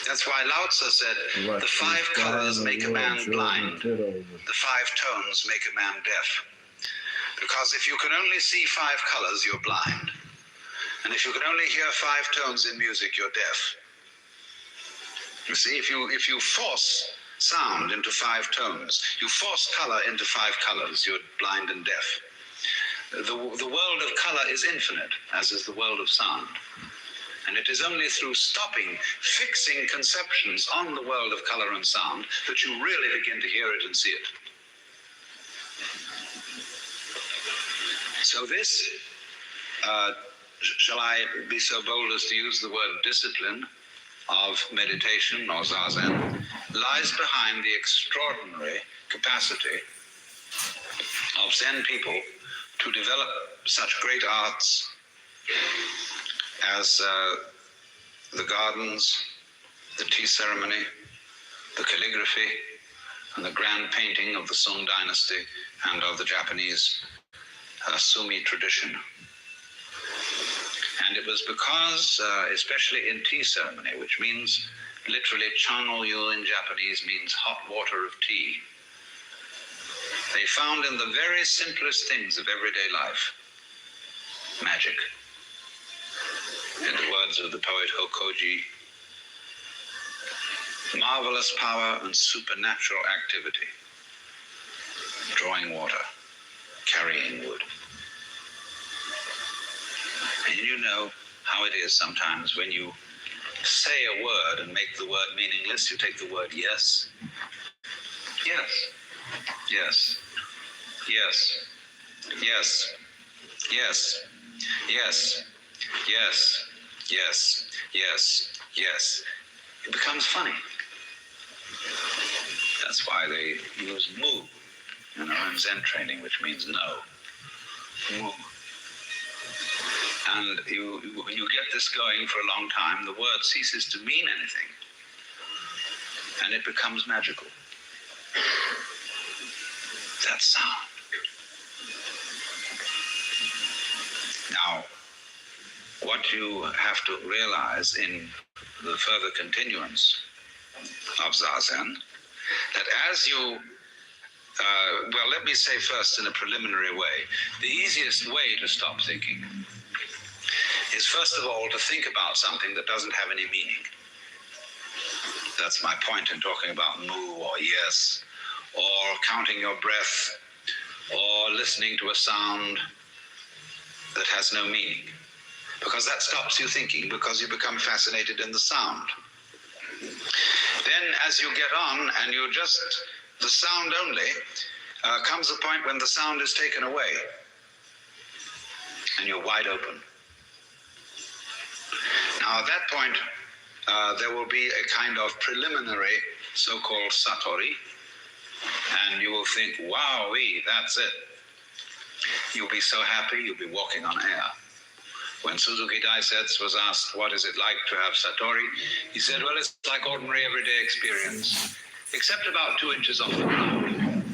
Speaker 8: That's why Lao Tzu said, the 5 colors make a man blind. The 5 tones make a man deaf. Because if you can only see 5 colors, you're blind. And if you can only hear 5 tones in music, you're deaf. You see, if you force sound into 5 tones, you force color into 5 colors, you're blind and deaf. The world of color is infinite, as is the world of sound. And it is only through stopping, fixing conceptions on the world of color and sound that you really begin to hear it and see it. So this, shall I be so bold as to use the word discipline of meditation or zazen, lies behind the extraordinary capacity of Zen people to develop such great arts as the gardens, the tea ceremony, the calligraphy, and the grand painting of the Song dynasty and of the Japanese Sumi tradition. And it was because, especially in tea ceremony, which means literally chanolyu in Japanese means hot water of tea, they found in the very simplest things of everyday life magic. In the words of the poet Hokoji, marvelous power and supernatural activity. Drawing water, carrying wood. And you know how it is sometimes when you say a word and make the word meaningless. You take the word yes. Yes. Yes. Yes. Yes. Yes. Yes. Yes. Yes. Yes. Yes. It becomes funny. That's why they use mu, in Zen training, which means no. Mu. And when you get this going for a long time, the word ceases to mean anything. And it becomes magical. That sound. Now, what you have to realize in the further continuance of Zazen, that as you, let me say first in a preliminary way, the easiest way to stop thinking is first of all to think about something that doesn't have any meaning. That's my point in talking about mu or yes, or counting your breath, or listening to a sound that has no meaning. Because that stops you thinking, because you become fascinated in the sound. Then as you get on and you just, the sound only, comes a point when the sound is taken away and you're wide open. Now at that point, there will be a kind of preliminary so-called satori, and you will think, wowee, that's it. You'll be so happy, you'll be walking on air. When Suzuki Daisetsu was asked, what is it like to have satori? He said, well, it's like ordinary everyday experience, except about 2 inches off the ground.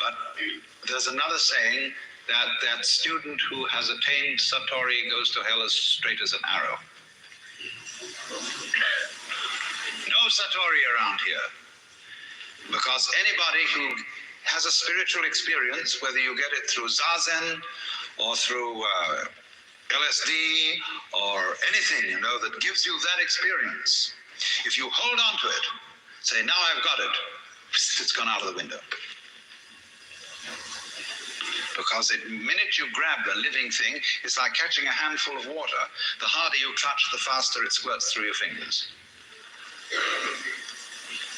Speaker 8: But there's another saying that student who has attained satori goes to hell as straight as an arrow. No satori around here. Because anybody who has a spiritual experience, whether you get it through Zazen or through LSD or anything, that gives you that experience, if you hold on to it, say, now I've got it, it's gone out of the window. Because the minute you grab a living thing, it's like catching a handful of water. The harder you touch, the faster it squirts through your fingers.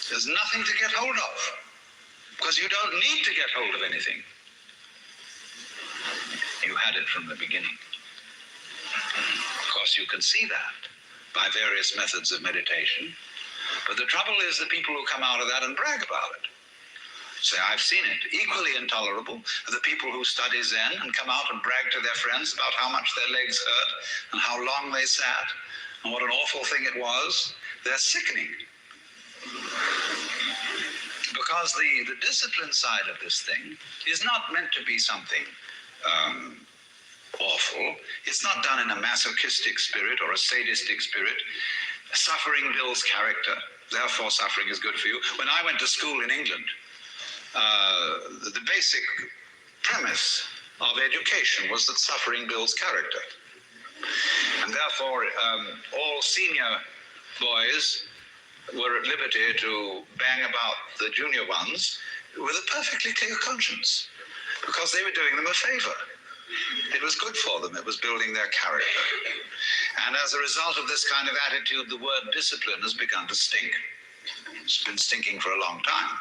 Speaker 8: There's nothing to get hold of, because you don't need to get hold of anything. You had it from the beginning. Of course, you can see that by various methods of meditation. But the trouble is the people who come out of that and brag about it. Say, I've seen it. Equally intolerable are the people who study Zen and come out and brag to their friends about how much their legs hurt and how long they sat and what an awful thing it was. They're sickening. Because the discipline side of this thing is not meant to be something awful. It's not done in a masochistic spirit or a sadistic spirit. Suffering builds character. Therefore, suffering is good for you. When I went to school in England, the basic premise of education was that suffering builds character. And therefore, all senior boys were at liberty to bang about the junior ones with a perfectly clear conscience, because they were doing them a favor. It was good for them. It was building their character. And as a result of this kind of attitude, the word discipline has begun to stink. It's been stinking for a long time.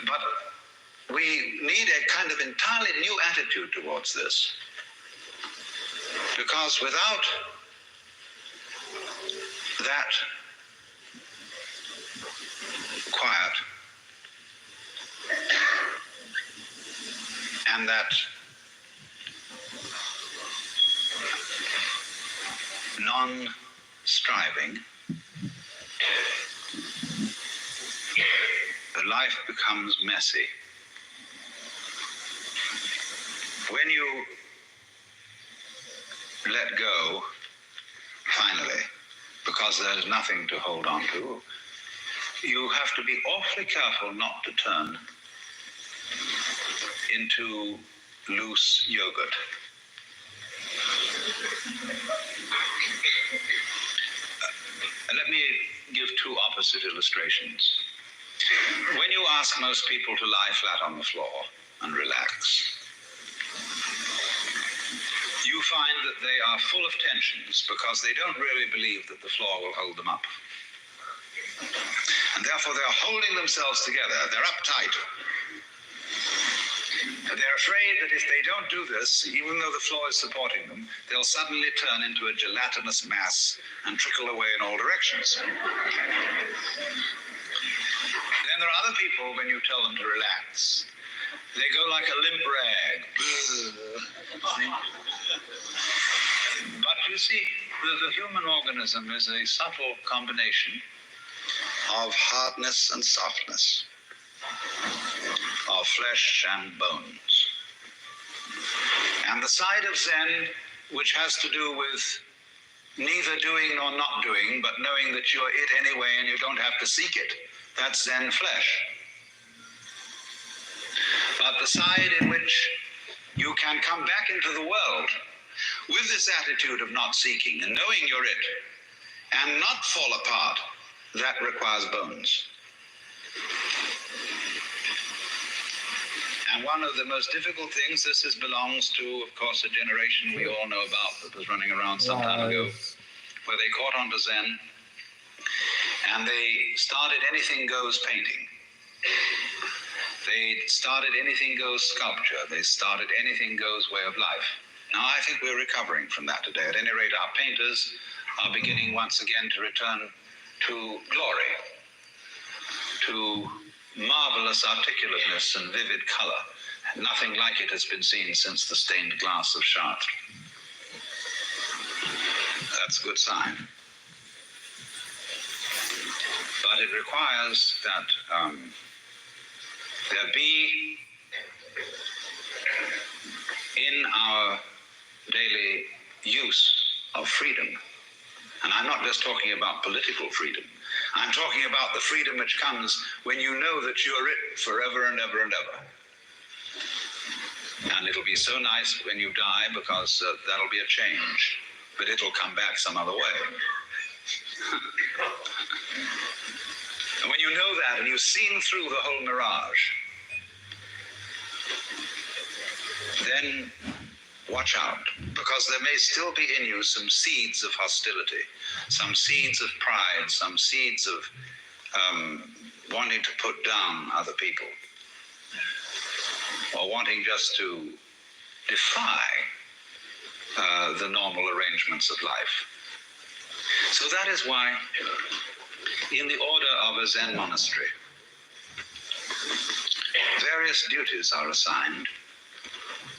Speaker 8: But we need a kind of entirely new attitude towards this. Because without that quiet and that on striving, the life becomes messy. When you let go, finally, because there's nothing to hold on to, you have to be awfully careful not to turn into loose yogurt. Let me give two opposite illustrations. When you ask most people to lie flat on the floor and relax, you find that they are full of tensions because they don't really believe that the floor will hold them up. And therefore they're holding themselves together. They're uptight. They're afraid that if they don't do this, even though the floor is supporting them, they'll suddenly turn into a gelatinous mass and trickle away in all directions. Then there are other people, when you tell them to relax, they go like a limp rag. But you see, the human organism is a subtle combination of hardness and softness, of flesh and bones. And the side of Zen, which has to do with neither doing nor not doing, but knowing that you're it anyway and you don't have to seek it, that's Zen flesh. But the side in which you can come back into the world with this attitude of not seeking and knowing you're it and not fall apart, that requires bones. And one of the most difficult things, belongs to, of course, a generation we all know about that was running around some time ago, where they caught on to Zen and they started anything goes painting. They started anything goes sculpture. They started anything goes way of life. Now, I think we're recovering from that today. At any rate, our painters are beginning once again to return to glory, to marvelous articulateness and vivid color. Nothing like it has been seen since the stained glass of Chartres. That's a good sign. But it requires that there be in our daily use of freedom, and I'm not just talking about political freedom, I'm talking about the freedom which comes when you know that you're it forever and ever and ever. And it'll be so nice when you die because that'll be a change, but it'll come back some other way. And when you know that and you've seen through the whole mirage, then watch out, because there may still be in you some seeds of hostility, some seeds of pride, some seeds of wanting to put down other people, or wanting just to defy the normal arrangements of life. So that is why, in the order of a Zen monastery, various duties are assigned.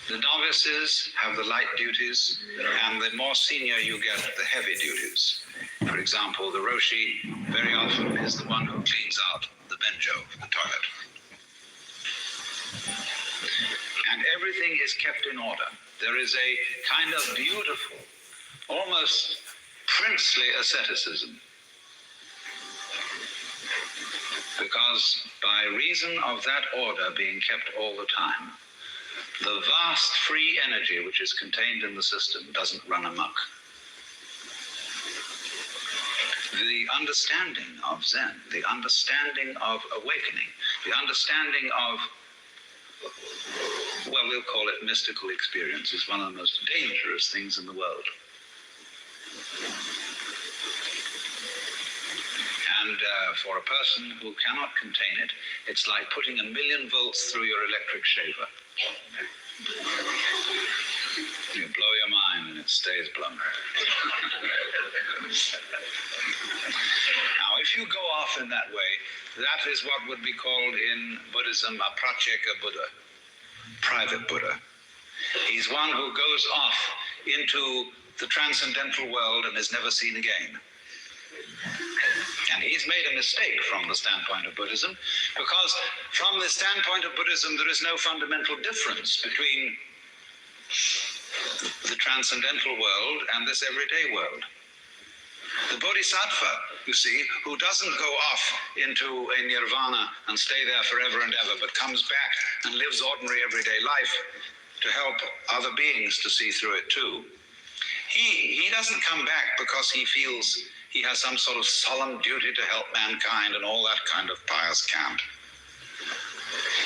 Speaker 8: The novices have the light duties, and the more senior you get, the heavy duties. For example, the Roshi very often is the one who cleans out the benjo, the toilet. And everything is kept in order. There is a kind of beautiful, almost princely asceticism. Because by reason of that order being kept all the time, the vast free energy which is contained in the system doesn't run amok. The understanding of Zen, the understanding of awakening, the understanding of, well, we'll call it mystical experience, is one of the most dangerous things in the world. And for a person who cannot contain it, it's like putting 1,000,000 volts through your electric shaver. You blow your mind and it stays blown. Now, if you go off in that way, that is what would be called in Buddhism a pratyeka Buddha, private Buddha. He's one who goes off into the transcendental world and is never seen again. And he's made a mistake from the standpoint of Buddhism, because from the standpoint of Buddhism, there is no fundamental difference between the transcendental world and this everyday world. The Bodhisattva, you see, who doesn't go off into a nirvana and stay there forever and ever, but comes back and lives ordinary everyday life to help other beings to see through it too. He doesn't come back because he feels he has some sort of solemn duty to help mankind and all that kind of pious cant.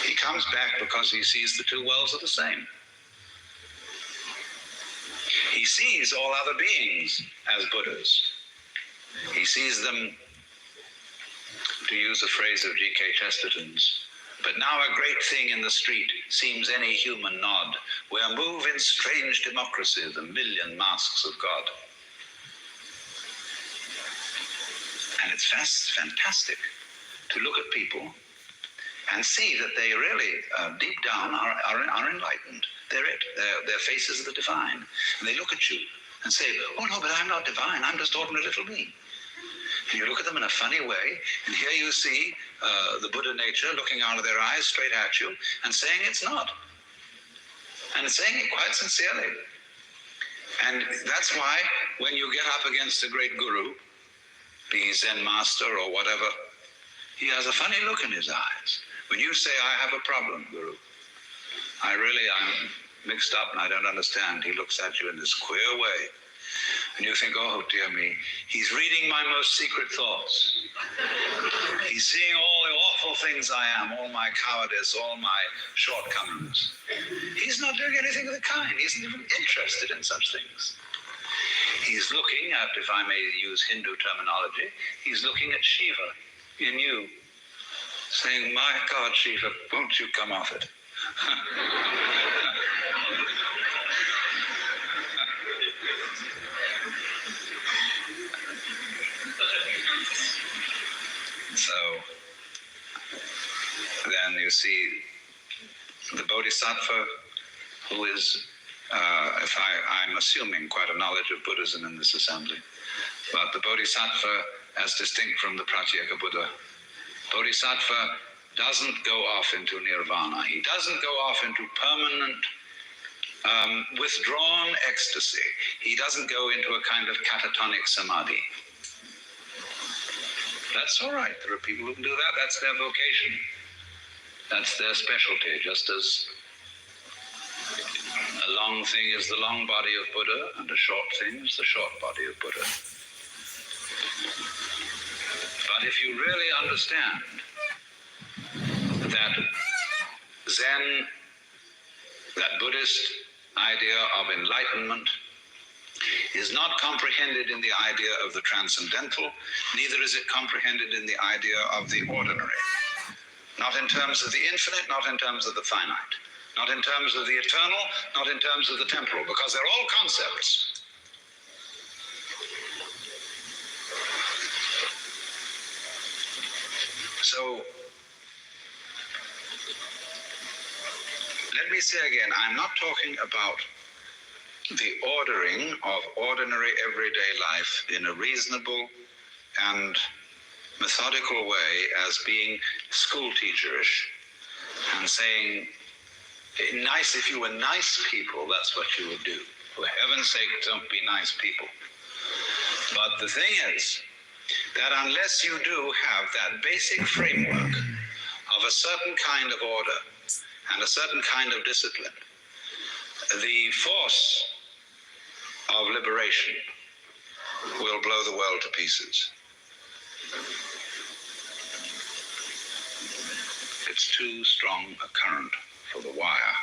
Speaker 8: He comes back because he sees the two worlds are the same. He sees all other beings as Buddhas. He sees them, to use a phrase of G.K. Chesterton's, but now a great thing in the street seems any human nod, where move in strange democracy the million masks of God. And it's fantastic to look at people and see that they really, deep down, are enlightened. They're it. Their faces are the divine. And they look at you and say, oh no, but I'm not divine. I'm just ordinary little me. And you look at them in a funny way, and here you see the Buddha nature looking out of their eyes straight at you and saying it's not. And saying it quite sincerely. And that's why when you get up against a great guru, be he Zen master or whatever, he has a funny look in his eyes. When you say, I have a problem, Guru, I'm mixed up and I don't understand, he looks at you in this queer way. And you think, oh dear me, he's reading my most secret thoughts. He's seeing all the awful things I am, all my cowardice, all my shortcomings. He's not doing anything of the kind. He isn't even interested in such things. He's looking at, if I may use Hindu terminology, he's looking at Shiva in you, saying, my God, Shiva, won't you come off it? So then you see the Bodhisattva, who is, I'm assuming quite a knowledge of Buddhism in this assembly, but the Bodhisattva, as distinct from the Pratyeka Buddha, Bodhisattva doesn't go off into nirvana. He doesn't go off into permanent withdrawn ecstasy. He doesn't go into a kind of catatonic samadhi. That's all right. There are people who can do that. That's their vocation. That's their specialty, just as a long thing is the long body of Buddha and a short thing is the short body of Buddha. But if you really understand that Zen, that Buddhist idea of enlightenment, is not comprehended in the idea of the transcendental, neither is it comprehended in the idea of the ordinary. Not in terms of the infinite, not in terms of the finite. Not in terms of the eternal, not in terms of the temporal, because they're all concepts. So, let me say again, I'm not talking about the ordering of ordinary everyday life in a reasonable and methodical way as being school teacherish and saying, nice, if you were nice people, that's what you would do. For heaven's sake, don't be nice people. But the thing is that unless you do have that basic framework of a certain kind of order and a certain kind of discipline, the force of liberation will blow the world to pieces. It's too strong a current for the wire.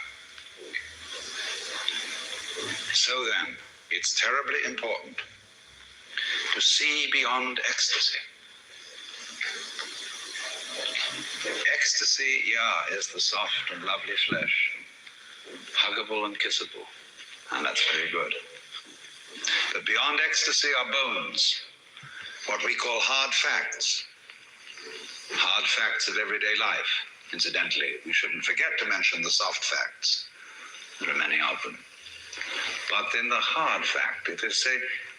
Speaker 8: So then, it's terribly important to see beyond ecstasy. Ecstasy, is the soft and lovely flesh, huggable and kissable, and that's very good. But beyond ecstasy are bones, what we call hard facts of everyday life. Incidentally, we shouldn't forget to mention the soft facts. There are many of them. but in the hard fact. It is, say,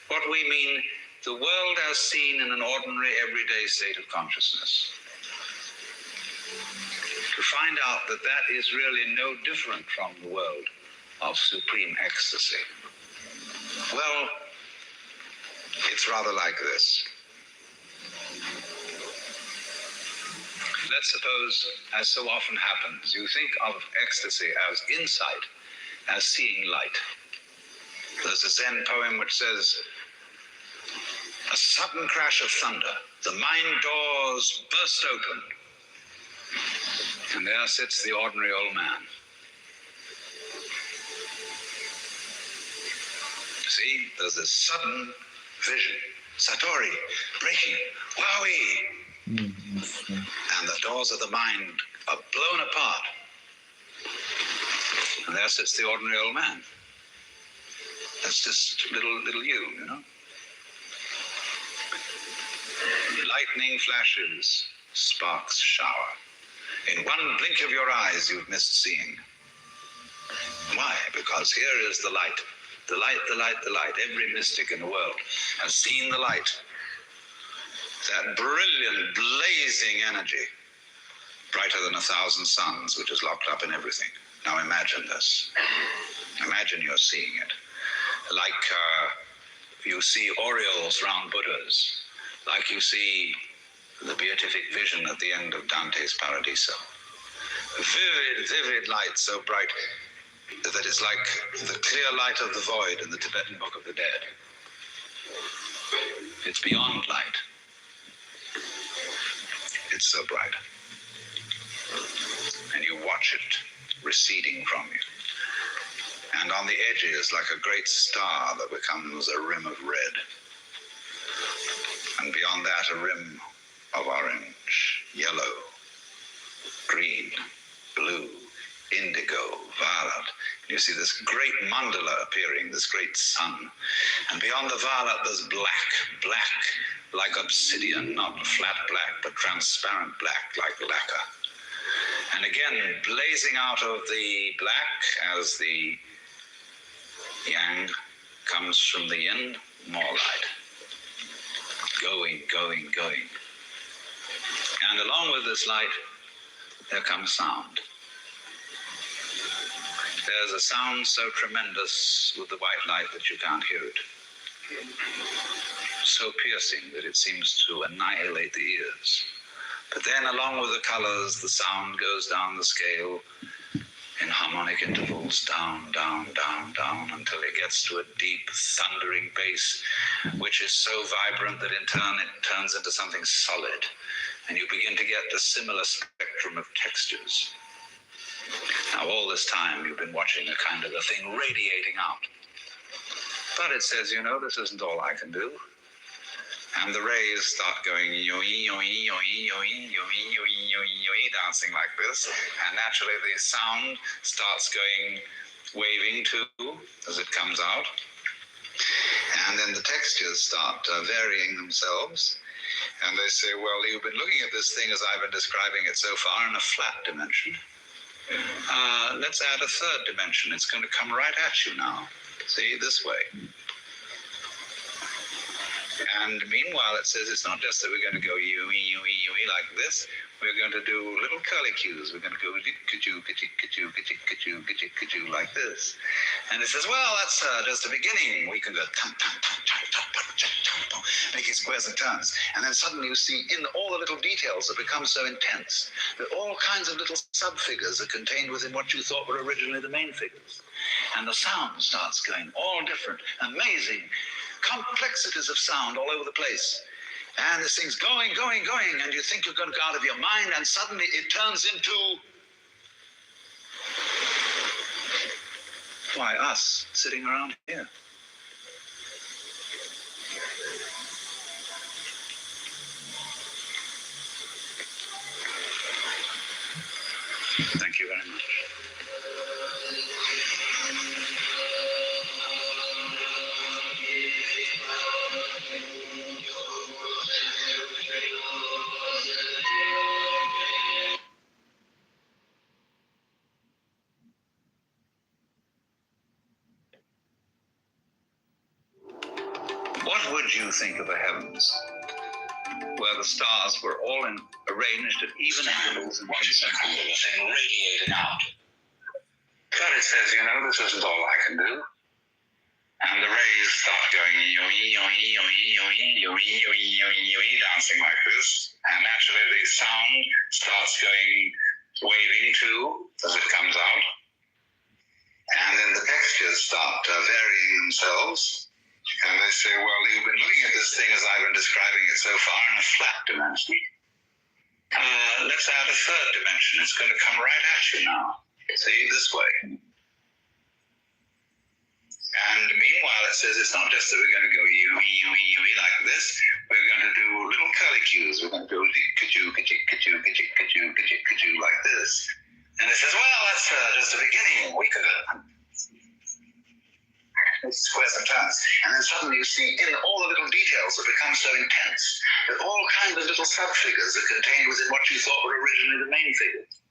Speaker 8: what we mean, the world as seen in an ordinary, everyday state of consciousness. To find out that that is really no different from the world of supreme ecstasy. Well, it's rather like this. Let's suppose, as so often happens, you think of ecstasy as insight, as seeing light. There's a Zen poem which says, a sudden crash of thunder, the mind doors burst open, and there sits the ordinary old man. See, there's this sudden vision, satori, breaking, wowie, and the doors of the mind are blown apart, and there sits the ordinary old man. That's just little you know. Lightning flashes, sparks shower. In one blink of your eyes, you've missed seeing. Why? Because here is the light. The light, the light, the light. Every mystic in the world has seen the light. That brilliant, blazing energy, brighter than 1,000 suns, which is locked up in everything. Now imagine this. Imagine you're seeing it. Like you see aureoles round Buddhas. Like you see the beatific vision at the end of Dante's Paradiso. Vivid, vivid light, so bright that it's like the clear light of the void in the Tibetan Book of the Dead. It's beyond light. It's so bright. And you watch it receding from you. And on the edges, like a great star that becomes a rim of red. And beyond that, a rim of orange, yellow, green, blue, indigo, violet. And you see this great mandala appearing, this great sun. And beyond the violet, there's black, black like obsidian, not flat black, but transparent black like lacquer. And again, blazing out of the black as the yang comes from the yin, more light. Going, going, going. And along with this light, there comes sound. There's a sound so tremendous with the white light that you can't hear it. So piercing that it seems to annihilate the ears. But then along with the colors, the sound goes down the scale in harmonic intervals, down, down, down, down, until it gets to a deep, thundering bass, which is so vibrant that in turn it turns into something solid, and you begin to get the similar spectrum of textures. Now, all this time, you've been watching a kind of a thing radiating out. But it says, you know, this isn't all I can do. And the rays start going yo-ee, yo-ee, yo-ee, yo-ee, yo-ee, yo-ee, yo-ee, yo-ee, dancing like this. And naturally the sound starts going, waving too, as it comes out. And then the textures start varying themselves. And they say, well, you've been looking at this thing as I've been describing it so far in a flat dimension. Let's add a third dimension. It's going to come right at you now. See, this way. And meanwhile, it says it's not just that we're going to go yoo-ee, yoo-ee, yoo-ee like this. We're going to do little curly cues. We're going to go ka-choo, ka-choo, ka-choo, ka-choo, ka-choo, ka-choo, ka-choo, like this. And it says, well, that's just the beginning. We can go making squares and turns. And then suddenly you see in all the little details that become so intense that all kinds of little sub-figures are contained within what you thought were originally the main figures. And the sound starts going all different, amazing complexities of sound all over the place. And this thing's going, going, going, and you think you're going to go out of your mind, and suddenly it turns into, why, us sitting around here. Thank you very much. What would you think of a heavens where the stars were all arranged at even intervals and concentric?
Speaker 21: Thing radiating out. But it says, this isn't all I can do. And the rays start going dancing like this. And naturally the sound starts going waving too as it comes out. And then the textures start varying themselves. And they say, well, you've been looking at this thing as I've been describing it so far in a flat dimension. Let's add a third dimension. It's going to come right at you now. See, this way. And meanwhile, it says it's not just that we're going to go like this. We're going to do little curly cues. We're going to go ka-choo, ka-choo, ka-choo, ka-choo, ka-choo, ka-choo, ka-choo, like this. And it says, well, that's just the beginning. We could squares and turns. And then suddenly you see in all the little details that become so intense that all kinds of little sub-figures are contained within what you thought were originally the main figures.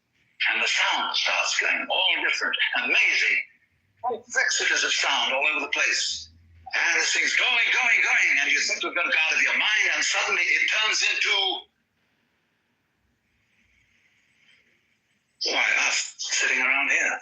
Speaker 21: And the sound starts going all different, amazing. Vexitas of sound all over the place. And this thing's going, and you think you've got it out of your mind, and suddenly it turns into, us sitting around here.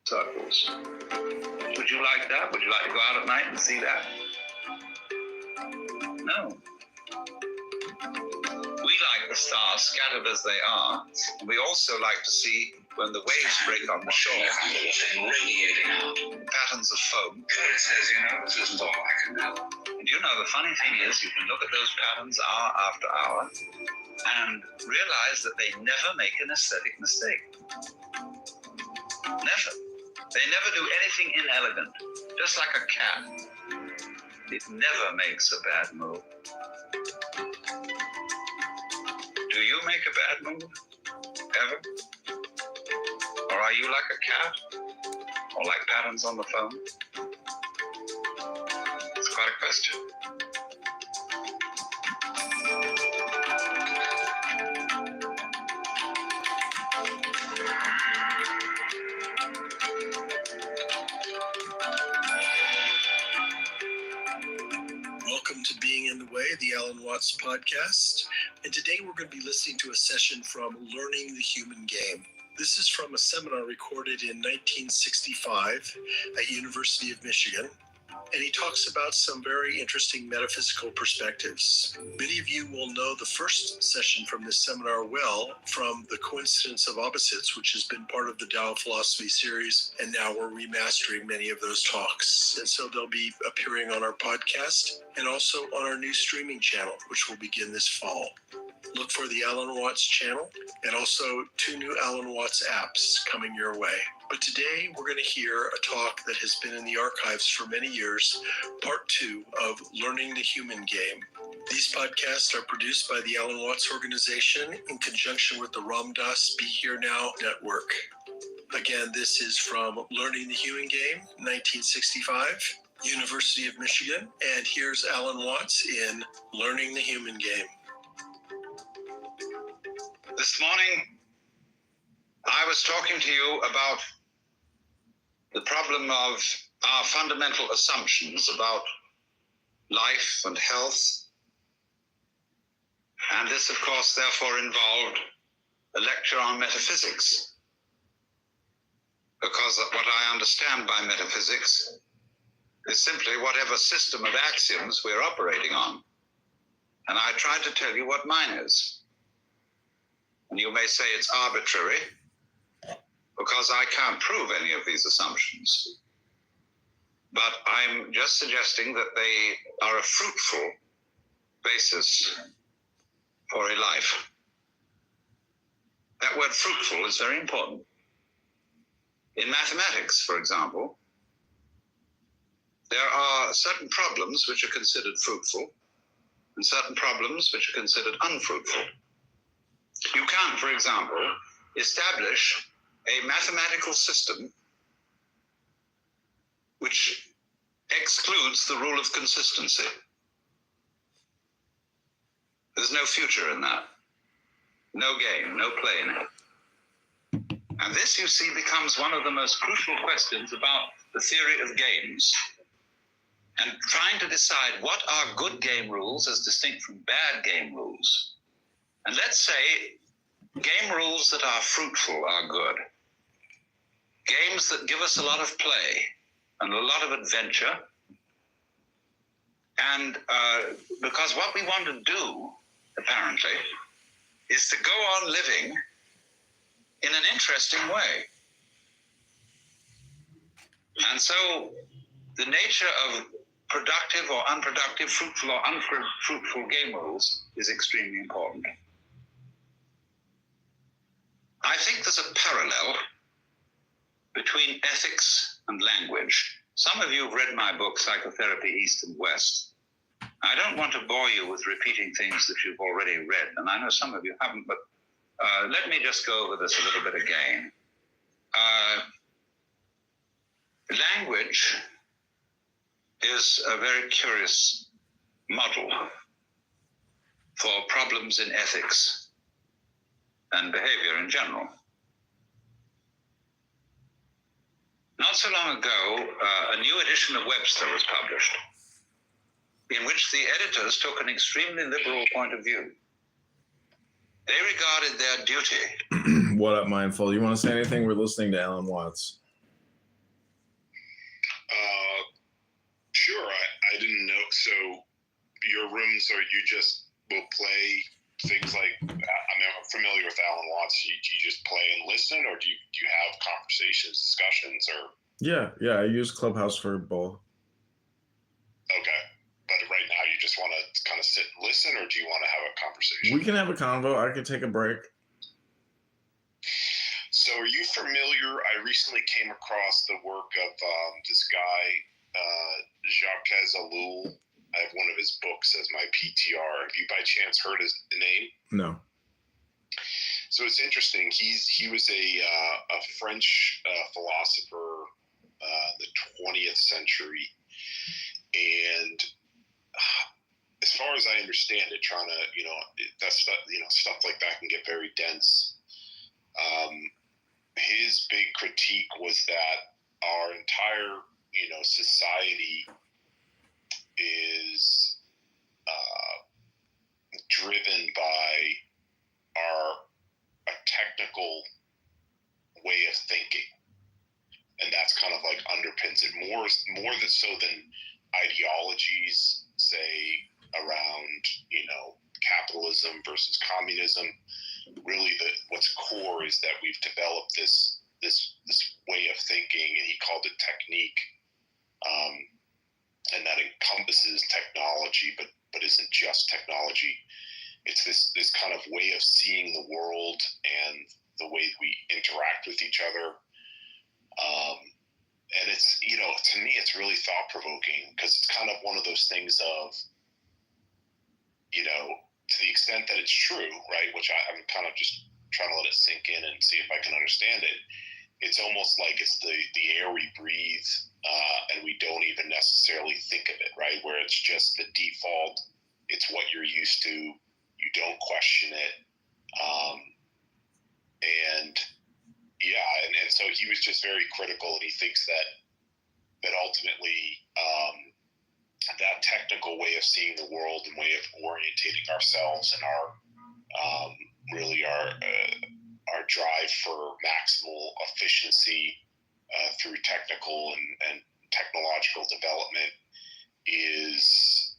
Speaker 21: Circles. Would you like that? Would you like to go out at night and see that? No. We like the stars scattered as they are, and we also like to see when the waves break on the shore. Radiating out. Patterns of foam. It says, this isn't all I can do. And the funny thing is, you can look at those patterns hour after hour and realize that they never make an aesthetic mistake. Never. They never do anything inelegant, just like a cat. It never makes a bad move. Do you make a bad move? Ever? Or are you like a cat? Or like patterns on the phone? It's quite a question.
Speaker 6: Welcome to Being in the Way, the Alan Watts podcast. And today we're going to be listening to a session from Learning the Human Game. This is from a seminar recorded in 1965 at University of Michigan. And he talks about some very interesting metaphysical perspectives. Many of you will know the first session from this seminar well from The Coincidence of Opposites, which has been part of the Tao Philosophy series, and now we're remastering many of those talks. And so they'll be appearing on our podcast and also on our new streaming channel, which will begin this fall. Look for the Alan Watts channel and also 2 new Alan Watts apps coming your way. But today we're going to hear a talk that has been in the archives for many years, part 2 of Learning the Human Game. These podcasts are produced by the Alan Watts organization in conjunction with the Ram Dass Be Here Now network. Again, this is from Learning the Human Game, 1965, University of Michigan. And here's Alan Watts in Learning the Human Game.
Speaker 8: This morning, I was talking to you about the problem of our fundamental assumptions about life and health. And this, of course, therefore involved a lecture on metaphysics. Because what I understand by metaphysics is simply whatever system of axioms we're operating on. And I tried to tell you what mine is. And you may say it's arbitrary, because I can't prove any of these assumptions. But I'm just suggesting that they are a fruitful basis for a life. That word fruitful is very important. In mathematics, for example, there are certain problems which are considered fruitful and certain problems which are considered unfruitful. You can't, for example, establish a mathematical system which excludes the rule of consistency. There's no future in that. No game, no play in it. And this, you see, becomes one of the most crucial questions about the theory of games and trying to decide what are good game rules as distinct from bad game rules. And let's say game rules that are fruitful are good. Games that give us a lot of play and a lot of adventure. And because what we want to do, apparently, is to go on living in an interesting way. And so the nature of productive or unproductive, fruitful or unfruitful game rules is extremely important. I think there's a parallel between ethics and language. Some of you have read my book, Psychotherapy East and West. I don't want to bore you with repeating things that you've already read, and I know some of you haven't, but let me just go over this a little bit again. Language is a very curious model for problems in ethics and behavior in general. Not so long ago, a new edition of Webster was published, in which the editors took an extremely liberal point of view. They regarded their duty.
Speaker 3: What up, Mindful? You want to say anything? We're listening to Alan Watts.
Speaker 1: Sure. I didn't know. So your rooms are, you just will play things like, I mean, I'm familiar with Alan Watts. Do you just play and listen, or do you have conversations, discussions, or?
Speaker 3: Yeah. I use Clubhouse for both.
Speaker 1: Okay. But right now you just want to kind of sit and listen, or do you want to have a conversation?
Speaker 3: We can have a convo. I could take a break.
Speaker 1: So are you familiar? I recently came across the work of this guy, Jacques Ellul. I have one of his books as my PTR. Have you by chance heard his name?
Speaker 3: No.
Speaker 1: So it's interesting. He was a French philosopher the 20th century, and as far as I understand it, trying to that's stuff like that can get very dense. His big critique was that our entire society is driven by a technical way of thinking, and that's kind of like underpins it more so than ideologies, say around capitalism versus communism. Really, what's core is that we've developed this way of thinking, and he called it technique, and that encompasses technology, but isn't just technology. It's this kind of way of seeing the world and the way we interact with each other. And it's, to me, it's really thought-provoking, because it's kind of one of those things of, to the extent that it's true, right, which I'm kind of just trying to let it sink in and see if I can understand it. It's almost like it's the air we breathe, and we don't even necessarily think of it, right, where it's just the default. It's what you're used to. You don't question it. And so he was just very critical, and he thinks that ultimately that technical way of seeing the world and way of orientating ourselves and our drive for maximal efficiency through technical and technological development is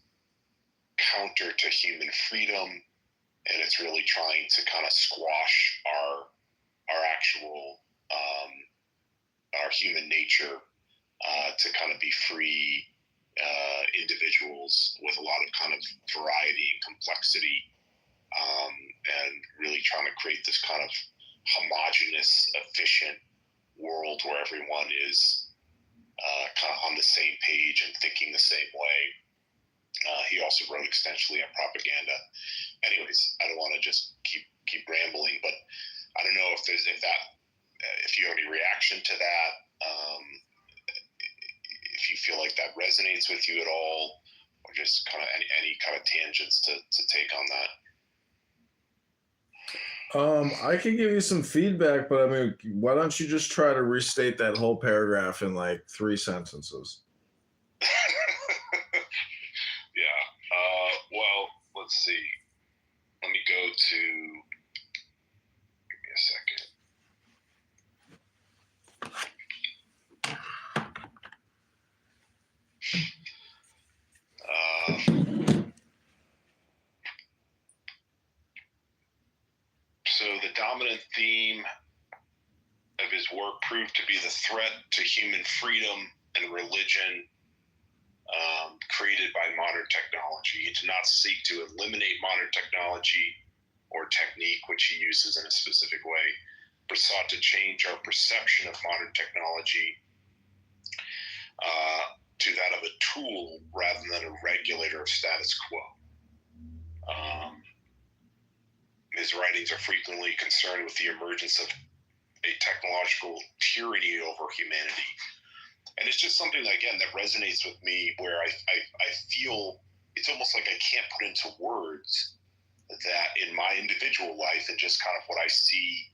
Speaker 1: counter to human freedom, and it's really trying to kind of squash our actual our human nature to kind of be free individuals with a lot of kind of variety and complexity, and really trying to create this kind of homogeneous, efficient world where everyone is kind of on the same page and thinking the same way. He also wrote extensively on propaganda. Anyways, I don't want to just keep rambling, but I don't know if if you have any reaction to that, if you feel like that resonates with you at all, or just kind of any kind of tangents to take on that.
Speaker 3: I can give you some feedback, but I mean, why don't you just try to restate that whole paragraph in like 3 sentences?
Speaker 1: Yeah. Well, let's see. Let me go to. Give me a second. So the dominant theme of his work proved to be the threat to human freedom and religion created by modern technology. He did not seek to eliminate modern technology or technique, which he uses in a specific way, but sought to change our perception of modern technology to that of a tool rather than a regulator of status quo. His writings are frequently concerned with the emergence of a technological tyranny over humanity. And it's just something, again, that resonates with me, where I feel it's almost like I can't put into words that in my individual life and just kind of what I see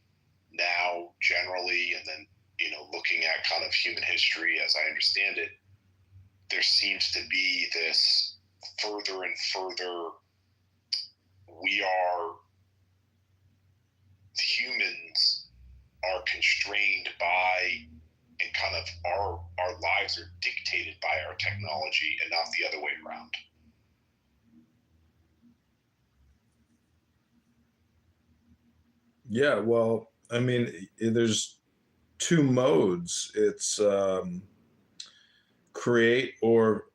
Speaker 1: now generally, and then, you know, looking at kind of human history as I understand it, there seems to be this further and further, humans are constrained by, and kind of our lives are dictated by our technology and not the other way around.
Speaker 3: Yeah, well, I mean, there's 2 modes. It's create or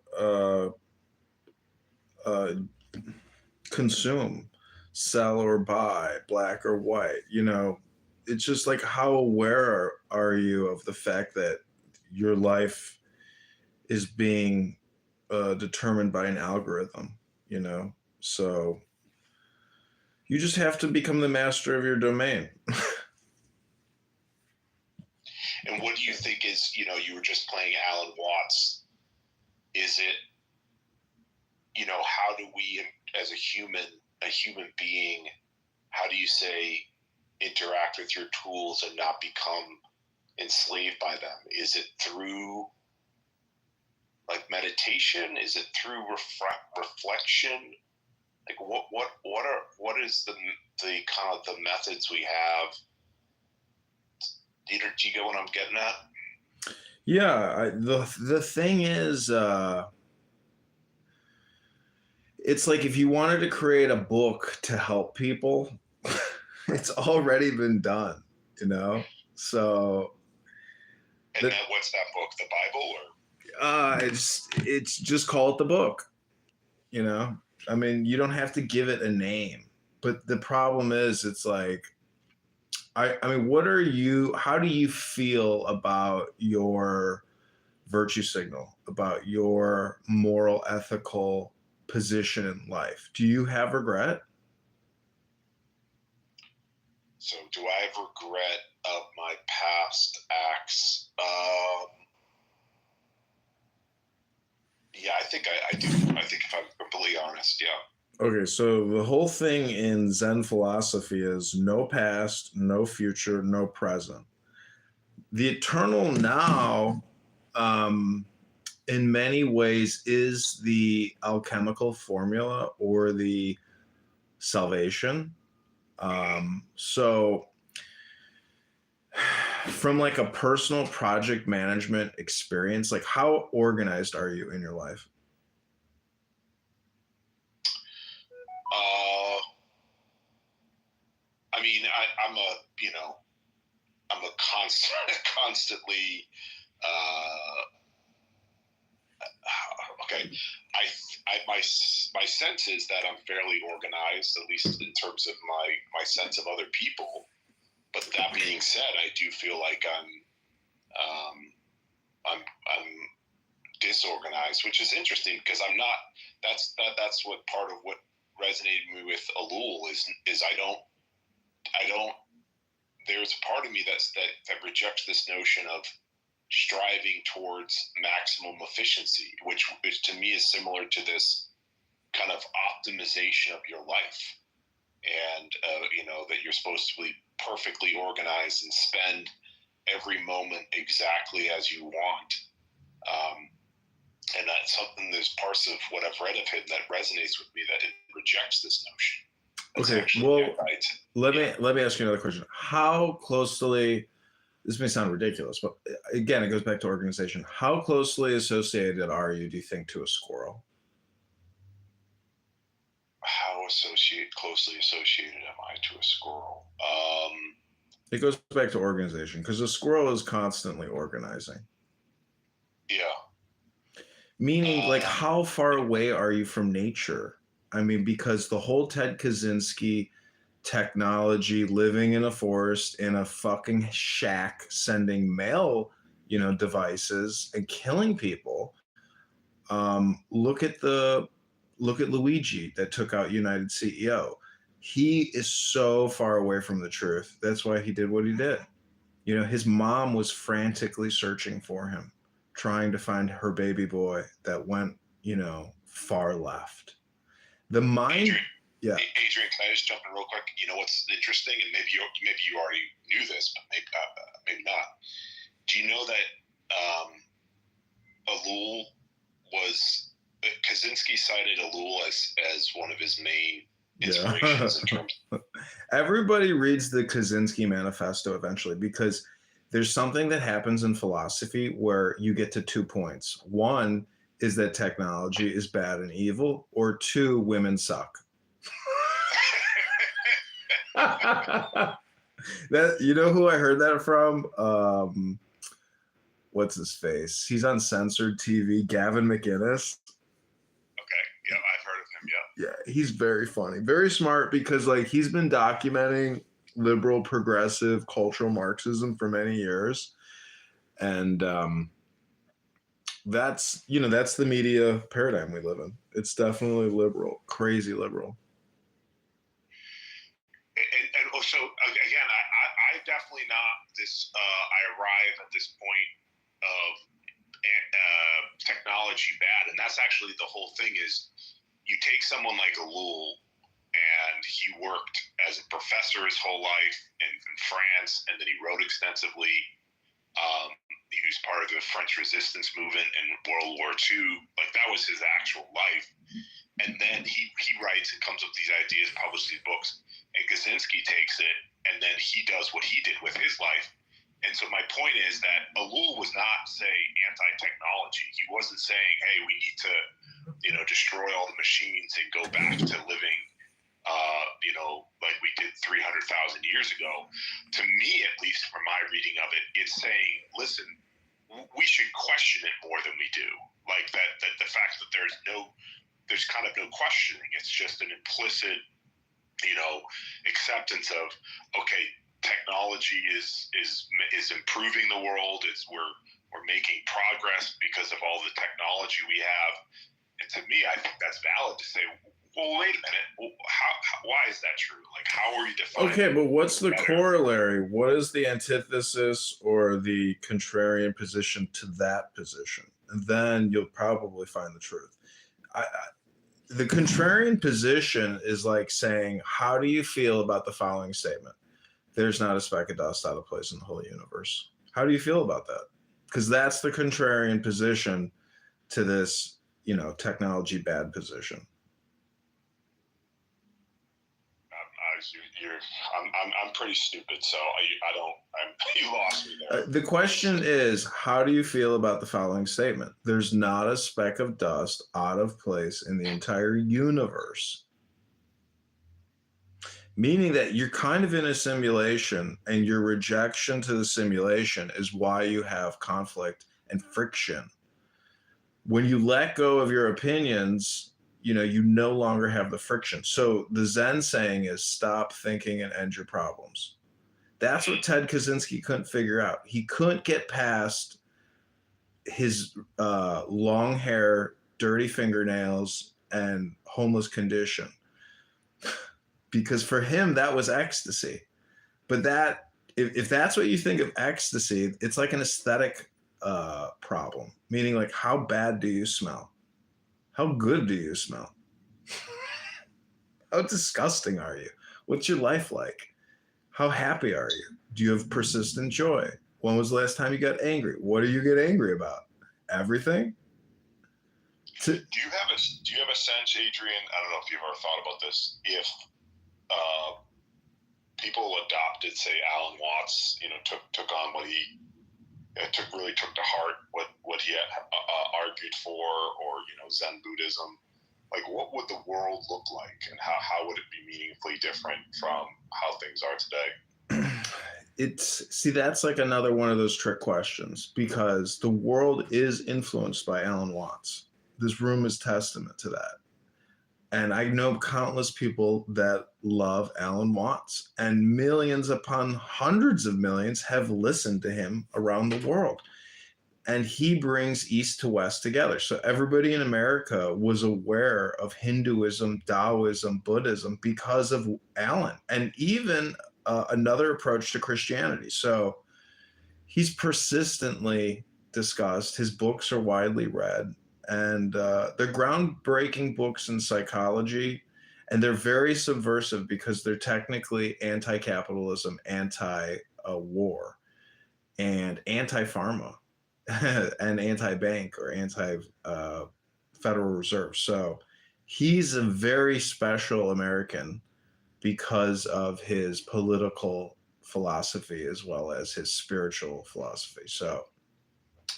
Speaker 3: consume, sell or buy, black or white. You know, it's just like, how aware are you of the fact that your life is being determined by an algorithm, you know? So you just have to become the master of your domain.
Speaker 1: And what do you think is, you know, you were just playing Alan Watts. Is it, you know, how do we, as a human being, how do you say, interact with your tools and not become enslaved by them? Is it through like meditation? Is it through reflection? Like what is the kind of the methods we have? Do you get what I'm getting at?
Speaker 3: Yeah, the thing is, it's like if you wanted to create a book to help people, it's already been done, you know? So.
Speaker 1: And then what's that book? The Bible, or?
Speaker 3: It's just call it the book, you know? I mean, you don't have to give it a name, but the problem is, it's like, I mean, how do you feel about your virtue signal, about your moral, ethical position in life? Do you have regret?
Speaker 1: So do I have regret of my past acts? Yeah, I think I do. I think if I'm completely honest, yeah.
Speaker 3: Okay, so the whole thing in Zen philosophy is no past, no future, no present. The eternal now, in many ways, is the alchemical formula or the salvation. So from like a personal project management experience, like how organized are you in your life?
Speaker 1: I mean, I'm a constantly, okay. My sense is that I'm fairly organized, at least in terms of my sense of other people. But that being said, I do feel like I'm disorganized, which is interesting because I'm not. That's what part of what resonated me with Alul is I don't there's a part of me that rejects this notion of striving towards maximum efficiency, which to me is similar to this kind of optimization of your life. And, that you're supposed to be perfectly organized and spend every moment exactly as you want. And that's something, there's parts of what I've read of him that resonates with me, that it rejects this notion.
Speaker 3: Okay, well, let me ask you another question. How closely, this may sound ridiculous, but again, it goes back to organization. How closely associated are you, do you think, to a squirrel?
Speaker 1: How closely associated am I to a squirrel?
Speaker 3: It goes back to organization, because a squirrel is constantly organizing.
Speaker 1: Yeah.
Speaker 3: Meaning, like, how far away are you from nature? I mean, because the whole Ted Kaczynski technology, living in a forest, in a fucking shack, sending mail, devices and killing people. Look at Luigi that took out United CEO. He is so far away from the truth. That's why he did what he did. His mom was frantically searching for him, trying to find her baby boy that went, far left. The mind. Yeah.
Speaker 1: Adrian, can I just jump in real quick? You know what's interesting, and maybe you already knew this, but maybe not. Do you know that Ellul was Kaczynski cited Ellul as one of his main inspirations in terms.
Speaker 3: Everybody reads the Kaczynski Manifesto eventually, because there's something that happens in philosophy where you get to 2 points. One is that technology is bad and evil, or 2, women suck. That, who I heard that from? What's his face? He's on censored TV. Gavin McInnes.
Speaker 1: Okay, yeah, I've heard of him. Yeah.
Speaker 3: Yeah, he's very funny, very smart, because he's been documenting liberal, progressive, cultural Marxism for many years, and that's the media paradigm we live in. It's definitely liberal, crazy liberal.
Speaker 1: And so again, I definitely not this. I arrive at this point of technology bad, and that's actually the whole thing. Is you take someone like Ellul, and he worked as a professor his whole life in France, and then he wrote extensively. He was part of the French resistance movement in World War II. Like, that was his actual life. And then he writes and comes up with these ideas, publishes these books, and Kaczynski takes it, and then he does what he did with his life. And so my point is that Ellul was not, say, anti-technology. He wasn't saying, hey, we need to, destroy all the machines and go back to living, like we did 300,000 years ago. To me, at least from my reading of it, it's saying, listen, we should question it more than we do. Like that the fact that there's kind of no questioning. It's just an implicit, acceptance of, okay, technology is improving the world. We're making progress because of all the technology we have. And to me, I think that's valid to say, well, wait a minute. Why is that true? Like, how are you defining?
Speaker 3: Okay, but what's the corollary? What is the antithesis or the contrarian position to that position? And then you'll probably find the truth. The contrarian position is like saying, how do you feel about the following statement? There's not a speck of dust out of place in the whole universe. How do you feel about that? Because that's the contrarian position to this, technology bad position.
Speaker 1: I'm pretty stupid, so you lost me there.
Speaker 3: The question is, how do you feel about the following statement? There's not a speck of dust out of place in the entire universe. Meaning that you're kind of in a simulation, and your rejection to the simulation is why you have conflict and friction. When you let go of your opinions, you no longer have the friction. So the Zen saying is stop thinking and end your problems. That's what Ted Kaczynski couldn't figure out. He couldn't get past his long hair, dirty fingernails, and homeless condition. Because for him, that was ecstasy. But that if that's what you think of ecstasy, it's like an aesthetic problem, meaning like how bad do you smell? How good do you smell? How disgusting are you? What's your life like? How happy are you? Do you have persistent joy? When was the last time you got angry? What do you get angry about? Everything?
Speaker 1: Do you have a sense, Adrian? I don't know if you've ever thought about this. If people adopted, say, Alan Watts, took on what he really took to heart what he had argued for, or Zen Buddhism, like what would the world look like, and how would it be meaningfully different from how things are today?
Speaker 3: That's like another one of those trick questions, because the world is influenced by Alan Watts. This room is testament to that. And I know countless people that love Alan Watts, and millions upon hundreds of millions have listened to him around the world. And he brings East to West together. So everybody in America was aware of Hinduism, Taoism, Buddhism because of Alan, and even another approach to Christianity. So he's persistently discussed. His books are widely read. And they're groundbreaking books in psychology, and they're very subversive because they're technically anti-capitalism, anti-war, and anti-pharma, and anti-bank, or anti-Federal Reserve. So he's a very special American because of his political philosophy as well as his spiritual philosophy. So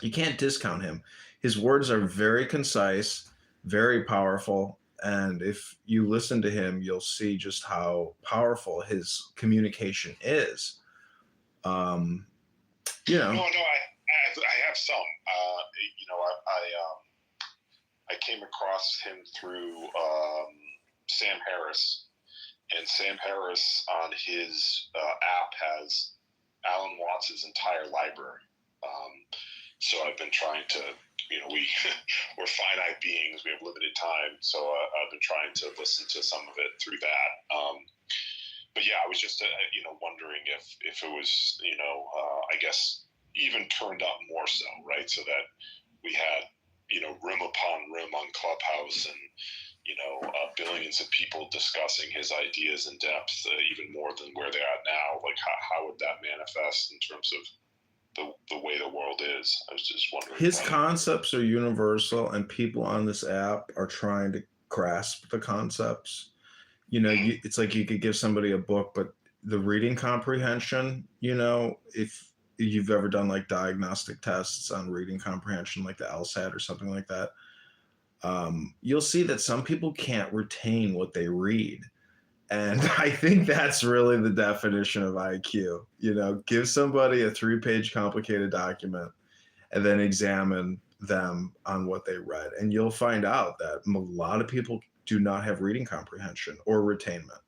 Speaker 3: you can't discount him. His words are very concise, very powerful, and if you listen to him, you'll see just how powerful his communication is.
Speaker 1: No, I have some. I came across him through Sam Harris, and Sam Harris on his app has Alan Watts' entire library. So I've been trying to, we're finite beings, we have limited time, so I've been trying to listen to some of it through that. But yeah, I was just, wondering if it was, I guess, even turned up more so, right? So that we had, room upon room on Clubhouse, and, billions of people discussing his ideas in depth, even more than where they're at now. Like, how would that manifest in terms of the way the world is? I was just wondering.
Speaker 3: His concepts are universal, and people on this app are trying to grasp the concepts. It's like you could give somebody a book, but the reading comprehension, if you've ever done like diagnostic tests on reading comprehension, like the LSAT or something like that, you'll see that some people can't retain what they read. And I think that's really the definition of IQ. Give somebody a 3-page complicated document and then examine them on what they read. And you'll find out that a lot of people do not have reading comprehension or retainment.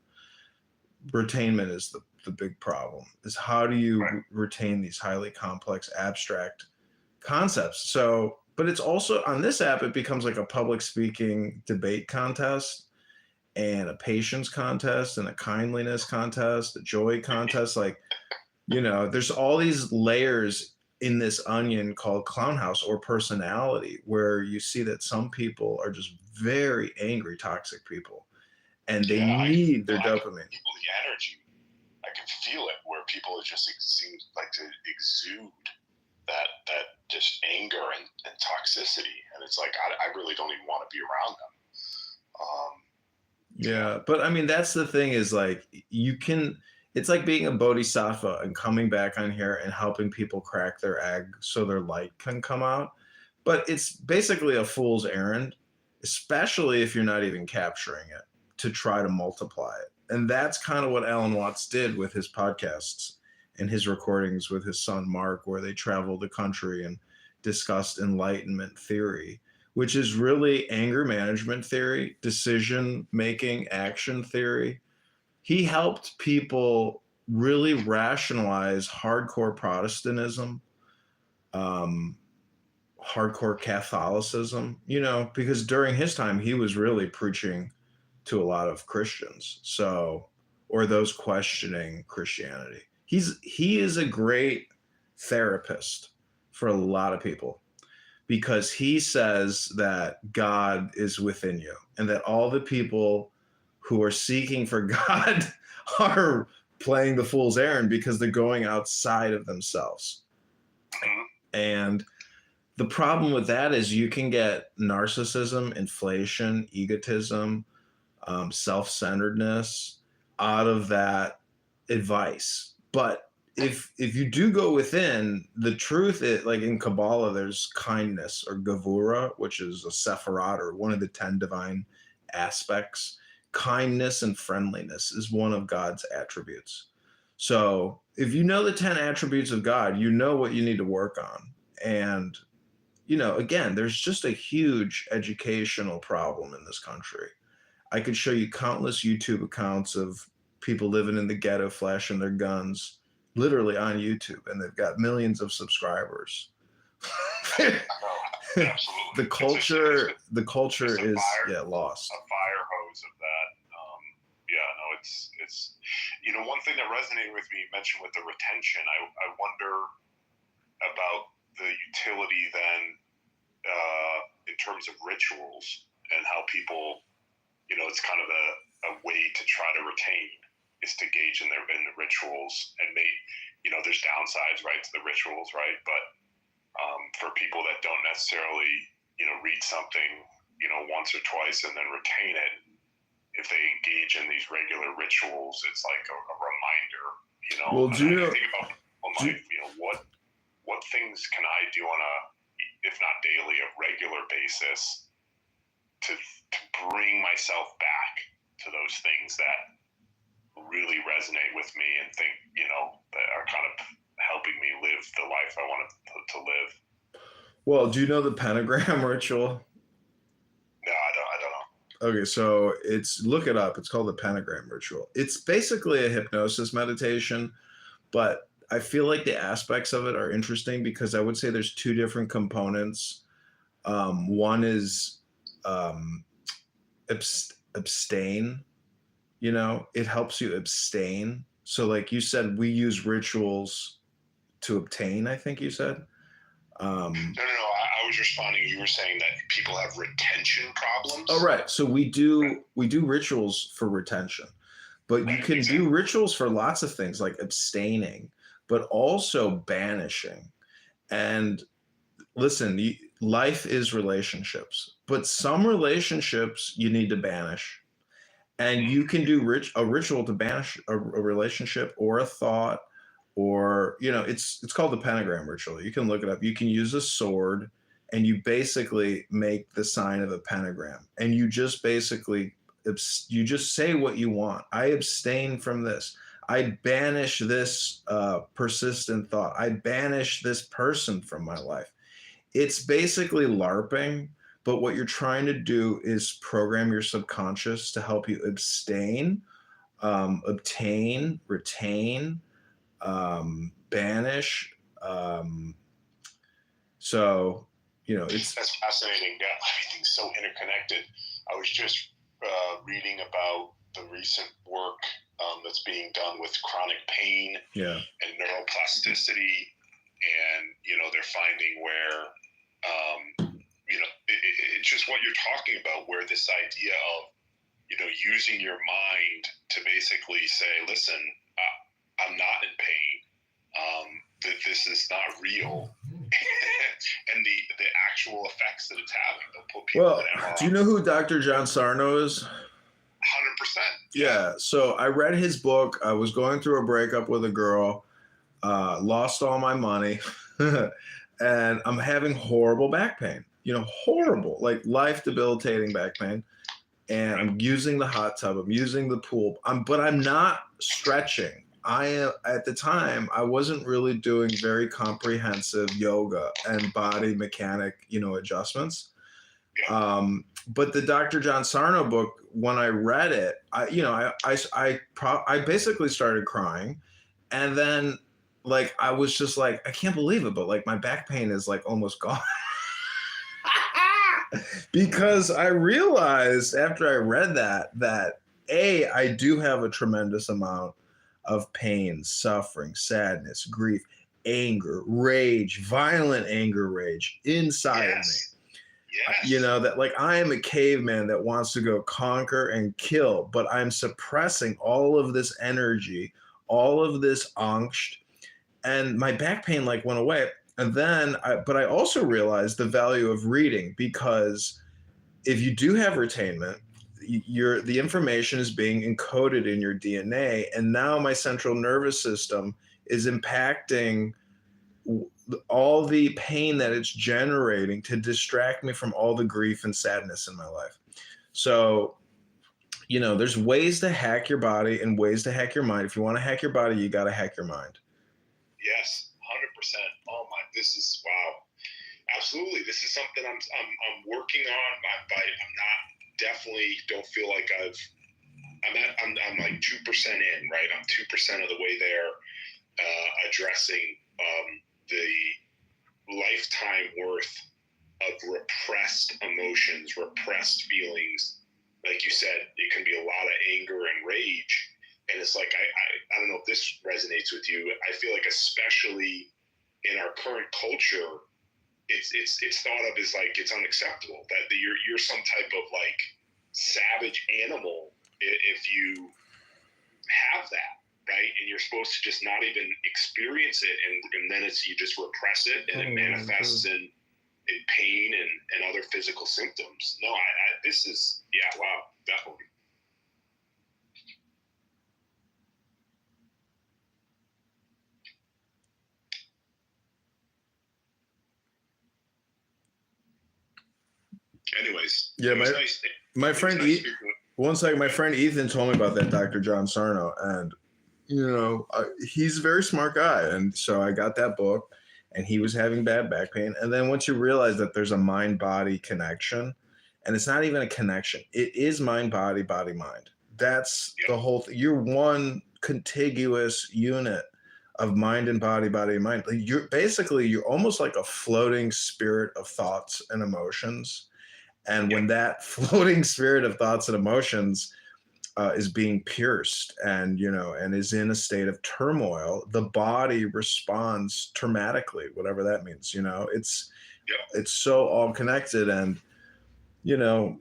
Speaker 3: Retainment is the big problem, is how do you retain these highly complex, abstract concepts? So, but it's also on this app, it becomes like a public speaking debate contest, and a patience contest, and a kindliness contest, a joy contest. Like, there's all these layers in this onion called clown house or personality, where you see that some people are just very angry, toxic people, and they need their dopamine.
Speaker 1: People, the energy, I can feel it, where people just seem like to exude that just anger and toxicity, and it's like I really don't even want to be around them.
Speaker 3: Yeah, but I mean, that's the thing, is like, it's like being a bodhisattva and coming back on here and helping people crack their egg so their light can come out. But it's basically a fool's errand, especially if you're not even capturing it, to try to multiply it. And that's kind of what Alan Watts did with his podcasts and his recordings with his son, Mark, where they traveled the country and discussed enlightenment theory, which is really anger management theory, decision-making action theory. He helped people really rationalize hardcore Protestantism, hardcore Catholicism, because during his time, he was really preaching to a lot of Christians, or those questioning Christianity. he is a great therapist for a lot of people, because he says that God is within you and that all the people who are seeking for God are playing the fool's errand because they're going outside of themselves. And the problem with that is you can get narcissism, inflation, egotism, self-centeredness out of that advice. But if you do go within, the truth is, like in Kabbalah, there's kindness, or Gevura, which is a Sephirot, or one of the 10 divine aspects. Kindness and friendliness is one of God's attributes. So if you know the 10 attributes of God, you know what you need to work on. And, you know, again, there's just a huge educational problem in this country. I could show you countless YouTube accounts of people living in the ghetto flashing their guns, literally on YouTube, and they've got millions of subscribers. The culture is lost.
Speaker 1: A fire hose of that. It's you know, one thing that resonated with me, you mentioned with the retention. I wonder about the utility then in terms of rituals and how people, you know, it's kind of a way to try to retain is to gauge in the rituals, and you know, there's downsides, right, to the rituals, right? But for people that don't necessarily, you know, read something, you know, once or twice and then retain it, if they engage in these regular rituals, it's like a reminder, you know.
Speaker 3: Well, do you know?
Speaker 1: Think about life, you know, what things can I do on a, if not daily, a regular basis to bring myself back to those things that really resonate with me and think, you know, that are kind of helping me live the life I want to live.
Speaker 3: Well, do you know the pentagram ritual?
Speaker 1: No, I don't know.
Speaker 3: Okay, so look it up. It's called the pentagram ritual. It's basically a hypnosis meditation, but I feel like the aspects of it are interesting because I would say there's two different components. One is abstain. You know, it helps you abstain. So like you said, we use rituals to obtain, I think you said.
Speaker 1: No. I was responding. You were saying that people have retention problems.
Speaker 3: Oh, right. So we do rituals for retention, but you can do rituals for lots of things like abstaining, but also banishing. And listen, life is relationships, but some relationships you need to banish. And you can do a ritual to banish a relationship or a thought, or, you know, it's called the pentagram ritual. You can look it up. You can use a sword and you basically make the sign of a pentagram, and you just basically, you just say what you want. I abstain from this. I banish this persistent thought. I banish this person from my life. It's basically LARPing, but what you're trying to do is program your subconscious to help you abstain, obtain, retain, banish. So, you know,
Speaker 1: that's fascinating. Yeah, everything's so interconnected. I was just reading about the recent work that's being done with chronic pain and neuroplasticity, and you know, they're finding where you know, it's just what you're talking about, where this idea of, you know, using your mind to basically say, listen, I'm not in pain, that this is not real, and the actual effects that it's having. They'll put people in MRI.
Speaker 3: Do you know who Dr. John Sarno is?
Speaker 1: 100%.
Speaker 3: Yeah. So I read his book. I was going through a breakup with a girl, lost all my money, and I'm having horrible back pain. You know, horrible, like life debilitating back pain. And I'm using the hot tub. I'm using the pool. But I'm not stretching. At the time, I wasn't really doing very comprehensive yoga and body mechanic, you know, adjustments. But the Dr. John Sarno book, when I read it, I basically started crying, and then like I was just like, I can't believe it, but like my back pain is like almost gone. Because I realized after I read that I do have a tremendous amount of pain, suffering, sadness, grief, anger, rage, violent anger, rage inside of me.
Speaker 1: Yes.
Speaker 3: You know, that like I am a caveman that wants to go conquer and kill, but I'm suppressing all of this energy, all of this angst, and my back pain like went away. And then, but I also realized the value of reading, because if you do have retainment, the information is being encoded in your DNA, and now my central nervous system is impacting all the pain that it's generating to distract me from all the grief and sadness in my life. So, you know, there's ways to hack your body and ways to hack your mind. If you want to hack your body, you got to hack your mind.
Speaker 1: Yes, 100%. Oh my, this is wow. Absolutely, this is something I'm working on. I'm not, definitely don't feel like I'm like 2% in, right? I'm 2% of the way there, addressing the lifetime worth of repressed emotions, repressed feelings. Like you said, it can be a lot of anger and rage. And it's like, I don't know if this resonates with you. I feel like especially in our current culture, it's thought of as like it's unacceptable that you're some type of like savage animal if you have that, right? And you're supposed to just not even experience it, and then you just repress it, and it manifests in pain and other physical symptoms. No, this is, yeah, wow, definitely. Anyways,
Speaker 3: yeah, my friend one second, my friend Ethan told me about that Dr. John Sarno, and you know, he's a very smart guy, and so I got that book, and he was having bad back pain, and then once you realize that there's a mind-body connection, and it's not even a connection, it is mind-body, body-mind. That's the whole thing. You're one contiguous unit of mind and body, body and mind. Like you're almost like a floating spirit of thoughts and emotions. And when that floating spirit of thoughts and emotions is being pierced and, you know, and is in a state of turmoil, the body responds traumatically, whatever that means. You know, it's so all connected. And, you know,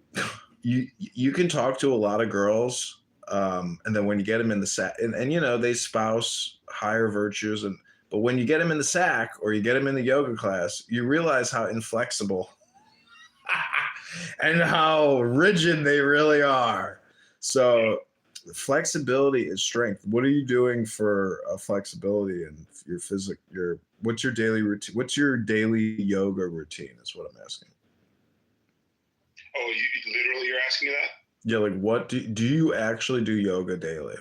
Speaker 3: you can talk to a lot of girls, and then when you get them in the sack, and you know, they espouse higher virtues, but when you get them in the sack or you get them in the yoga class, you realize how inflexible and how rigid they really are. So flexibility is strength. What are you doing for flexibility and your what's your daily routine? What's your daily yoga routine is what I'm asking.
Speaker 1: Oh, you're asking that?
Speaker 3: Yeah, like what do you actually do yoga daily?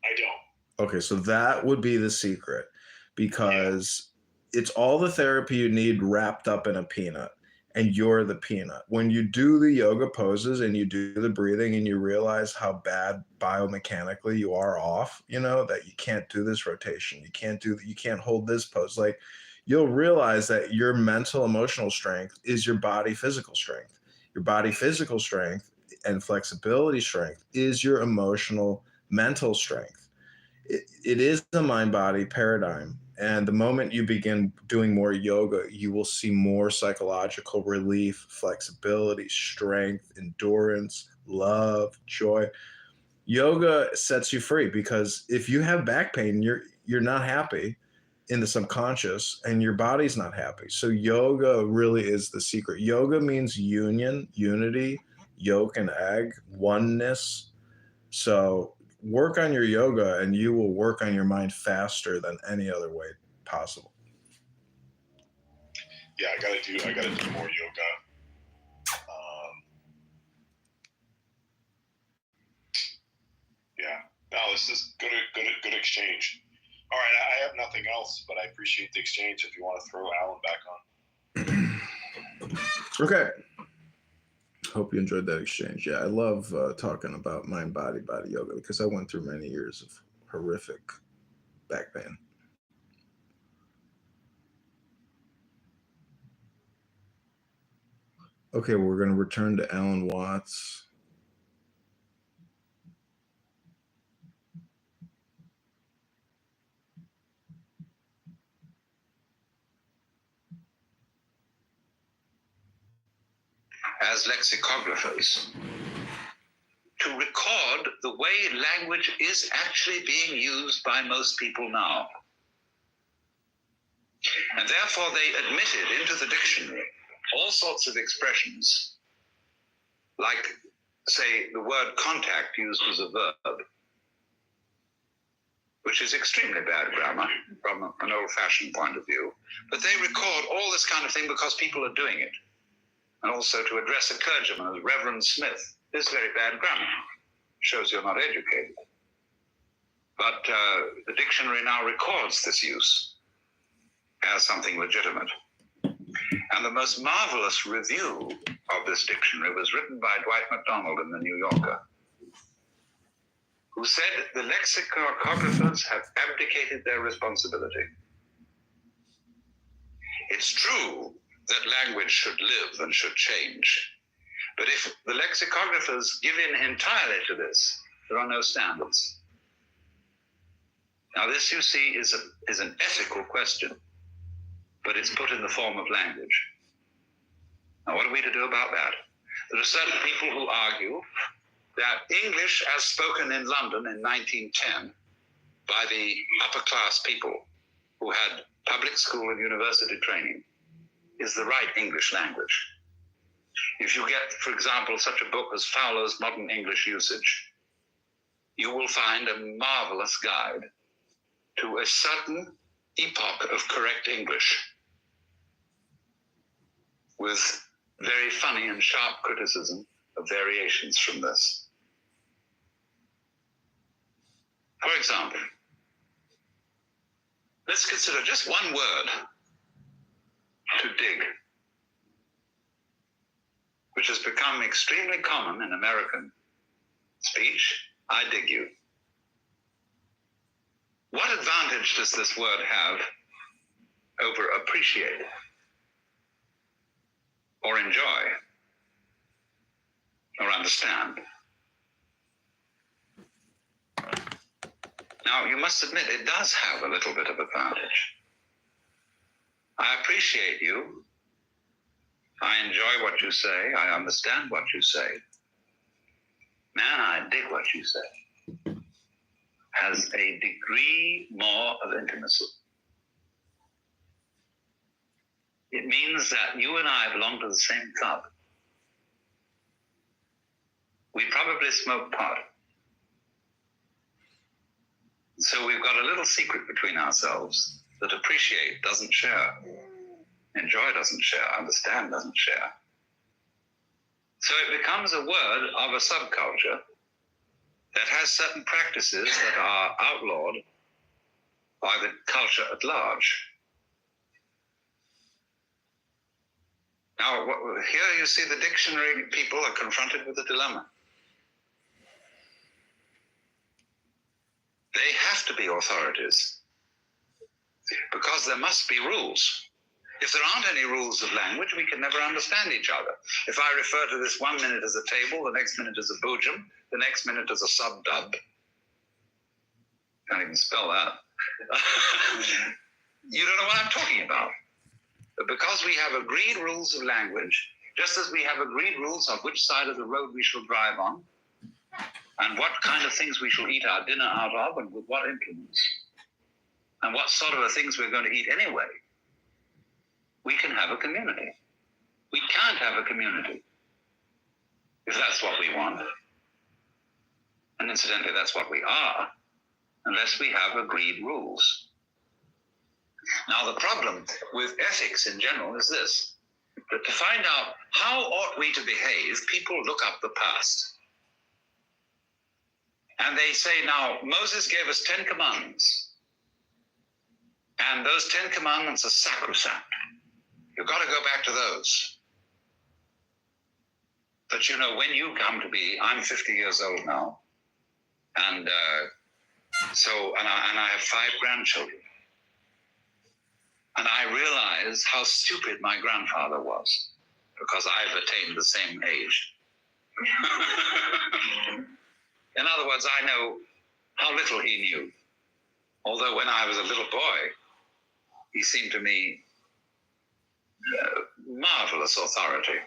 Speaker 1: I don't.
Speaker 3: Okay, so that would be the secret, because it's all the therapy you need wrapped up in a peanut, and you're the peanut. When you do the yoga poses and you do the breathing and you realize how bad biomechanically you are off, you know, that you can't do this rotation, you can't hold this pose, like you'll realize that your mental emotional strength is your body physical strength. Your body physical strength and flexibility strength is your emotional mental strength. It is a mind-body paradigm. And the moment you begin doing more yoga, you will see more psychological relief, flexibility, strength, endurance, love, joy. Yoga sets you free, because if you have back pain, you're not happy in the subconscious, and your body's not happy. So yoga really is the secret. Yoga means union, unity, yolk and egg, oneness. So work on your yoga and you will work on your mind faster than any other way possible.
Speaker 1: Yeah, I gotta do more yoga. Yeah. No, this is good exchange. All right, I have nothing else, but I appreciate the exchange. If you want to throw Alan back on.
Speaker 3: Okay. Hope you enjoyed that exchange. Yeah, I love talking about mind, body yoga, because I went through many years of horrific back pain. Okay, we're going to return to Alan Watts.
Speaker 8: as lexicographers to record the way language is actually being used by most people now. And therefore they admitted into the dictionary all sorts of expressions, like, say, the word contact used as a verb, which is extremely bad grammar from an old-fashioned point of view. But they record all this kind of thing because people are doing it. And also to address a clergyman as Reverend Smith is very bad grammar. Shows you're not educated. But the dictionary now records this use as something legitimate. And the most marvelous review of this dictionary was written by Dwight MacDonald in the New Yorker, who said the lexicographers have abdicated their responsibility. It's true that language should live and should change. But if the lexicographers give in entirely to this, there are no standards. Now this, you see, is an ethical question, but it's put in the form of language. Now what are we to do about that? There are certain people who argue that English as spoken in London in 1910 by the upper class people who had public school and university training is the right English language. If you get, for example, such a book as Fowler's Modern English Usage, you will find a marvelous guide to a certain epoch of correct English with very funny and sharp criticism of variations from this. For example, let's consider just one word, to dig, which has become extremely common in American speech. I dig you. What advantage does this word have over appreciate or enjoy or understand? Now, you must admit it does have a little bit of advantage. I appreciate you. I enjoy what you say. I understand what you say. Man, I dig what you say. Has a degree more of intimacy. It means that you and I belong to the same club. We probably smoke pot. So we've got a little secret between ourselves that appreciate doesn't share, enjoy doesn't share, understand doesn't share. So it becomes a word of a subculture that has certain practices that are outlawed by the culture at large. Now, here you see the dictionary people are confronted with a dilemma. They have to be authorities because there must be rules. If there aren't any rules of language, we can never understand each other. If I refer to this 1 minute as a table, the next minute as a boojum, the next minute as a sub-dub, can't even spell that. You don't know what I'm talking about. But because we have agreed rules of language, just as we have agreed rules on which side of the road we shall drive on, and what kind of things we shall eat our dinner out of, and with what implements, and what sort of things we're going to eat anyway, we can have a community. We can't have a community if that's what we want. And incidentally, that's what we are, unless we have agreed rules. Now, the problem with ethics in general is this, that to find out how ought we to behave, people look up the past. And they say, now, Moses gave us 10 commandments. And those 10 commandments are sacrosanct. You've got to go back to those. But you know, when you come to be, I'm 50 years old now, and I have 5 grandchildren. And I realize how stupid my grandfather was, because I've attained the same age. In other words, I know how little he knew. Although when I was a little boy, he seemed to me marvelous authority.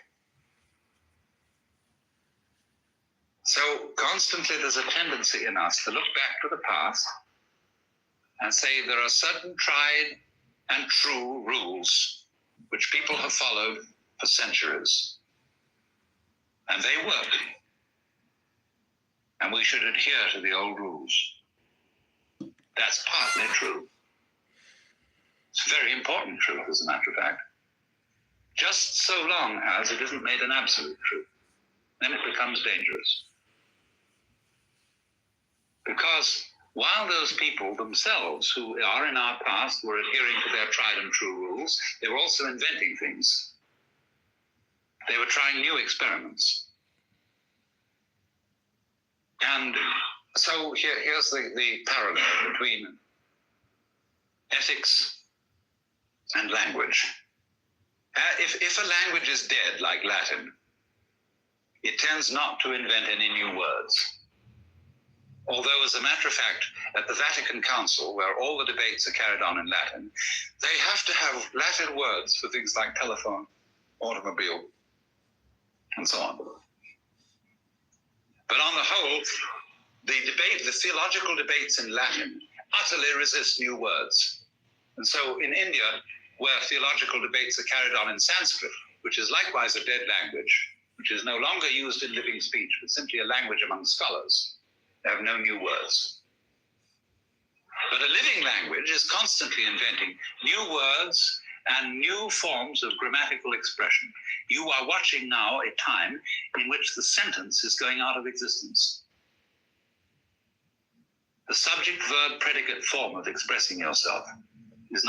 Speaker 8: So constantly there's a tendency in us to look back to the past and say there are certain tried and true rules which people have followed for centuries. And they work. And we should adhere to the old rules. That's partly true. It's a very important truth, as a matter of fact. Just so long as it isn't made an absolute truth. Then it becomes dangerous. Because while those people themselves who are in our past were adhering to their tried and true rules, they were also inventing things. They were trying new experiments. And so here's the parallel between ethics and language. If a language is dead, like Latin, it tends not to invent any new words. Although, as a matter of fact, at the Vatican Council, where all the debates are carried on in Latin, they have to have Latin words for things like telephone, automobile, and so on. But on the whole, the theological debates in Latin utterly resist new words. And so in India, where theological debates are carried on in Sanskrit, which is likewise a dead language, which is no longer used in living speech, but simply a language among scholars, they have no new words. But a living language is constantly inventing new words and new forms of grammatical expression. You are watching now a time in which the sentence is going out of existence. The subject, verb, predicate form of expressing yourself is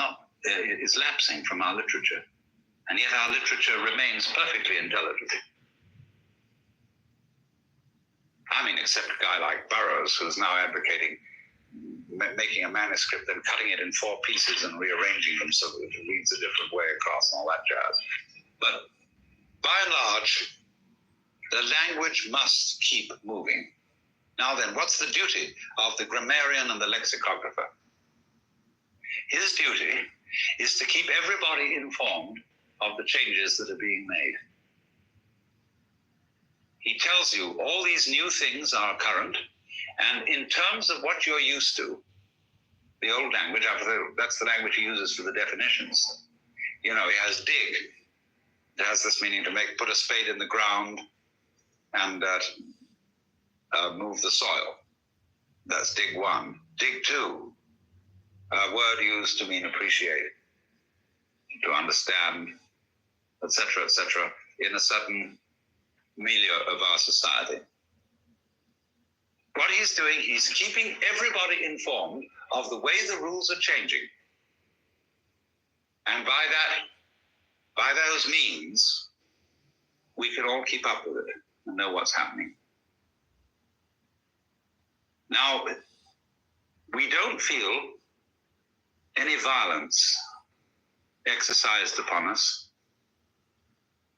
Speaker 8: lapsing from our literature, and yet our literature remains perfectly intelligible. I mean, except a guy like Burroughs, who's now advocating making a manuscript, then cutting it in 4 pieces and rearranging them so that it reads a different way across and all that jazz. But by and large, the language must keep moving. Now then, what's the duty of the grammarian and the lexicographer? His duty is to keep everybody informed of the changes that are being made. He tells you all these new things are current, and in terms of what you're used to, the old language, that's the language he uses for the definitions. You know, he has dig. It has this meaning to put a spade in the ground and move the soil. That's dig 1. Dig 2, a word used to mean appreciate, to understand, etc., in a certain milieu of our society. What he's doing, he's keeping everybody informed of the way the rules are changing. And by those means, we can all keep up with it and know what's happening. Now, we don't feel any violence exercised upon us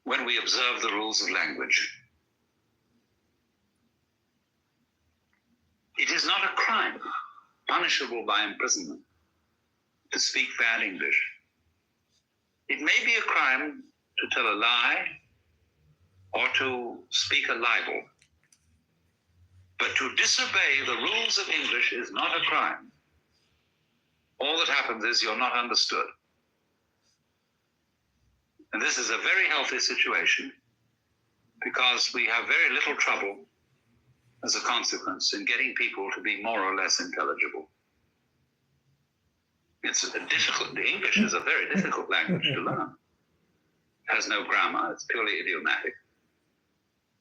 Speaker 8: when we observe the rules of language. It is not a crime, punishable by imprisonment, to speak bad English. It may be a crime to tell a lie or to speak a libel, but to disobey the rules of English is not a crime. All that happens is you're not understood. And this is a very healthy situation because we have very little trouble as a consequence in getting people to be more or less intelligible. The English is a very difficult language to learn. It has no grammar, it's purely idiomatic.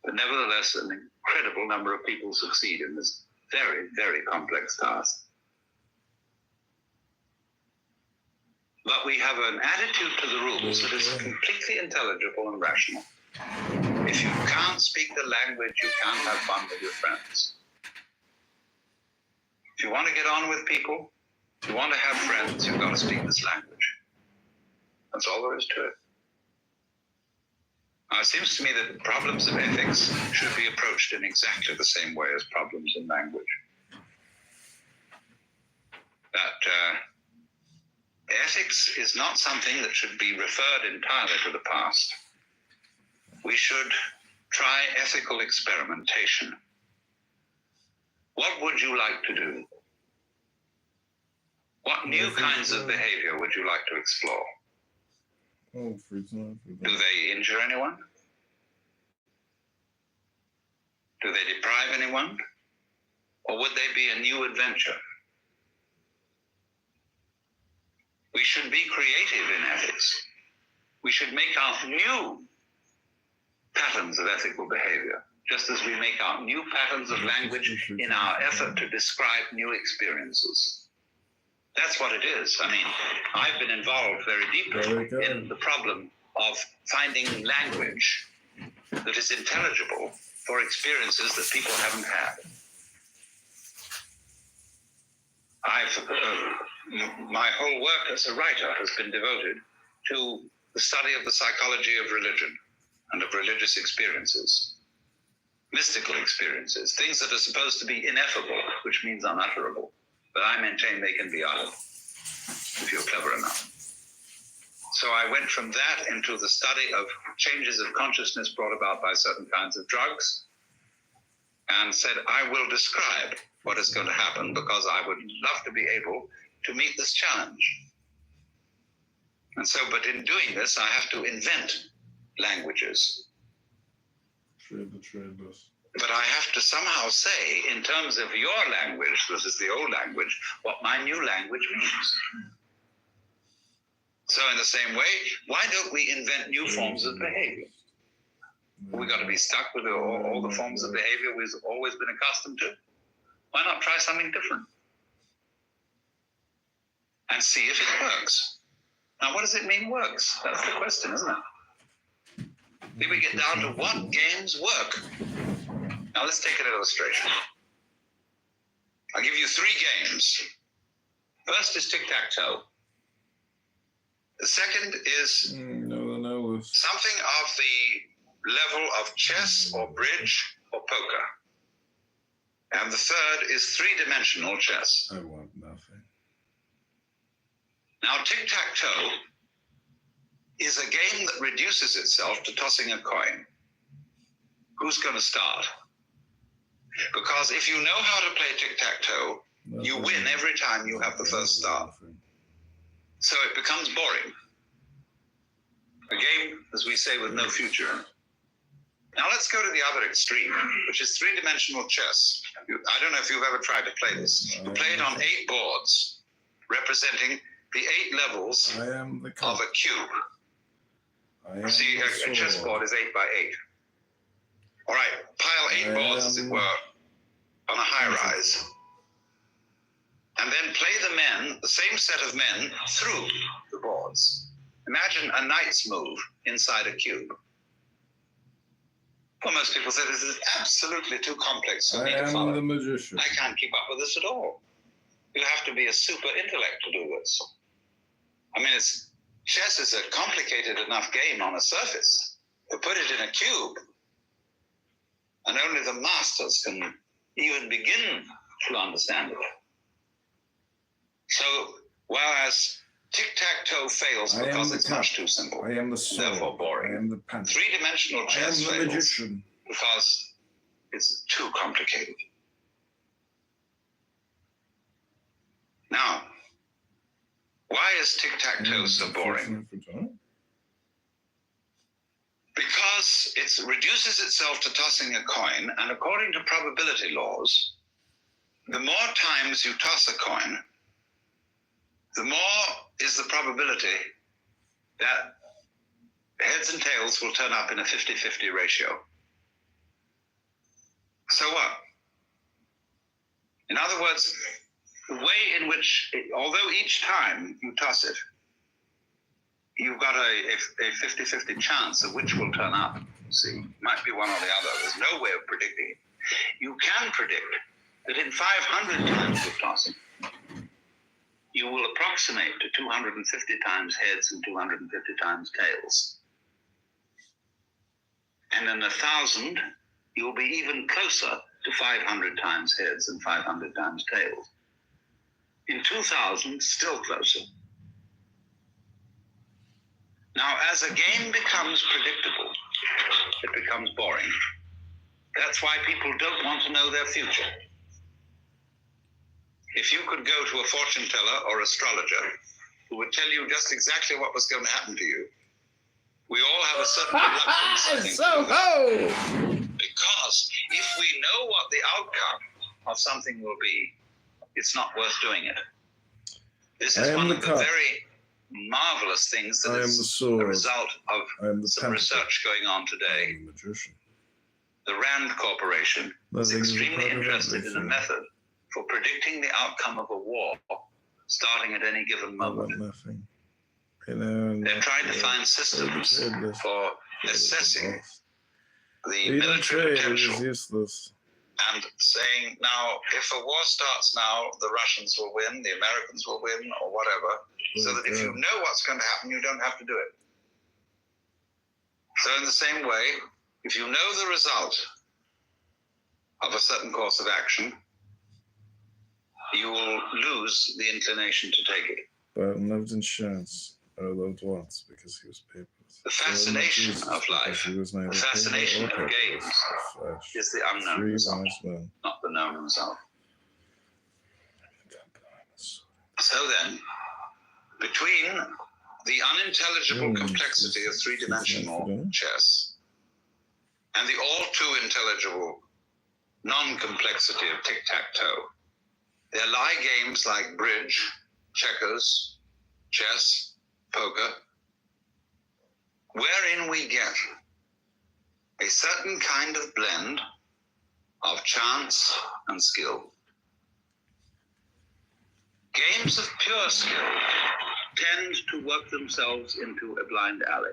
Speaker 8: But nevertheless, an incredible number of people succeed in this very, very complex task. But we have an attitude to the rules that is completely intelligible and rational. If you can't speak the language, you can't have fun with your friends. If you want to get on with people, if you want to have friends, you've got to speak this language. That's all there is to it. Now, it seems to me that problems of ethics should be approached in exactly the same way as problems in language. That ethics is not something that should be referred entirely to the past. We should try ethical experimentation What would you like to do? What new kinds of behavior would you like to explore?
Speaker 3: Oh, for example.
Speaker 8: Do they injure anyone? Do they deprive anyone? Or would they be a new adventure? We should be creative in ethics. We should make out new patterns of ethical behavior, just as we make out new patterns of language in our effort to describe new experiences. That's what it is. I mean, I've been involved very deeply in the problem of finding language that is intelligible for experiences that people haven't had. My whole work as a writer has been devoted to the study of the psychology of religion and of religious experiences, mystical experiences, things that are supposed to be ineffable, which means unutterable. But I maintain they can be uttered if you're clever enough. So I went from that into the study of changes of consciousness brought about by certain kinds of drugs, and said, I will describe what is going to happen because I would love to be able to meet this challenge. And so, but in doing this, I have to invent languages. But I have to somehow say, in terms of your language, this is the old language, what my new language means. So in the same way, why don't we invent new forms of behavior? We got to be stuck with all the forms of behavior we've always been accustomed to. Why not try something different? And see if it works. Now, what does it mean works? That's the question, isn't it? Then we get down to what games work. Now, let's take an illustration. I'll give you 3 games. First is tic-tac-toe. The second is something of the level of chess or bridge or poker. And the third is 3-dimensional chess.
Speaker 3: I want nothing.
Speaker 8: Now, tic-tac-toe is a game that reduces itself to tossing a coin. Who's going to start? Because if you know how to play tic-tac-toe, you win every time you have the first start. So it becomes boring. A game, as we say, with no future in it. Now let's go to the other extreme, which is 3-dimensional chess. I don't know if you've ever tried to play this. You play it on 8 boards, representing the 8 levels of a cube. See, a chessboard is 8 by 8. All right, pile 8 boards, as it were, on a high rise. And then play the men, the same set of men, through the boards. Imagine a knight's move inside a cube. Well, most people say this is absolutely too complex for me to follow.
Speaker 3: I am the magician.
Speaker 8: I can't keep up with this at all. You have to be a super intellect to do this. I mean, chess is a complicated enough game on a surface. To put it in a cube, and only the masters can even begin to understand it. So, whereas tic-tac-toe fails because it's much too simple.
Speaker 3: I am the sword.
Speaker 8: Therefore boring.
Speaker 3: I am the panther.
Speaker 8: 3-dimensional chess
Speaker 3: I am the
Speaker 8: fails
Speaker 3: magician.
Speaker 8: because it's too complicated. Now, why is tic-tac-toe so boring? Because it reduces itself to tossing a coin, and according to probability laws, the more times you toss a coin, the more is the probability that heads and tails will turn up in a 50-50 ratio. So what? In other words, the way in which, although each time you toss it, you've got a 50-50 chance of which will turn up. See, might be one or the other. There's no way of predicting it. You can predict that in 500 times of tossing, you will approximate to 250 times heads and 250 times tails. And in 1,000, you'll be even closer to 500 times heads and 500 times tails. In 2,000, still closer. Now, as a game becomes predictable, it becomes boring. That's why people don't want to know their future. If you could go to a fortune teller or astrologer who would tell you just exactly what was going to happen to you, we all have a certain reluctance, I think, because if we know what the outcome of something will be, it's not worth doing it. This is one of the very marvelous things that is a result of some research going on today. The Rand Corporation is extremely interested in a method for predicting the outcome of a war starting at any given moment. They're trying to find systems for assessing the military potential and saying, now, if a war starts now, the Russians will win, the Americans will win, or whatever, so that if you know what's going to happen, you don't have to do it. So in the same way, if you know the result of a certain course of action, you will lose the inclination to take it.
Speaker 3: But loved insurance, or loved once, because he was paperless.
Speaker 8: The fascination of life, the fascination of games, is the unknown result, not the known result. So then, between the unintelligible complexity of three-dimensional chess and the all-too-intelligible non-complexity of tic-tac-toe, there lie games like bridge, checkers, chess, poker, wherein we get a certain kind of blend of chance and skill. Games of pure skill tend to work themselves into a blind alley.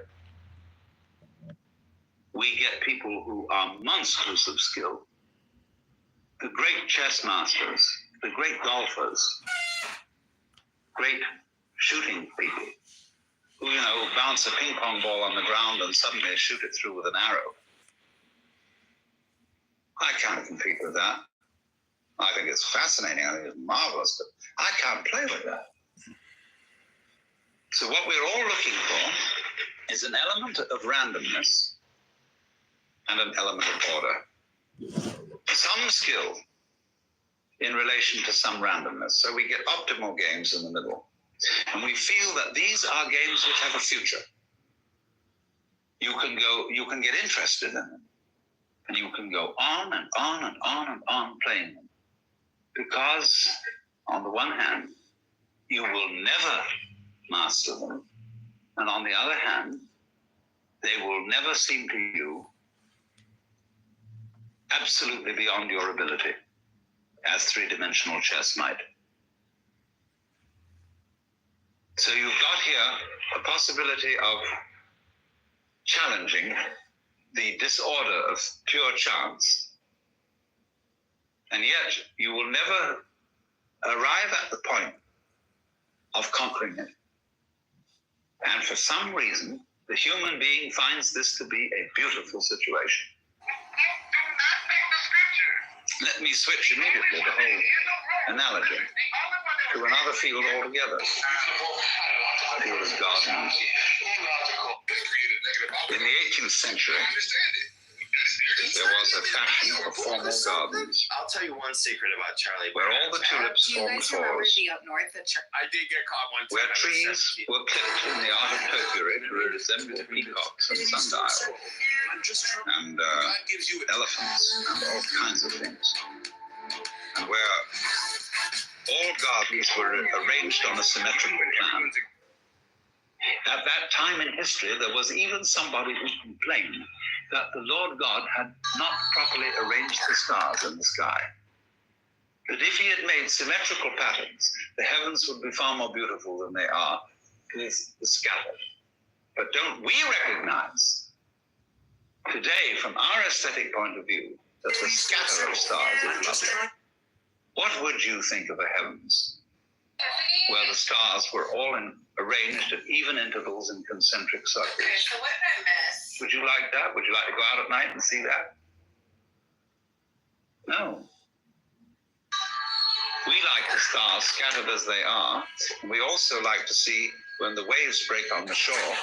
Speaker 8: We get people who are monsters of skill, the great chess masters, the great golfers, great shooting people, who, bounce a ping pong ball on the ground and suddenly shoot it through with an arrow. I can't compete with that. I think it's fascinating, I think it's marvelous, but I can't play with that. So what we're all looking for is an element of randomness and an element of order. Some skill in relation to some randomness. So we get optimal games in the middle. And we feel that these are games which have a future. You can get interested in them. And you can go on and on and on and on playing them. Because, on the one hand, you will never master them. And on the other hand, they will never seem to you absolutely beyond your ability, as three-dimensional chess might. So you've got here a possibility of challenging the disorder of pure chance, and yet you will never arrive at the point of conquering it. And for some reason, the human being finds this to be a beautiful situation. Let me switch immediately the whole analogy to another field altogether. The field of gardens. In the 18th century, there was a fashion for formal gardens.
Speaker 4: I'll tell you one secret about Charlie.
Speaker 8: Where all the tulips formed floors.
Speaker 4: I did get caught one time.
Speaker 8: Where trees were clipped in the art of topiary to resemble peacocks and sundials. And elephants and all kinds of things. And where all gardens were arranged on a symmetrical plan. At that time in history, there was even somebody who complained that the Lord God had not properly arranged the stars in the sky. That if he had made symmetrical patterns, the heavens would be far more beautiful than they are, because they're scattered. But don't we recognize today, from our aesthetic point of view, that the scatter of stars is lovely? What would you think of the heavens, where the stars were all arranged at even intervals in concentric circles?
Speaker 18: So what did I miss?
Speaker 8: Would you like that? Would you like to go out at night and see that? No. We like the stars scattered as they are. And we also like to see, when the waves break on the shore,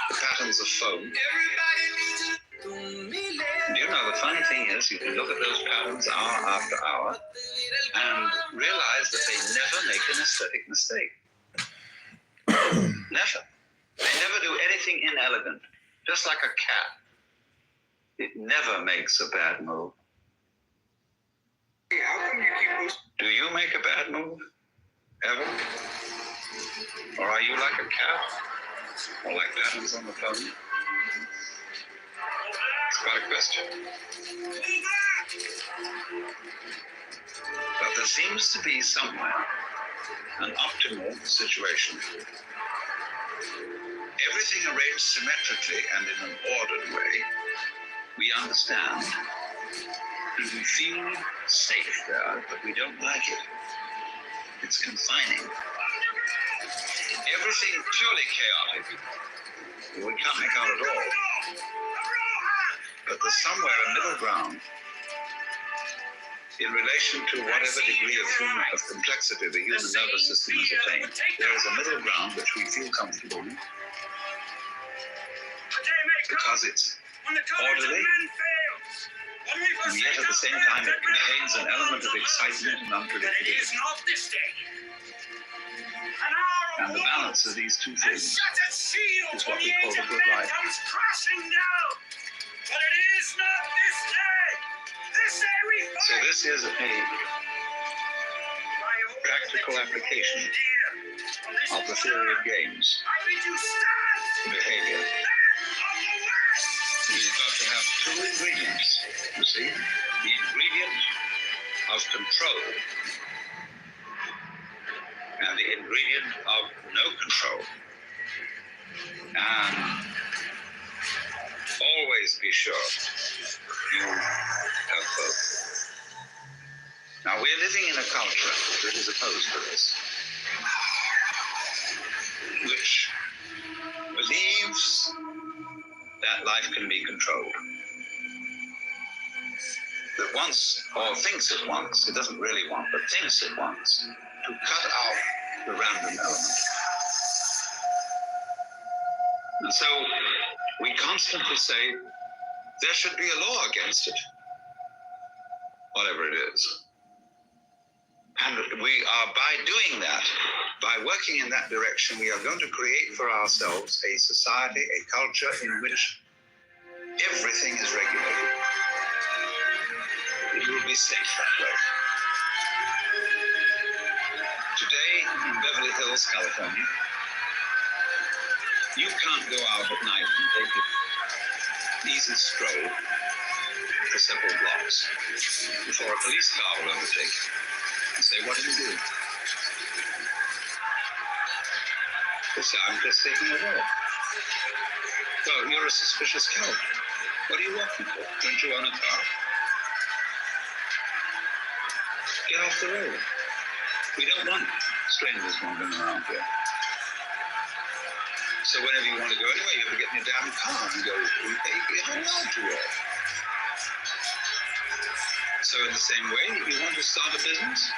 Speaker 8: the patterns of foam. And you know, the funny thing is, you can look at those patterns hour after hour, and realize that they never make an aesthetic mistake. Never. They never do anything inelegant. Just like a cat. It never makes a bad move. Do you make a bad move? Ever? Or are you like a cat? Or like Adams on the phone? It's quite a question. But there seems to be somewhere an optimal situation. Everything arranged symmetrically and in an ordered way. We understand and we feel safe there, but we don't like it. It's confining. Everything purely chaotic, we can't make out at all. But there's somewhere a middle ground in relation to whatever degree of complexity the human nervous system has attained. There is a middle ground which we feel comfortable in because it's orderly, and yet at the same time it contains an element of excitement and unpredictability. And the balance of these two things is what we call the good life. So this is a practical application of the theory of games behavior. You've got to have two ingredients, you see. The ingredient of control and the ingredient of no control. And always be sure you have both. Now, we're living in a culture that is opposed to this, which believes that life can be controlled. That wants, or thinks it wants, it doesn't really want, but thinks it wants, to cut out the random element. And so we constantly say, there should be a law against it, whatever it is. And we are, by doing that, by working in that direction, we are going to create for ourselves a society, a culture in which everything is regulated. It will be safe that way. Today in Beverly Hills, California, you can't go out at night and take an easy stroll for several blocks before a police car will overtake you and say, what are you doing? They say, I'm just taking a walk. Well, you're a suspicious character. What are you walking for? Don't you own a car? Get off the road. We don't want strangers wandering around here. So whenever you want to go anywhere, you have to get in your damn car and go, you're not allowed to walk. So in the same way, you want to start a business,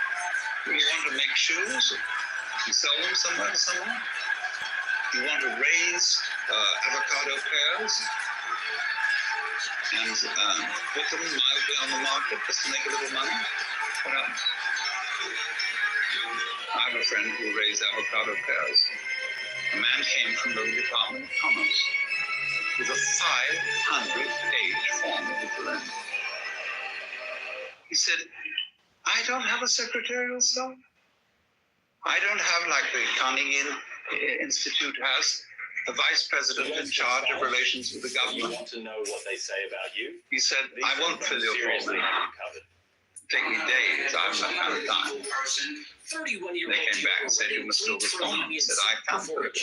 Speaker 8: you want to make shoes and sell them somewhere to someone, you want to raise avocado pears and put them mildly on the market just to make a little money, what happens? I have a friend who raised avocado pears. A man came from the Department of Commerce with a 500-page form of the He said, I don't have a secretarial staff. I don't have, like the Carnegie Institute has, a vice president in charge of relations with the government.
Speaker 11: You want to know what they say about you?
Speaker 8: He said, I won't fill your form. Take me days, I haven't that kind of time. They came back and said, you must fill this form. He said, I can't fill it.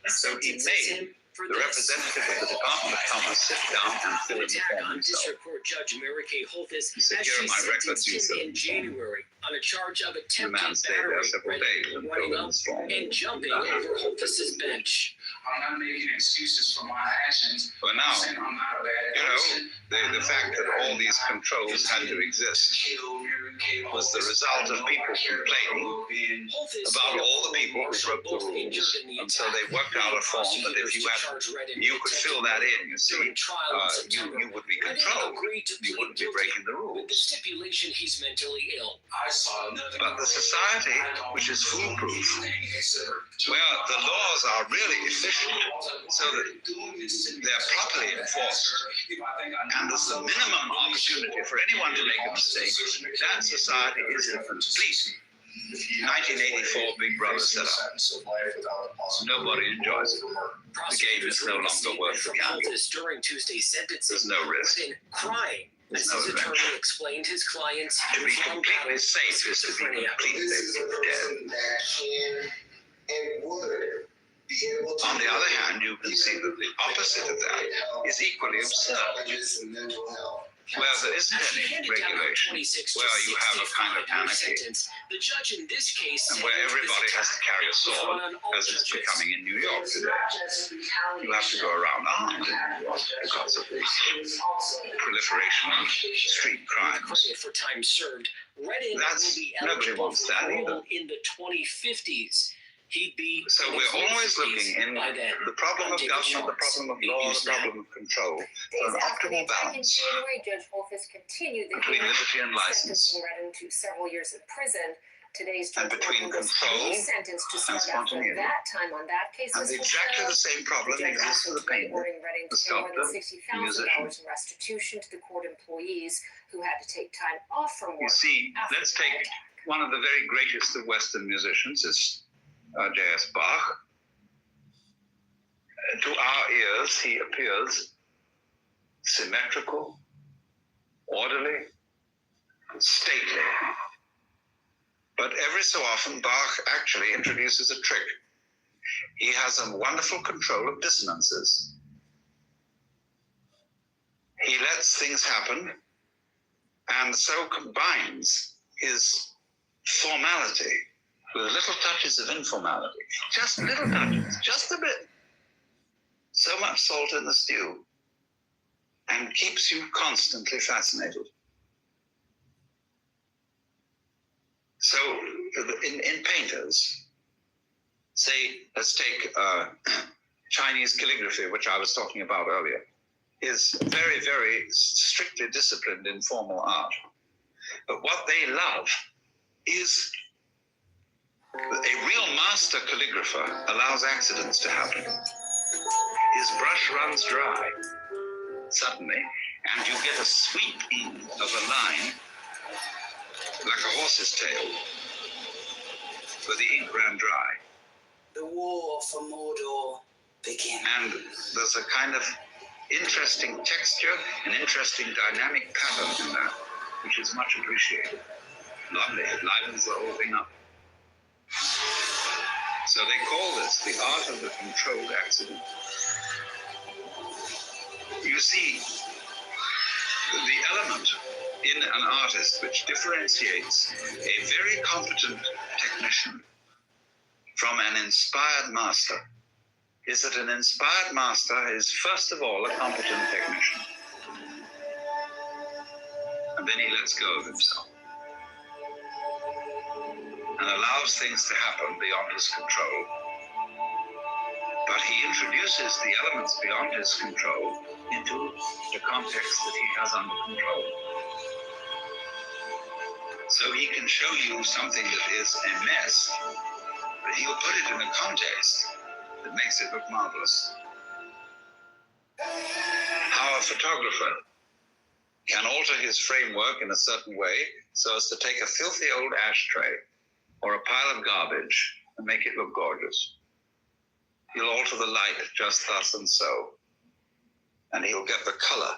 Speaker 8: So he made the representative of the Department of Commerce sit down and fill in the form himself. He said, here are my records, you fill in the form.
Speaker 14: On a charge of
Speaker 8: The man stayed there several days and filled in this form.
Speaker 14: And jumping over Holthus's bench.
Speaker 9: I'm not making excuses for my actions.
Speaker 8: But now,
Speaker 9: I'm not a bad person.
Speaker 8: the fact that all these controls had to exist was the result of people complaining about all the people who broke the rules. And so they worked out a form that if you could fill that in, you see, you would be controlled. You wouldn't be breaking the rules.
Speaker 14: The stipulation he's mentally ill.
Speaker 8: But the society, which is foolproof, where the laws are really efficient, so that they're properly enforced, and there's the minimum opportunity for anyone to make a mistake, that society is the complete 1984 Big Brother setup. Nobody enjoys it. The game is no longer worth the candle.
Speaker 14: During Tuesday's sentencing,
Speaker 8: there's no risk.
Speaker 14: Crying.
Speaker 8: There's
Speaker 14: As
Speaker 8: no
Speaker 14: his
Speaker 8: adventure.
Speaker 14: attorney explained his client's
Speaker 8: To be completely safe is to be completely dead. On the other hand, you can see that the opposite of that is equally absurd. Where there isn't any regulation, where you have a kind of anarchy,
Speaker 14: the judge in this case
Speaker 8: and where everybody has to carry a sword, as it's becoming in New York today. You have to go around armed because of the proliferation of street crimes.
Speaker 14: for time served. Reddin
Speaker 8: That's,
Speaker 14: will be
Speaker 8: nobody
Speaker 14: eligible
Speaker 8: wants
Speaker 14: for
Speaker 8: that
Speaker 14: parole
Speaker 8: either.
Speaker 14: in the 2050s. He'd be
Speaker 8: So we're always looking in the problem of government, the problem of law, the problem of control, for an optimal balance
Speaker 13: In January, Judge Wolfis continued the
Speaker 8: between liberty and license,
Speaker 13: sentencing Reddin to several years in prison. Today's
Speaker 8: and
Speaker 13: judge
Speaker 8: between
Speaker 13: ordered
Speaker 8: control
Speaker 13: his sentence to
Speaker 8: and
Speaker 13: start after
Speaker 8: spontaneity.
Speaker 13: that time on that case.
Speaker 8: And
Speaker 13: was
Speaker 8: exactly
Speaker 13: fulfilled.
Speaker 8: the same problem
Speaker 13: The judge
Speaker 8: exists
Speaker 13: also
Speaker 8: for the
Speaker 13: today
Speaker 8: painter,
Speaker 13: ordering Reddin
Speaker 8: the
Speaker 13: to pay more than
Speaker 8: sculptor, the musician.
Speaker 13: $60,000 in restitution to the court employees who had to take time off from work.
Speaker 8: You see,
Speaker 13: after
Speaker 8: let's
Speaker 13: the
Speaker 8: take
Speaker 13: attack.
Speaker 8: one of the very greatest of Western musicians is J.S. Bach. To our ears, he appears symmetrical, orderly, stately. But every so often, Bach actually introduces a trick. He has a wonderful control of dissonances. He lets things happen and so combines his formality with little touches of informality. Just little touches, just a bit. So much salt in the stew, and keeps you constantly fascinated. So in painters, say, let's take Chinese calligraphy, which I was talking about earlier, is very, very strictly disciplined in formal art. But what they love is a real master calligrapher allows accidents to happen. His brush runs dry suddenly, and you get a sweep of a line like a horse's tail, where the ink ran dry.
Speaker 20: The war for Mordor begins.
Speaker 8: And there's a kind of interesting texture, an interesting dynamic pattern in that, which is much appreciated. Lovely, it livens the whole thing up. So they call this the art of the controlled accident. You see, the element in an artist which differentiates a very competent technician from an inspired master is that an inspired master is first of all a competent technician. And then he lets go of himself and allows things to happen beyond his control. But he introduces the elements beyond his control into the context that he has under control. So he can show you something that is a mess, but he'll put it in a context that makes it look marvelous. How a photographer can alter his framework in a certain way so as to take a filthy old ashtray or a pile of garbage and make it look gorgeous. He'll alter the light just thus and so, and he'll get the color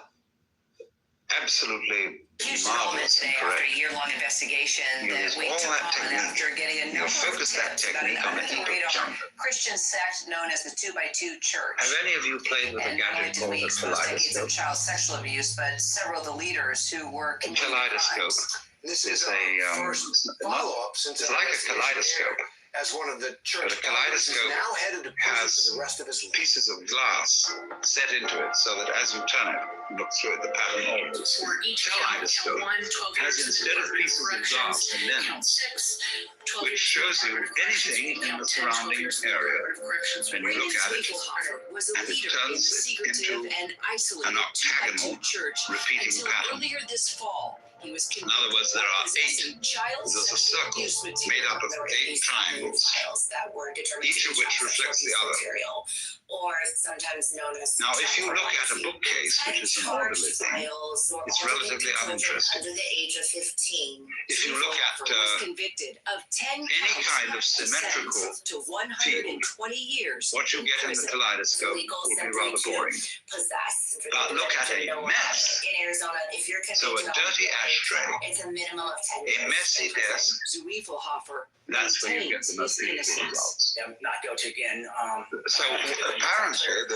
Speaker 8: absolutely
Speaker 15: Huge development
Speaker 8: marvelous and
Speaker 15: today after
Speaker 8: correct.
Speaker 15: a year-long investigation that we
Speaker 8: all
Speaker 15: took
Speaker 8: that
Speaker 15: on
Speaker 8: technique.
Speaker 15: after getting a
Speaker 8: You'll
Speaker 15: number of
Speaker 8: focus that
Speaker 15: tips about an
Speaker 8: technique on a heap of
Speaker 15: under-the-radar
Speaker 8: junk.
Speaker 15: Christian sect known as the 2x2 Church.
Speaker 8: Have any of you played with a
Speaker 15: And not only
Speaker 8: gadget
Speaker 15: did we
Speaker 8: called a
Speaker 15: expose decades of
Speaker 8: kaleidoscope?
Speaker 15: child sexual abuse, but several of the leaders who were
Speaker 8: A
Speaker 15: committing
Speaker 8: kaleidoscope
Speaker 15: crimes.
Speaker 8: is a it's like a kaleidoscope,
Speaker 21: as one of the church
Speaker 8: But a kaleidoscope
Speaker 21: now headed to prison
Speaker 8: has
Speaker 21: for the rest of his life.
Speaker 8: pieces of glass set into it so that as you turn it, look through it, the pattern alters.
Speaker 20: For each
Speaker 8: Kaleidoscope
Speaker 20: count 1, 12
Speaker 8: has
Speaker 20: years
Speaker 8: instead of pieces of glass a
Speaker 20: count
Speaker 8: lens
Speaker 20: 6, 12
Speaker 8: which
Speaker 20: years
Speaker 8: shows you
Speaker 20: Department of Corrections,
Speaker 8: anything in
Speaker 20: count
Speaker 8: the
Speaker 20: 10, 12
Speaker 8: surrounding
Speaker 20: years
Speaker 8: area.
Speaker 20: Department of Corrections.
Speaker 8: And you look at it,
Speaker 20: Zwiefelhofer was a
Speaker 8: and it
Speaker 20: leader in
Speaker 8: turns
Speaker 20: the
Speaker 8: it
Speaker 20: secretive
Speaker 8: into
Speaker 20: and isolated
Speaker 8: an octagonal
Speaker 20: 2x2 church
Speaker 8: repeating
Speaker 20: until
Speaker 8: pattern.
Speaker 20: earlier this fall. He was
Speaker 8: In other words, there are
Speaker 20: possessing
Speaker 8: 8.
Speaker 20: child
Speaker 8: There's a
Speaker 20: sexual
Speaker 8: circle
Speaker 20: abuse
Speaker 8: made
Speaker 20: material.
Speaker 8: up of 8 triangles,
Speaker 20: That were determined
Speaker 8: each
Speaker 20: to
Speaker 8: of
Speaker 20: be
Speaker 8: which
Speaker 20: child
Speaker 8: reflects the
Speaker 20: sexual
Speaker 8: other.
Speaker 20: material, or sometimes known as
Speaker 8: Now, if you
Speaker 20: child
Speaker 8: look at a
Speaker 20: pornography.
Speaker 8: bookcase, which is an orderly thing, it's relatively uninteresting.
Speaker 20: Under the age of 15.
Speaker 8: If you look at
Speaker 20: was convicted of 10
Speaker 8: any
Speaker 20: counts
Speaker 8: kind of
Speaker 20: and
Speaker 8: symmetrical
Speaker 20: sentenced to 120 years.
Speaker 8: what you get in the kaleidoscope will be rather boring.
Speaker 20: Possess.
Speaker 8: But look at a mess.
Speaker 20: In Arizona, if you're
Speaker 8: So a dirty ashtray,
Speaker 20: it's a minimum of 10
Speaker 8: a
Speaker 20: years.
Speaker 8: messy desk,
Speaker 20: Zwiefelhofer
Speaker 8: that's where you get the most beautiful results.
Speaker 9: Not guilty again.
Speaker 8: So apparently,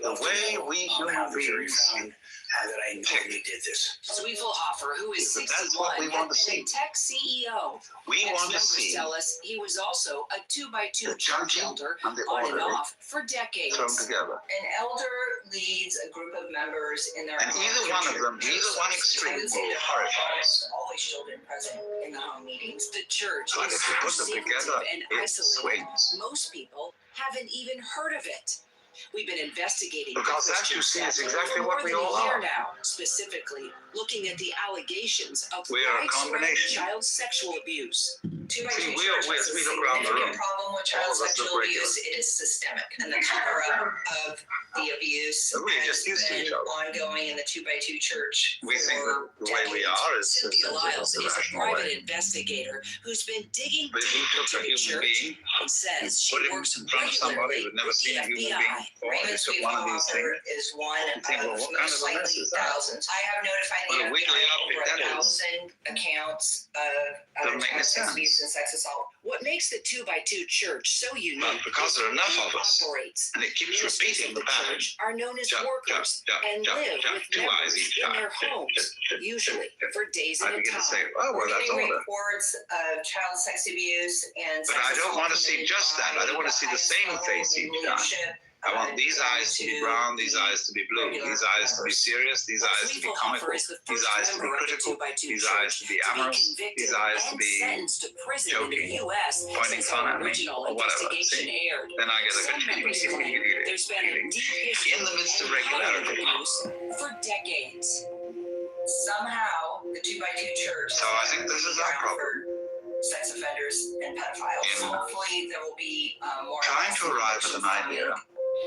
Speaker 8: the way we human beings
Speaker 9: that I knowingly did this.
Speaker 20: Zwiefelhofer, who is
Speaker 8: That's
Speaker 20: 61,
Speaker 8: what we want to
Speaker 20: had been
Speaker 8: see.
Speaker 20: a tech CEO.
Speaker 8: We want to
Speaker 20: Ex-members
Speaker 8: see
Speaker 20: tell us he was also a 2x2
Speaker 8: the
Speaker 20: church
Speaker 8: junkie
Speaker 20: elder
Speaker 8: and the
Speaker 20: on and
Speaker 8: orderly
Speaker 20: off for decades.
Speaker 8: thrown together.
Speaker 10: An elder leads a group of members in their
Speaker 8: And either one of them, either one extreme, will horrify us.
Speaker 10: always children present in the home meetings.
Speaker 20: The church
Speaker 8: But
Speaker 20: is
Speaker 8: if you
Speaker 20: so
Speaker 8: put them
Speaker 20: secretive
Speaker 8: together,
Speaker 20: and
Speaker 8: it
Speaker 20: isolated.
Speaker 8: swings.
Speaker 20: Most people haven't even heard of it. We've been investigating
Speaker 8: Because
Speaker 20: the
Speaker 8: that, you
Speaker 20: Christian
Speaker 8: see, is
Speaker 20: sect
Speaker 8: exactly
Speaker 20: for
Speaker 8: what
Speaker 20: more
Speaker 8: we
Speaker 20: than
Speaker 8: all
Speaker 20: a year
Speaker 8: are.
Speaker 20: now, specifically looking at the allegations of
Speaker 8: We are a
Speaker 20: widespread
Speaker 8: combination.
Speaker 20: child sexual abuse.
Speaker 10: Two by
Speaker 8: See,
Speaker 10: two
Speaker 8: we
Speaker 10: church
Speaker 8: look
Speaker 10: has a
Speaker 8: around the room.
Speaker 10: significant problem with
Speaker 8: All
Speaker 10: child
Speaker 8: of us
Speaker 10: sexual
Speaker 8: look regular.
Speaker 10: abuse. It is systemic, and the cover-up of the abuse
Speaker 8: We're
Speaker 10: has
Speaker 8: just used to
Speaker 10: been
Speaker 8: each other.
Speaker 10: ongoing in the 2x2 church.
Speaker 8: We think
Speaker 10: for
Speaker 8: that the way we
Speaker 10: decades.
Speaker 8: are is
Speaker 20: Cynthia
Speaker 8: a
Speaker 20: Lyles is a
Speaker 8: rational
Speaker 20: private
Speaker 8: way.
Speaker 20: investigator who's been digging
Speaker 8: But if you
Speaker 20: deep
Speaker 8: took
Speaker 20: into
Speaker 8: a
Speaker 20: the
Speaker 8: human
Speaker 20: church
Speaker 8: being
Speaker 20: and says she
Speaker 8: put him
Speaker 20: works
Speaker 8: in front of somebody
Speaker 20: regularly
Speaker 8: who'd never
Speaker 20: with the
Speaker 8: seen a human being
Speaker 20: FBI.
Speaker 8: before, and
Speaker 10: Raymond
Speaker 8: you took one of these
Speaker 10: Sweetwater
Speaker 8: things,
Speaker 10: is one
Speaker 8: you think, well,
Speaker 10: of
Speaker 8: what kind of a
Speaker 10: most
Speaker 8: mess
Speaker 10: likely
Speaker 8: is that?
Speaker 10: thousands. I have notified
Speaker 8: What a
Speaker 10: the
Speaker 8: wiggly
Speaker 10: FBI
Speaker 8: outfit
Speaker 10: over
Speaker 8: that is.
Speaker 10: 1,000 accounts of
Speaker 8: Doesn't make any
Speaker 10: child sex
Speaker 8: sense.
Speaker 10: abuse and sex assault.
Speaker 20: What makes the 2x2 church so unique
Speaker 8: But because there are enough
Speaker 20: is
Speaker 8: of us,
Speaker 20: operates.
Speaker 8: and it keeps
Speaker 20: Ministers
Speaker 8: repeating
Speaker 20: of
Speaker 8: the
Speaker 20: the
Speaker 8: pattern.
Speaker 20: church are known as
Speaker 8: Jump,
Speaker 20: workers
Speaker 8: jump,
Speaker 20: and
Speaker 8: jump,
Speaker 20: live
Speaker 8: jump,
Speaker 20: with
Speaker 8: 2 eyes
Speaker 20: members
Speaker 8: each
Speaker 20: in
Speaker 8: time.
Speaker 20: their homes, usually for days
Speaker 8: I
Speaker 20: at a
Speaker 8: begin to say,
Speaker 20: time.
Speaker 8: oh, well,
Speaker 10: We're
Speaker 8: that's
Speaker 10: getting
Speaker 8: order.
Speaker 10: reports of child sex abuse and
Speaker 8: But
Speaker 10: sex
Speaker 8: I don't
Speaker 10: assault
Speaker 8: want to see
Speaker 10: committed
Speaker 8: just that. I don't want to see the
Speaker 10: by
Speaker 8: same
Speaker 10: ISO
Speaker 8: face each time.
Speaker 10: leadership,
Speaker 8: I want these eyes to be brown, these eyes to be blue, these eyes to be serious, these eyes to be comical, these eyes to be critical, these eyes to be amorous, these eyes to be joking, pointing fun at me, or whatever. See, then I get a
Speaker 20: There's been a
Speaker 8: feeling
Speaker 20: deep history
Speaker 8: in the midst of
Speaker 20: and pattern
Speaker 8: regularity.
Speaker 20: abuse for decades.
Speaker 10: Somehow, the 2x2 church
Speaker 8: So I think this is our problem.
Speaker 10: sex offenders and pedophiles.
Speaker 8: In
Speaker 10: Hopefully, there will be more.
Speaker 8: trying to arrive at an idea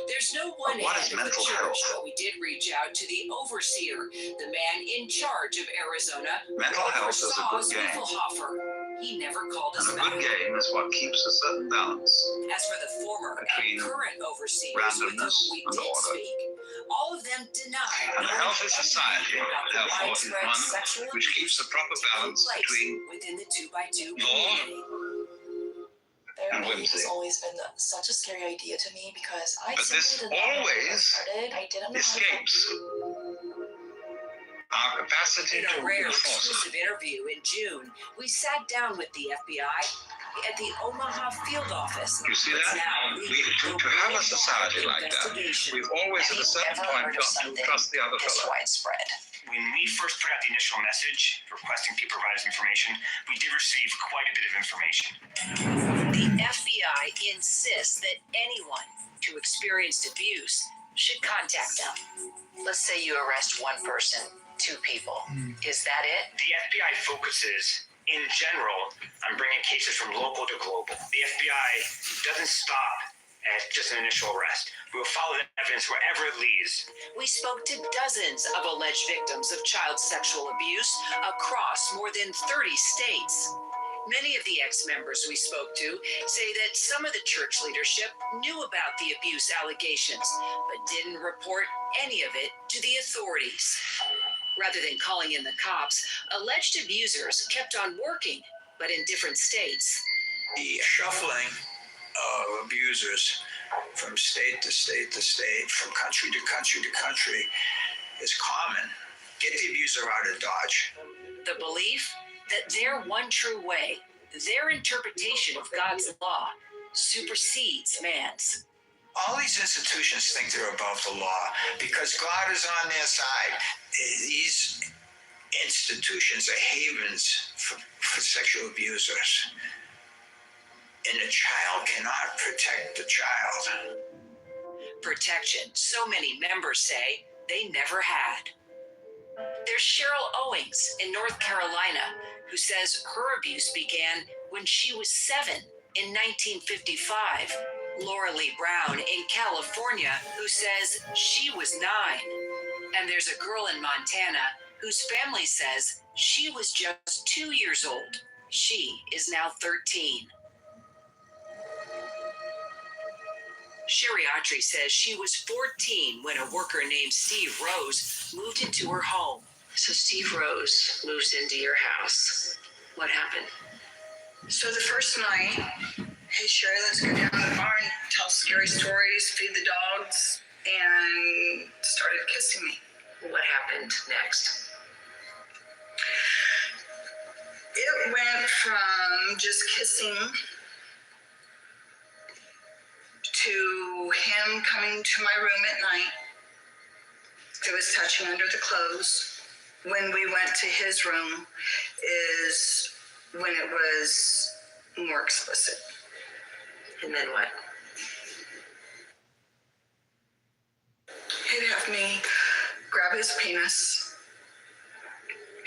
Speaker 20: There's no one
Speaker 8: what
Speaker 20: head
Speaker 8: is
Speaker 20: of the
Speaker 8: mental
Speaker 20: church,
Speaker 8: health?
Speaker 20: but we did reach out to the overseer, the man in charge of Arizona.
Speaker 8: Mental
Speaker 20: who
Speaker 8: health is a
Speaker 20: oversaw
Speaker 8: good game.
Speaker 20: Zwiefelhofer. He never called us
Speaker 8: And a
Speaker 20: back.
Speaker 8: good game is what keeps a certain balance.
Speaker 20: As for the former
Speaker 8: Between
Speaker 20: and current overseers with whom
Speaker 8: randomness
Speaker 20: we
Speaker 8: and
Speaker 20: did
Speaker 8: order.
Speaker 20: speak, all of them deny
Speaker 8: And a healthy society,
Speaker 20: about the
Speaker 8: therefore, is
Speaker 20: widespread
Speaker 8: one
Speaker 20: sexual
Speaker 8: which
Speaker 20: abuse
Speaker 8: keeps the proper balance
Speaker 20: taking place
Speaker 8: between
Speaker 20: within the 2x2
Speaker 8: law
Speaker 20: community.
Speaker 8: and whimsy.
Speaker 2: Has always been such a scary idea to me because I
Speaker 8: But this
Speaker 2: simply did not know where it
Speaker 8: always
Speaker 2: started. I didn't know
Speaker 8: escapes our capacity
Speaker 20: In
Speaker 8: to
Speaker 20: a rare
Speaker 8: enforce
Speaker 20: exclusive interview in June, we sat down with the FBI at the Omaha field office.
Speaker 8: You see
Speaker 20: It's
Speaker 8: that?
Speaker 20: now
Speaker 8: To have a society like that, we've always at a certain point got to trust the other fellow.
Speaker 2: widespread.
Speaker 11: When we first put out the initial message requesting people provide us information, we did receive quite a bit of information.
Speaker 20: The FBI insists that anyone who experienced abuse should contact them.
Speaker 15: Let's say you arrest one person, 2 people. Is that it?
Speaker 11: The FBI focuses, in general, on bringing cases from local to global. The FBI doesn't stop at just an initial arrest. We will follow the evidence wherever it leads.
Speaker 20: We spoke to dozens of alleged victims of child sexual abuse across more than 30 states. Many of the ex-members we spoke to say that some of the church leadership knew about the abuse allegations, but didn't report any of it to the authorities. Rather than calling in the cops, alleged abusers kept on working, but in different states.
Speaker 9: The shuffling of abusers from state to state to state, from country to country to country is common. Get the abuser out of Dodge.
Speaker 20: The belief that their one true way
Speaker 15: Their interpretation of God's law supersedes man's.
Speaker 9: All these institutions think they're above the law because God is on their side. These institutions are havens for sexual abusers. And the child cannot protect the child.
Speaker 15: Protection so many members say they never had. There's Cheryl Owings in North Carolina, who says her abuse began when she was 7 in 1955. Laura Lee Brown in California, who says she was 9. And there's a girl in Montana whose family says she was just 2 years old. She is now 13. Sherry Autry says she was 14 when a worker named Steve Rose moved into her home. So Steve Rose moves into your house. What happened?
Speaker 10: So the first night, hey Sherry, let's go down to the barn, tell scary stories, feed the dogs, and started kissing me.
Speaker 15: What happened next?
Speaker 10: It went from just kissing to him coming to my room at night. It was touching under the clothes. When we went to his room is when it was more explicit.
Speaker 15: And then what?
Speaker 10: He'd have me grab his penis.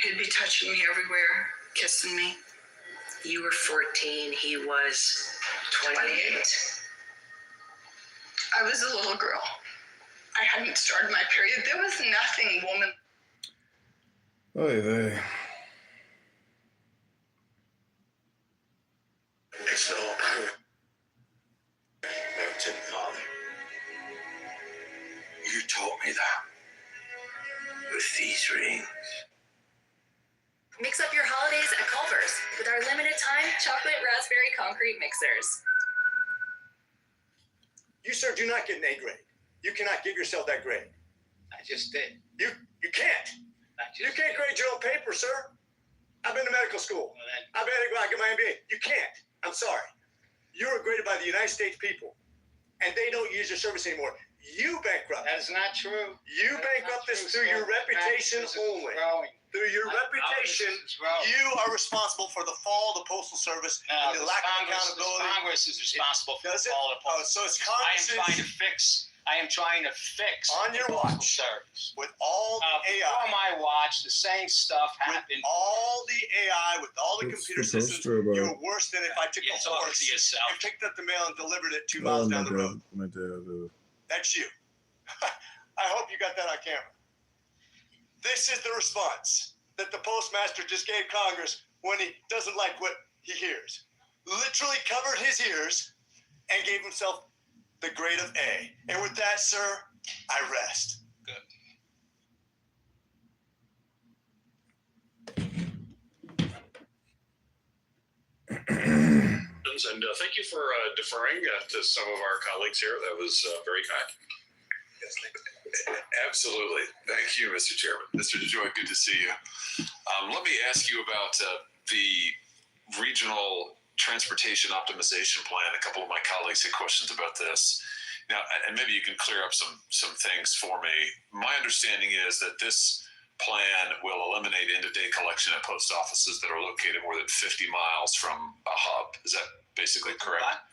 Speaker 10: He'd be touching me everywhere, kissing me.
Speaker 15: You were 14, he was 28.
Speaker 10: I was a little girl. I hadn't started my period. There was nothing woman.
Speaker 3: Oy vey.
Speaker 9: It's all about American father. You taught me that with these rings.
Speaker 2: Mix up your holidays at Culver's with our limited time chocolate raspberry concrete mixers.
Speaker 7: You, sir, do not get an A grade. You cannot give yourself that grade.
Speaker 4: I just did.
Speaker 7: You can't. You can't grade your own paper, sir. I've been to medical school. I've been to get my MBA. You can't. I'm sorry. You are graded by the United States people, and they don't use your service anymore. You bankrupt.
Speaker 4: That is not true.
Speaker 7: You bankrupt this through your reputation only. Through your reputation, you are responsible for the fall of the Postal Service and the lack of accountability.
Speaker 4: Congress is responsible for the fall of the Postal
Speaker 7: So it's
Speaker 4: Service.
Speaker 7: Congress.
Speaker 4: I am trying to fix
Speaker 7: on your watch,
Speaker 4: service.
Speaker 7: With all the AI.
Speaker 4: On my watch, the same stuff happened.
Speaker 7: With all the AI, with all the computer systems, you were worse than if I took a horse and picked up the mail and delivered it 2 miles down the road.
Speaker 3: My dad.
Speaker 7: That's you. I hope you got that on camera. This is the response that the postmaster just gave Congress when he doesn't like what he hears. Literally covered his ears and gave himself the grade of A. And with that, sir, I rest.
Speaker 4: Good.
Speaker 16: And thank you for deferring to some of our colleagues here. That was very kind.
Speaker 17: Yes, absolutely. Thank you, Mr. Chairman. Mr. DeJoy, good to see you. Let me ask you about the regional transportation optimization plan. A couple of my colleagues had questions about this. Now, and maybe you can clear up some things for me. My understanding is that this plan will eliminate end-of-day collection at post offices that are located more than 50 miles from a hub. Is that basically correct?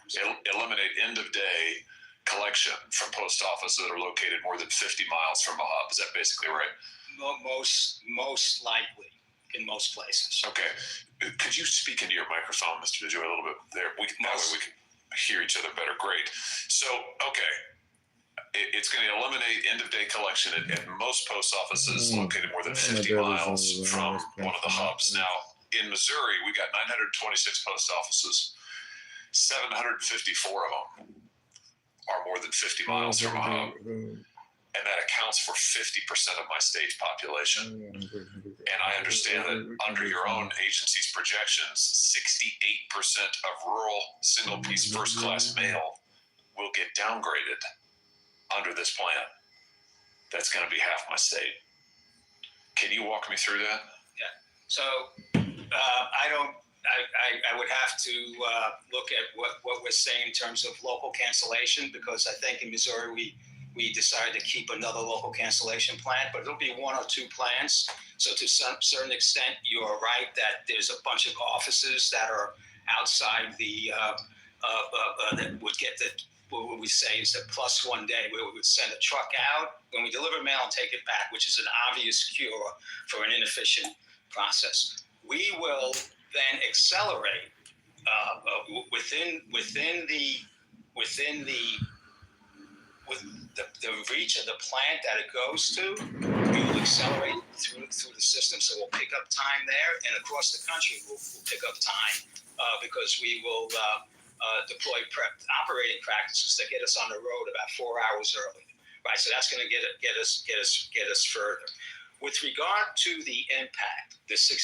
Speaker 17: Eliminate end-of-day collection from post offices that are located more than 50 miles from a hub. Is that basically right?
Speaker 4: Most likely in most places.
Speaker 17: Okay. Could you speak into your microphone, Mr. DeJoy, a little bit there? That way we can hear each other better. Great. So, okay. It's going to eliminate end-of-day collection at most post offices located more than 50 miles from one of the hubs. Now, in Missouri, we got 926 post offices. 754 of them are more than 50 miles from a hub. And that accounts for 50% of my state's population. And I understand that under your own agency's projections, 68% of rural single-piece first-class mail will get downgraded under this plan. That's going to be half my state. Can you walk me through that?
Speaker 4: Yeah. So I don't I would have to look at what we're saying in terms of local cancellation, because I think in Missouri we decided to keep another local cancellation plan, but it'll be one or two plans. So to some certain extent, you're right that there's a bunch of offices that are outside the that would get the, what we say is the plus 1 day, where we would send a truck out when we deliver mail and take it back, which is an obvious cure for an inefficient process. We will then accelerate within the reach of the plant that it goes to. We will accelerate through the system, so we'll pick up time there, and across the country we'll pick up time because we will deploy operating practices that get us on the road about 4 hours early. Right, so that's going to get us further. With regard to the impact, the 68%,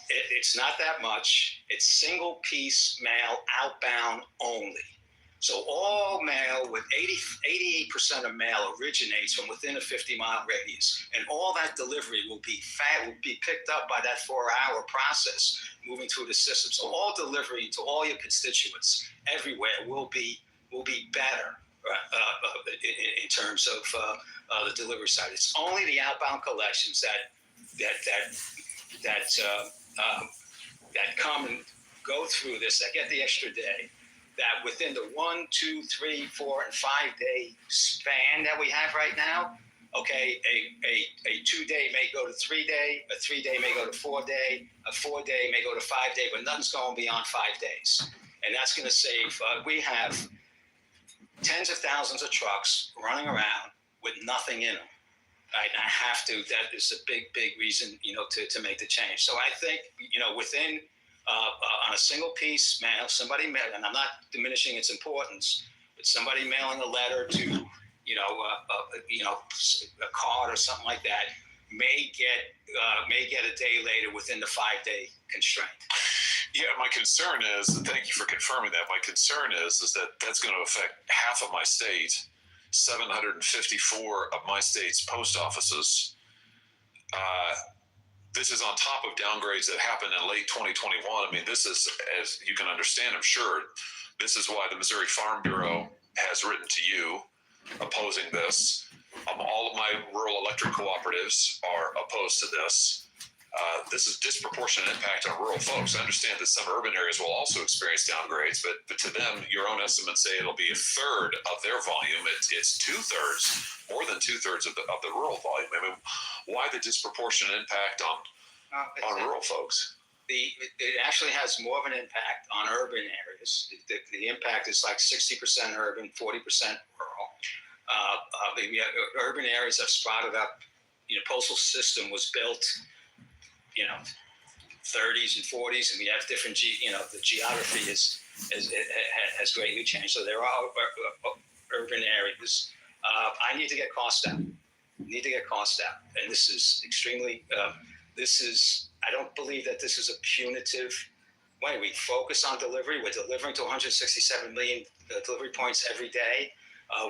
Speaker 4: it's not that much. It's single piece mail outbound only. So all mail with 88% of mail originates from within a 50-mile radius, and all that delivery will be picked up by that 4-hour process moving through the system. So all delivery to all your constituents everywhere will be better in terms of the delivery side. It's only the outbound collections that come and go through this, that get the extra day, that within the 1, 2, 3, 4, and 5 day span that we have right now, okay, a 2 day may go to 3 day, a 3 day may go to 4 day, a 4 day may go to 5 day, but nothing's going beyond 5 days. And that's going to save, we have tens of thousands of trucks running around with nothing in them. Right, and I have to. That is a big reason, to make the change. So I think, within on a single piece mail, somebody mail, and I'm not diminishing its importance, but somebody mailing a letter to, a card or something like that may get a day later within the 5 day constraint.
Speaker 17: Yeah, my concern is, thank you for confirming that. My concern is that that's going to affect half of my state. 754 of my state's post offices. This is on top of downgrades that happened in late 2021. I mean, this is, as you can understand, I'm sure, this is why the Missouri Farm Bureau has written to you opposing this. All of my rural electric cooperatives are opposed to this. This is disproportionate impact on rural folks. I understand that some urban areas will also experience downgrades, but to them, your own estimates say it'll be a third of their volume. It's 2/3, more than 2/3 of the rural volume. I mean, why the disproportionate impact on rural folks?
Speaker 4: It actually has more of an impact on urban areas. The impact is like 60% urban, 40% rural. Urban areas have sprouted up. Postal system was built 30s and 40s, and we have different, the geography has greatly changed. So there are urban areas. I need to get cost out. And this is extremely, I don't believe that this is a punitive way. We focus on delivery. We're delivering to 167 million delivery points every day.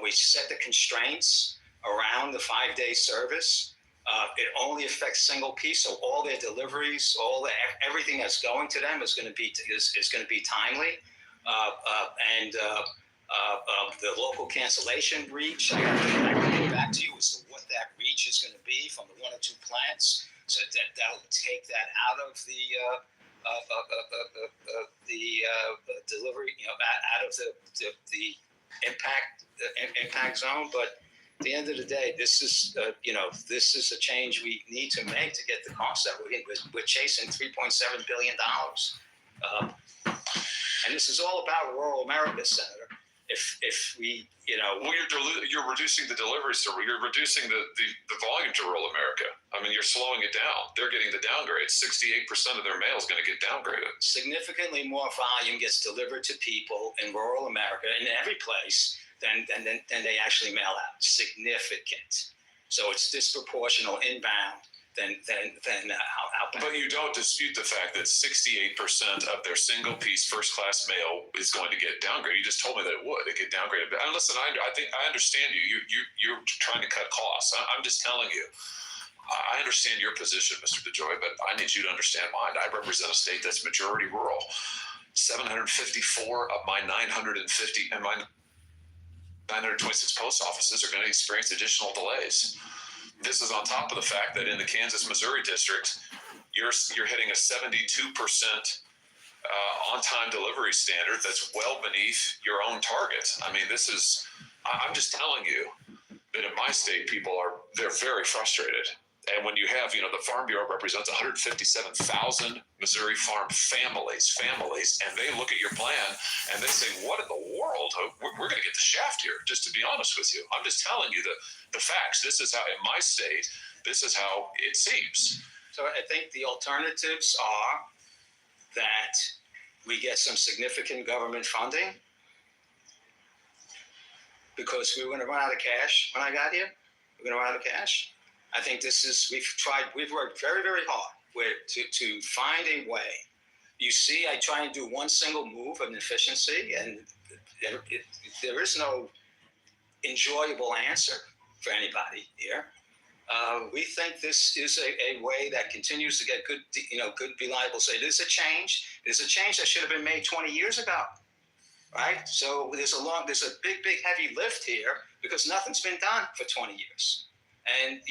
Speaker 4: We set the constraints around the 5 day service. It only affects single piece, so all their deliveries, everything that's going to them is going to be timely, and the local cancellation reach. I got to get back to you as to what that reach is going to be from the 1 or 2 plants, so that'll take that out of the delivery, out of the impact zone, but. At the end of the day, this is a change we need to make to get the cost out. We're chasing $3.7 billion, and this is all about rural America, Senator. If we,
Speaker 17: well, you're reducing the deliveries you're reducing the volume to rural America. I mean, you're slowing it down. They're getting the downgrade. 68% of their mail is going to get downgraded.
Speaker 4: Significantly more volume gets delivered to people in rural America in every place. Than they actually mail out. Significant. So it's disproportional inbound than outbound.
Speaker 17: But you don't dispute the fact that 68% of their single piece first class mail is going to get downgraded. You just told me that it would. It get downgraded. And listen, I think I understand you. You're trying to cut costs. I'm just telling you. I understand your position, Mr. DeJoy, but I need you to understand mine. I represent a state that's majority rural. 754 of my 950 and my 926 post offices are going to experience additional delays. This is on top of the fact that in the Kansas-Missouri district, you're hitting a 72% on-time delivery standard that's well beneath your own target. I mean, I'm just telling you that in my state, they're very frustrated. And when you have, the Farm Bureau represents 157,000 Missouri farm families, and they look at your plan and they say, what in the world? We're going to get the shaft here, just to be honest with you. I'm just telling you the facts. This is how, in my state, this is how it seems.
Speaker 4: So I think the alternatives are that we get some significant government funding, because we were going to run out of cash when I got here. We're going to run out of cash. I think we've worked very, very hard to find a way. You see, I try and do one single move of efficiency, and there is no enjoyable answer for anybody here. We think this is a way that continues to get good, reliable. So it is a change. It is a change that should have been made 20 years ago, right? So there's a big, heavy lift here because nothing's been done for 20 years. And,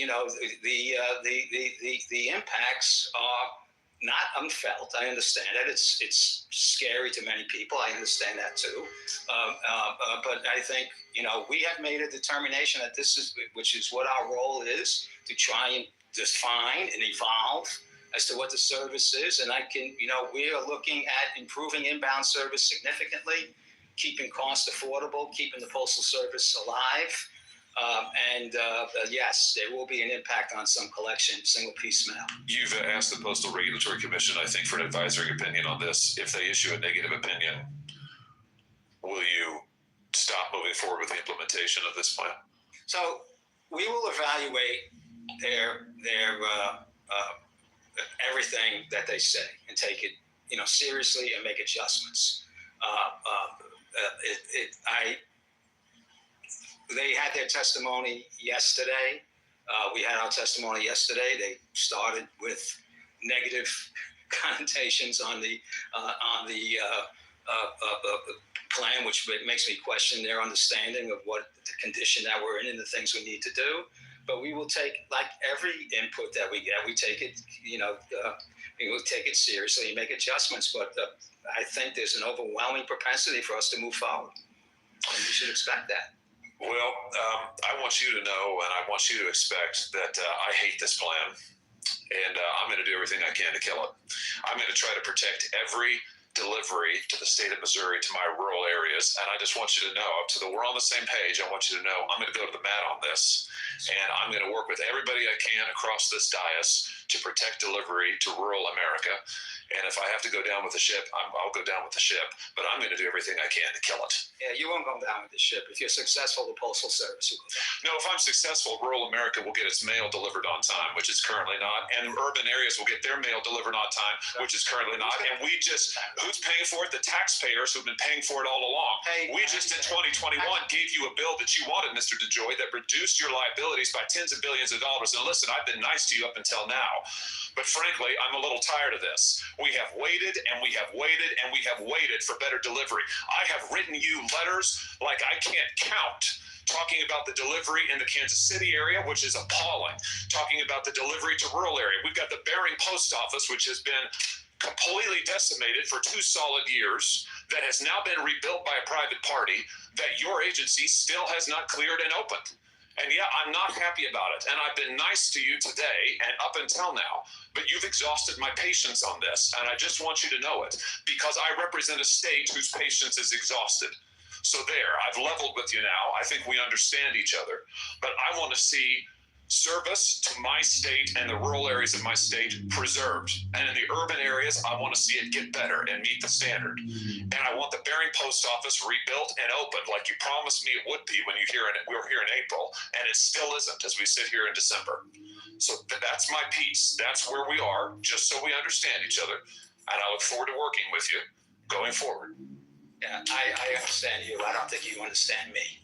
Speaker 4: the impacts are not unfelt. I understand that. It's scary to many people. I understand that too. But I think, we have made a determination that which is what our role is, to try and define and evolve as to what the service is. And we are looking at improving inbound service significantly, keeping costs affordable, keeping the Postal Service alive. Yes, there will be an impact on some collection, single piece mail.
Speaker 17: You've asked the Postal Regulatory Commission, I think, for an advisory opinion on this. If they issue a negative opinion, will you stop moving forward with the implementation of this plan?
Speaker 4: So we will evaluate their everything that they say and take it, seriously, and make adjustments. They had their testimony yesterday. We had our testimony yesterday. They started with negative connotations on the plan, which makes me question their understanding of what the condition that we're in and the things we need to do. But we will take, like every input that we get, we take it, we will take it seriously and make adjustments. But I think there's an overwhelming propensity for us to move forward, and you should expect that.
Speaker 17: Well, I want you to know, and I want you to expect that I hate this plan, and I'm going to do everything I can to kill it. I'm going to try to protect every delivery to the state of Missouri, to my rural areas, and I just want you to know, we're on the same page. I want you to know I'm going to go to the mat on this, and I'm going to work with everybody I can across this dais to protect delivery to rural America. And if I have to go down with the ship, I'll go down with the ship. But I'm going to do everything I can to kill it.
Speaker 4: Yeah, you won't go down with the ship. If you're successful, the Postal Service will go down.
Speaker 17: No, if I'm successful, rural America will get its mail delivered on time, which is currently not. And urban areas will get their mail delivered on time, which is currently not. And who's paying for it? The taxpayers who've been paying for it all along. We just in 2021 gave you a bill that you wanted, Mr. DeJoy, that reduced your liabilities by tens of billions of dollars. And listen, I've been nice to you up until now. But frankly, I'm a little tired of this. We have waited and we have waited and we have waited for better delivery. I have written you letters like I can't count, talking about the delivery in the Kansas City area, which is appalling, talking about the delivery to rural area. We've got the Bering Post Office, which has been completely decimated for 2 solid years, that has now been rebuilt by a private party that your agency still has not cleared and opened. And yeah, I'm not happy about it. And I've been nice to you today and up until now, but you've exhausted my patience on this. And I just want you to know it, because I represent a state whose patience is exhausted. So there, I've leveled with you now. I think we understand each other. But I want to see service to my state and the rural areas of my state preserved. And in the urban areas, I want to see it get better and meet the standard. And I want the Bering Post Office rebuilt and opened like you promised me it would be when we were here in April, and it still isn't as we sit here in December. So that's my piece. That's where we are, just so we understand each other. And I look forward to working with you going forward.
Speaker 4: Yeah, I understand you. I don't think you understand me.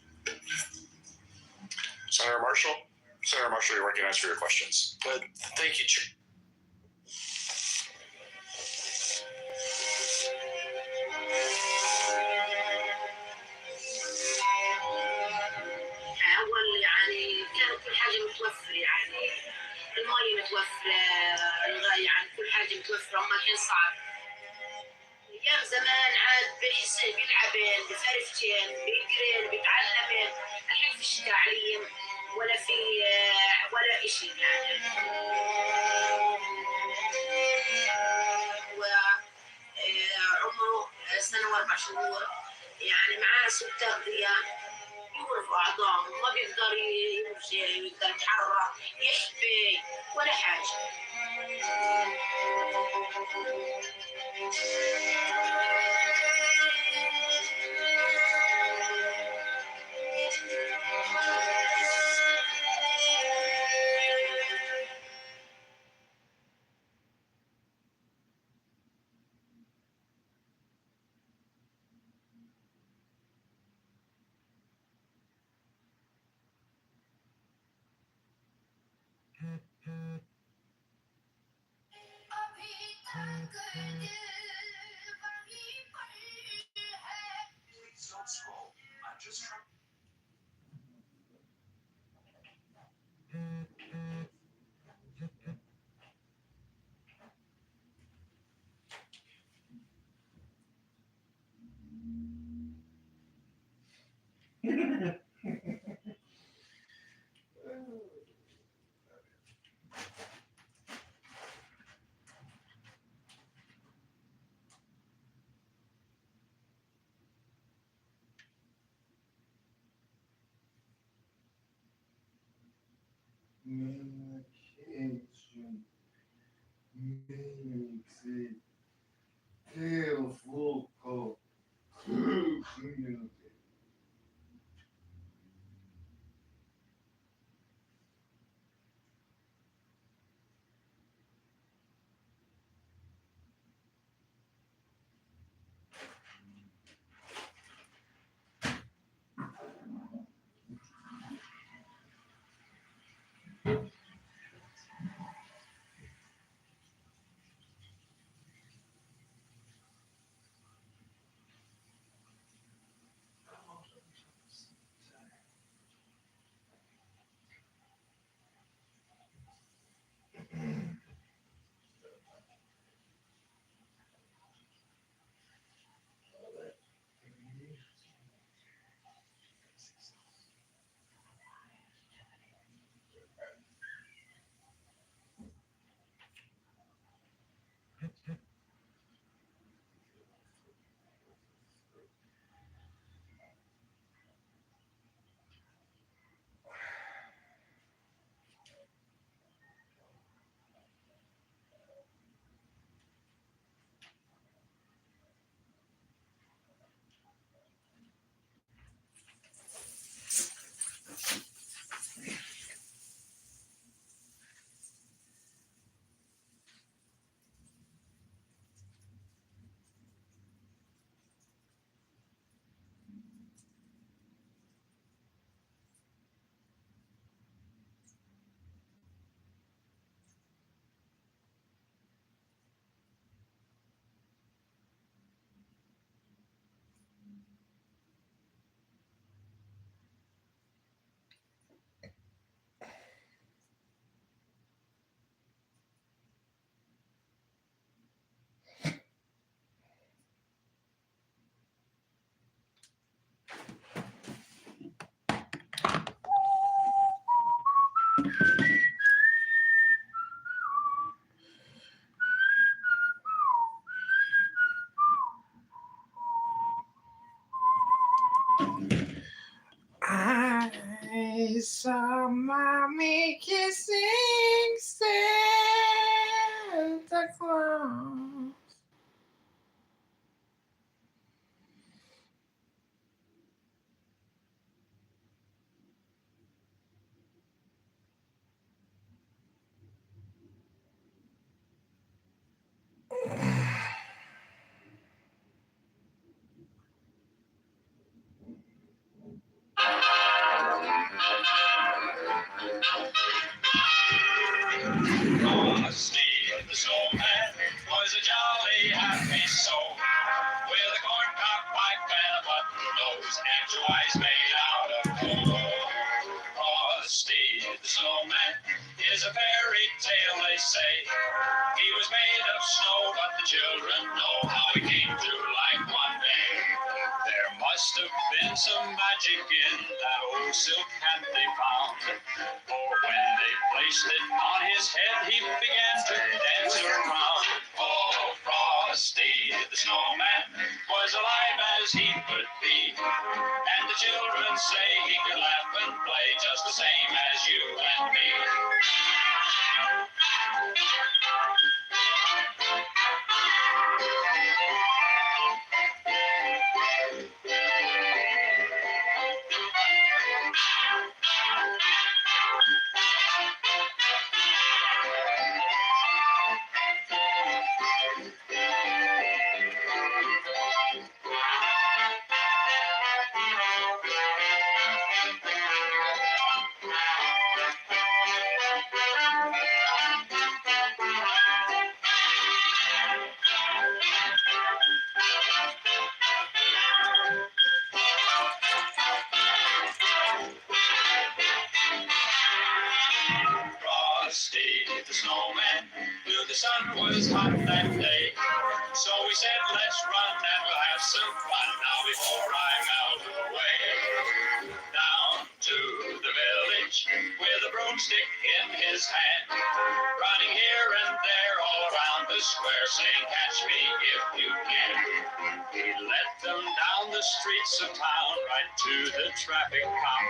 Speaker 16: Senator Marshall? Senator Marshall, you're recognized for your questions.
Speaker 6: Thank you, Chair.
Speaker 12: أول يعني كانت كل حاجة متوفرة يعني المية متوفرة يعني كل حاجة متوفرة أما الحين صعب. أيام زمان عاد بيلعبن بفرفتين بيقرن بيتعلمن الحين فيش تعليم ولا في ولا إشي يعني. وعمره سنة و4 شهور يعني معاه 6 أغذية يورف أعضائه ما بيقدر يمشي يقدر يتحرك يحبي ولا حاجة.
Speaker 19: Medication makes it difficult to communicate. I saw mommy kissing Santa Claus.
Speaker 5: nose and two eyes made out of gold. Frosty the Snowman is a fairy tale, they say. He was made of snow, but the children know how he came to life one day. There must have been some magic in that old silk hat they found, for when they placed it on his head, he began to dance around. Oh, Frosty the Snowman was alive as he could be, and the children say he could laugh and play just the same as you and me. Frosty the Snowman knew the sun was hot that day, so he said, let's run and we'll have some fun now before I melt away. Down to the village with a broomstick in his hand, running here and there all around the square, saying, catch me if you can. He led them down the streets of town right to the traffic cop,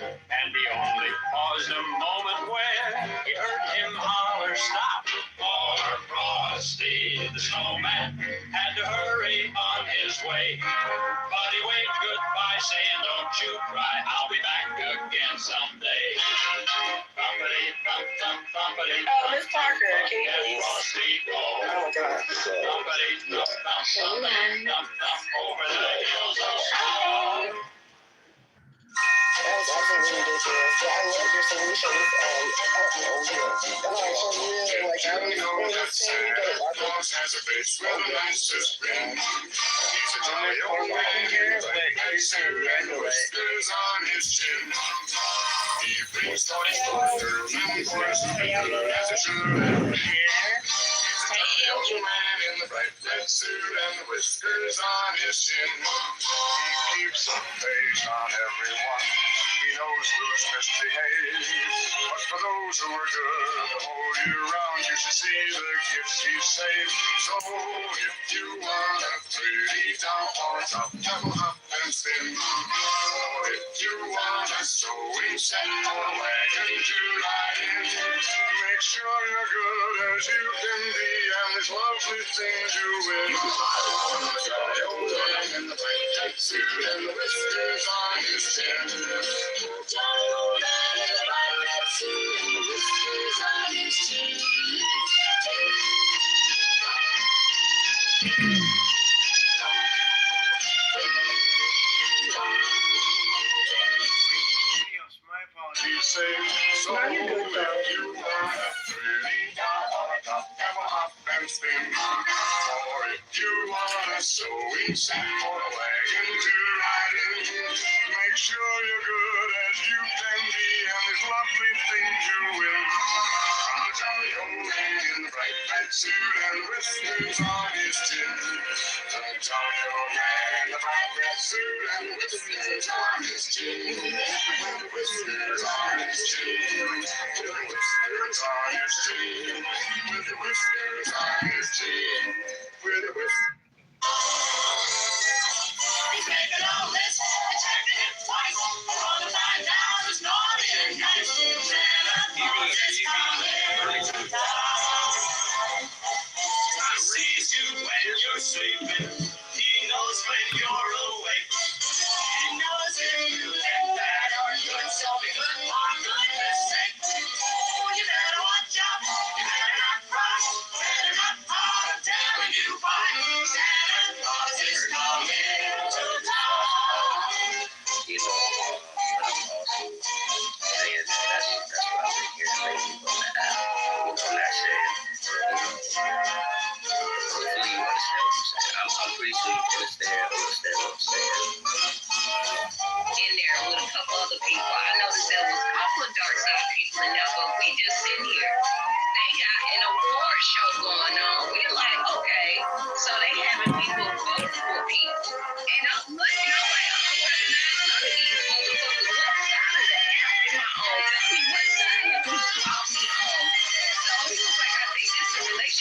Speaker 5: and he only paused a moment when he heard him holler, stop. Poor Frosty the Snowman had to hurry on his way, but he waved goodbye saying, don't you cry, I'll be back again someday. Thumpity, thump, thump, thumpity.
Speaker 18: Oh, Miss Parker, can you please?
Speaker 5: Frosty go.
Speaker 18: Oh, God.
Speaker 5: Thumpity, thump, thump, thumpity, thump, thump, over the hills of snow.
Speaker 18: That was absolutely ridiculous. But I love your solutions.
Speaker 5: Has a face with a nicest grin. He's a jolly old man with a nice suit and whiskers on his chin. He brings toys for girls and boys to be good as it should have been. He's a jolly old man in the bright red suit and the whiskers on his chin. He keeps a page on everyone. He knows who's misbehaved, but for those who are good the whole year round, you should see the gifts he saved. So if you want a pretty doll or a top, double hop and spin. Or if you want a sewing set or a wagon to ride in, make sure you're good as you can be, and there's lovely things you win. The old man in the bright red suit and the whiskers on his chin. Jolly old man in the bright red suit and the whiskers on his chin. So if you want a pretty doll or a top, have a hop and spin. Or if you want a sewing set or a wagon to ride in, make sure you're good as you can be, and there's lovely things you win. From the jolly old man in the bright red suit and whiskers on his chin. The jolly old man in the bright red suit and whiskers on his chin. Whiskers on his chin. With the whiskers on his chin. With the whiskers on his chin. With the whiskers. He's making all this and checking it twice. All the time now is naughty and nice. Santa Claus is coming to town. He sees you when you're sleeping. He knows when you're awake. He knows if you get bad or good, so be good for goodness sake. Oh, you better watch out. You better not cry. Better not fall. I'm telling you why. Santa Claus is coming to town.
Speaker 22: You know, I'm also saying that's what I've been here lately on the app. You know, not saying, hopefully you understand what I'm saying. I'm pretty sure you understand
Speaker 12: We went back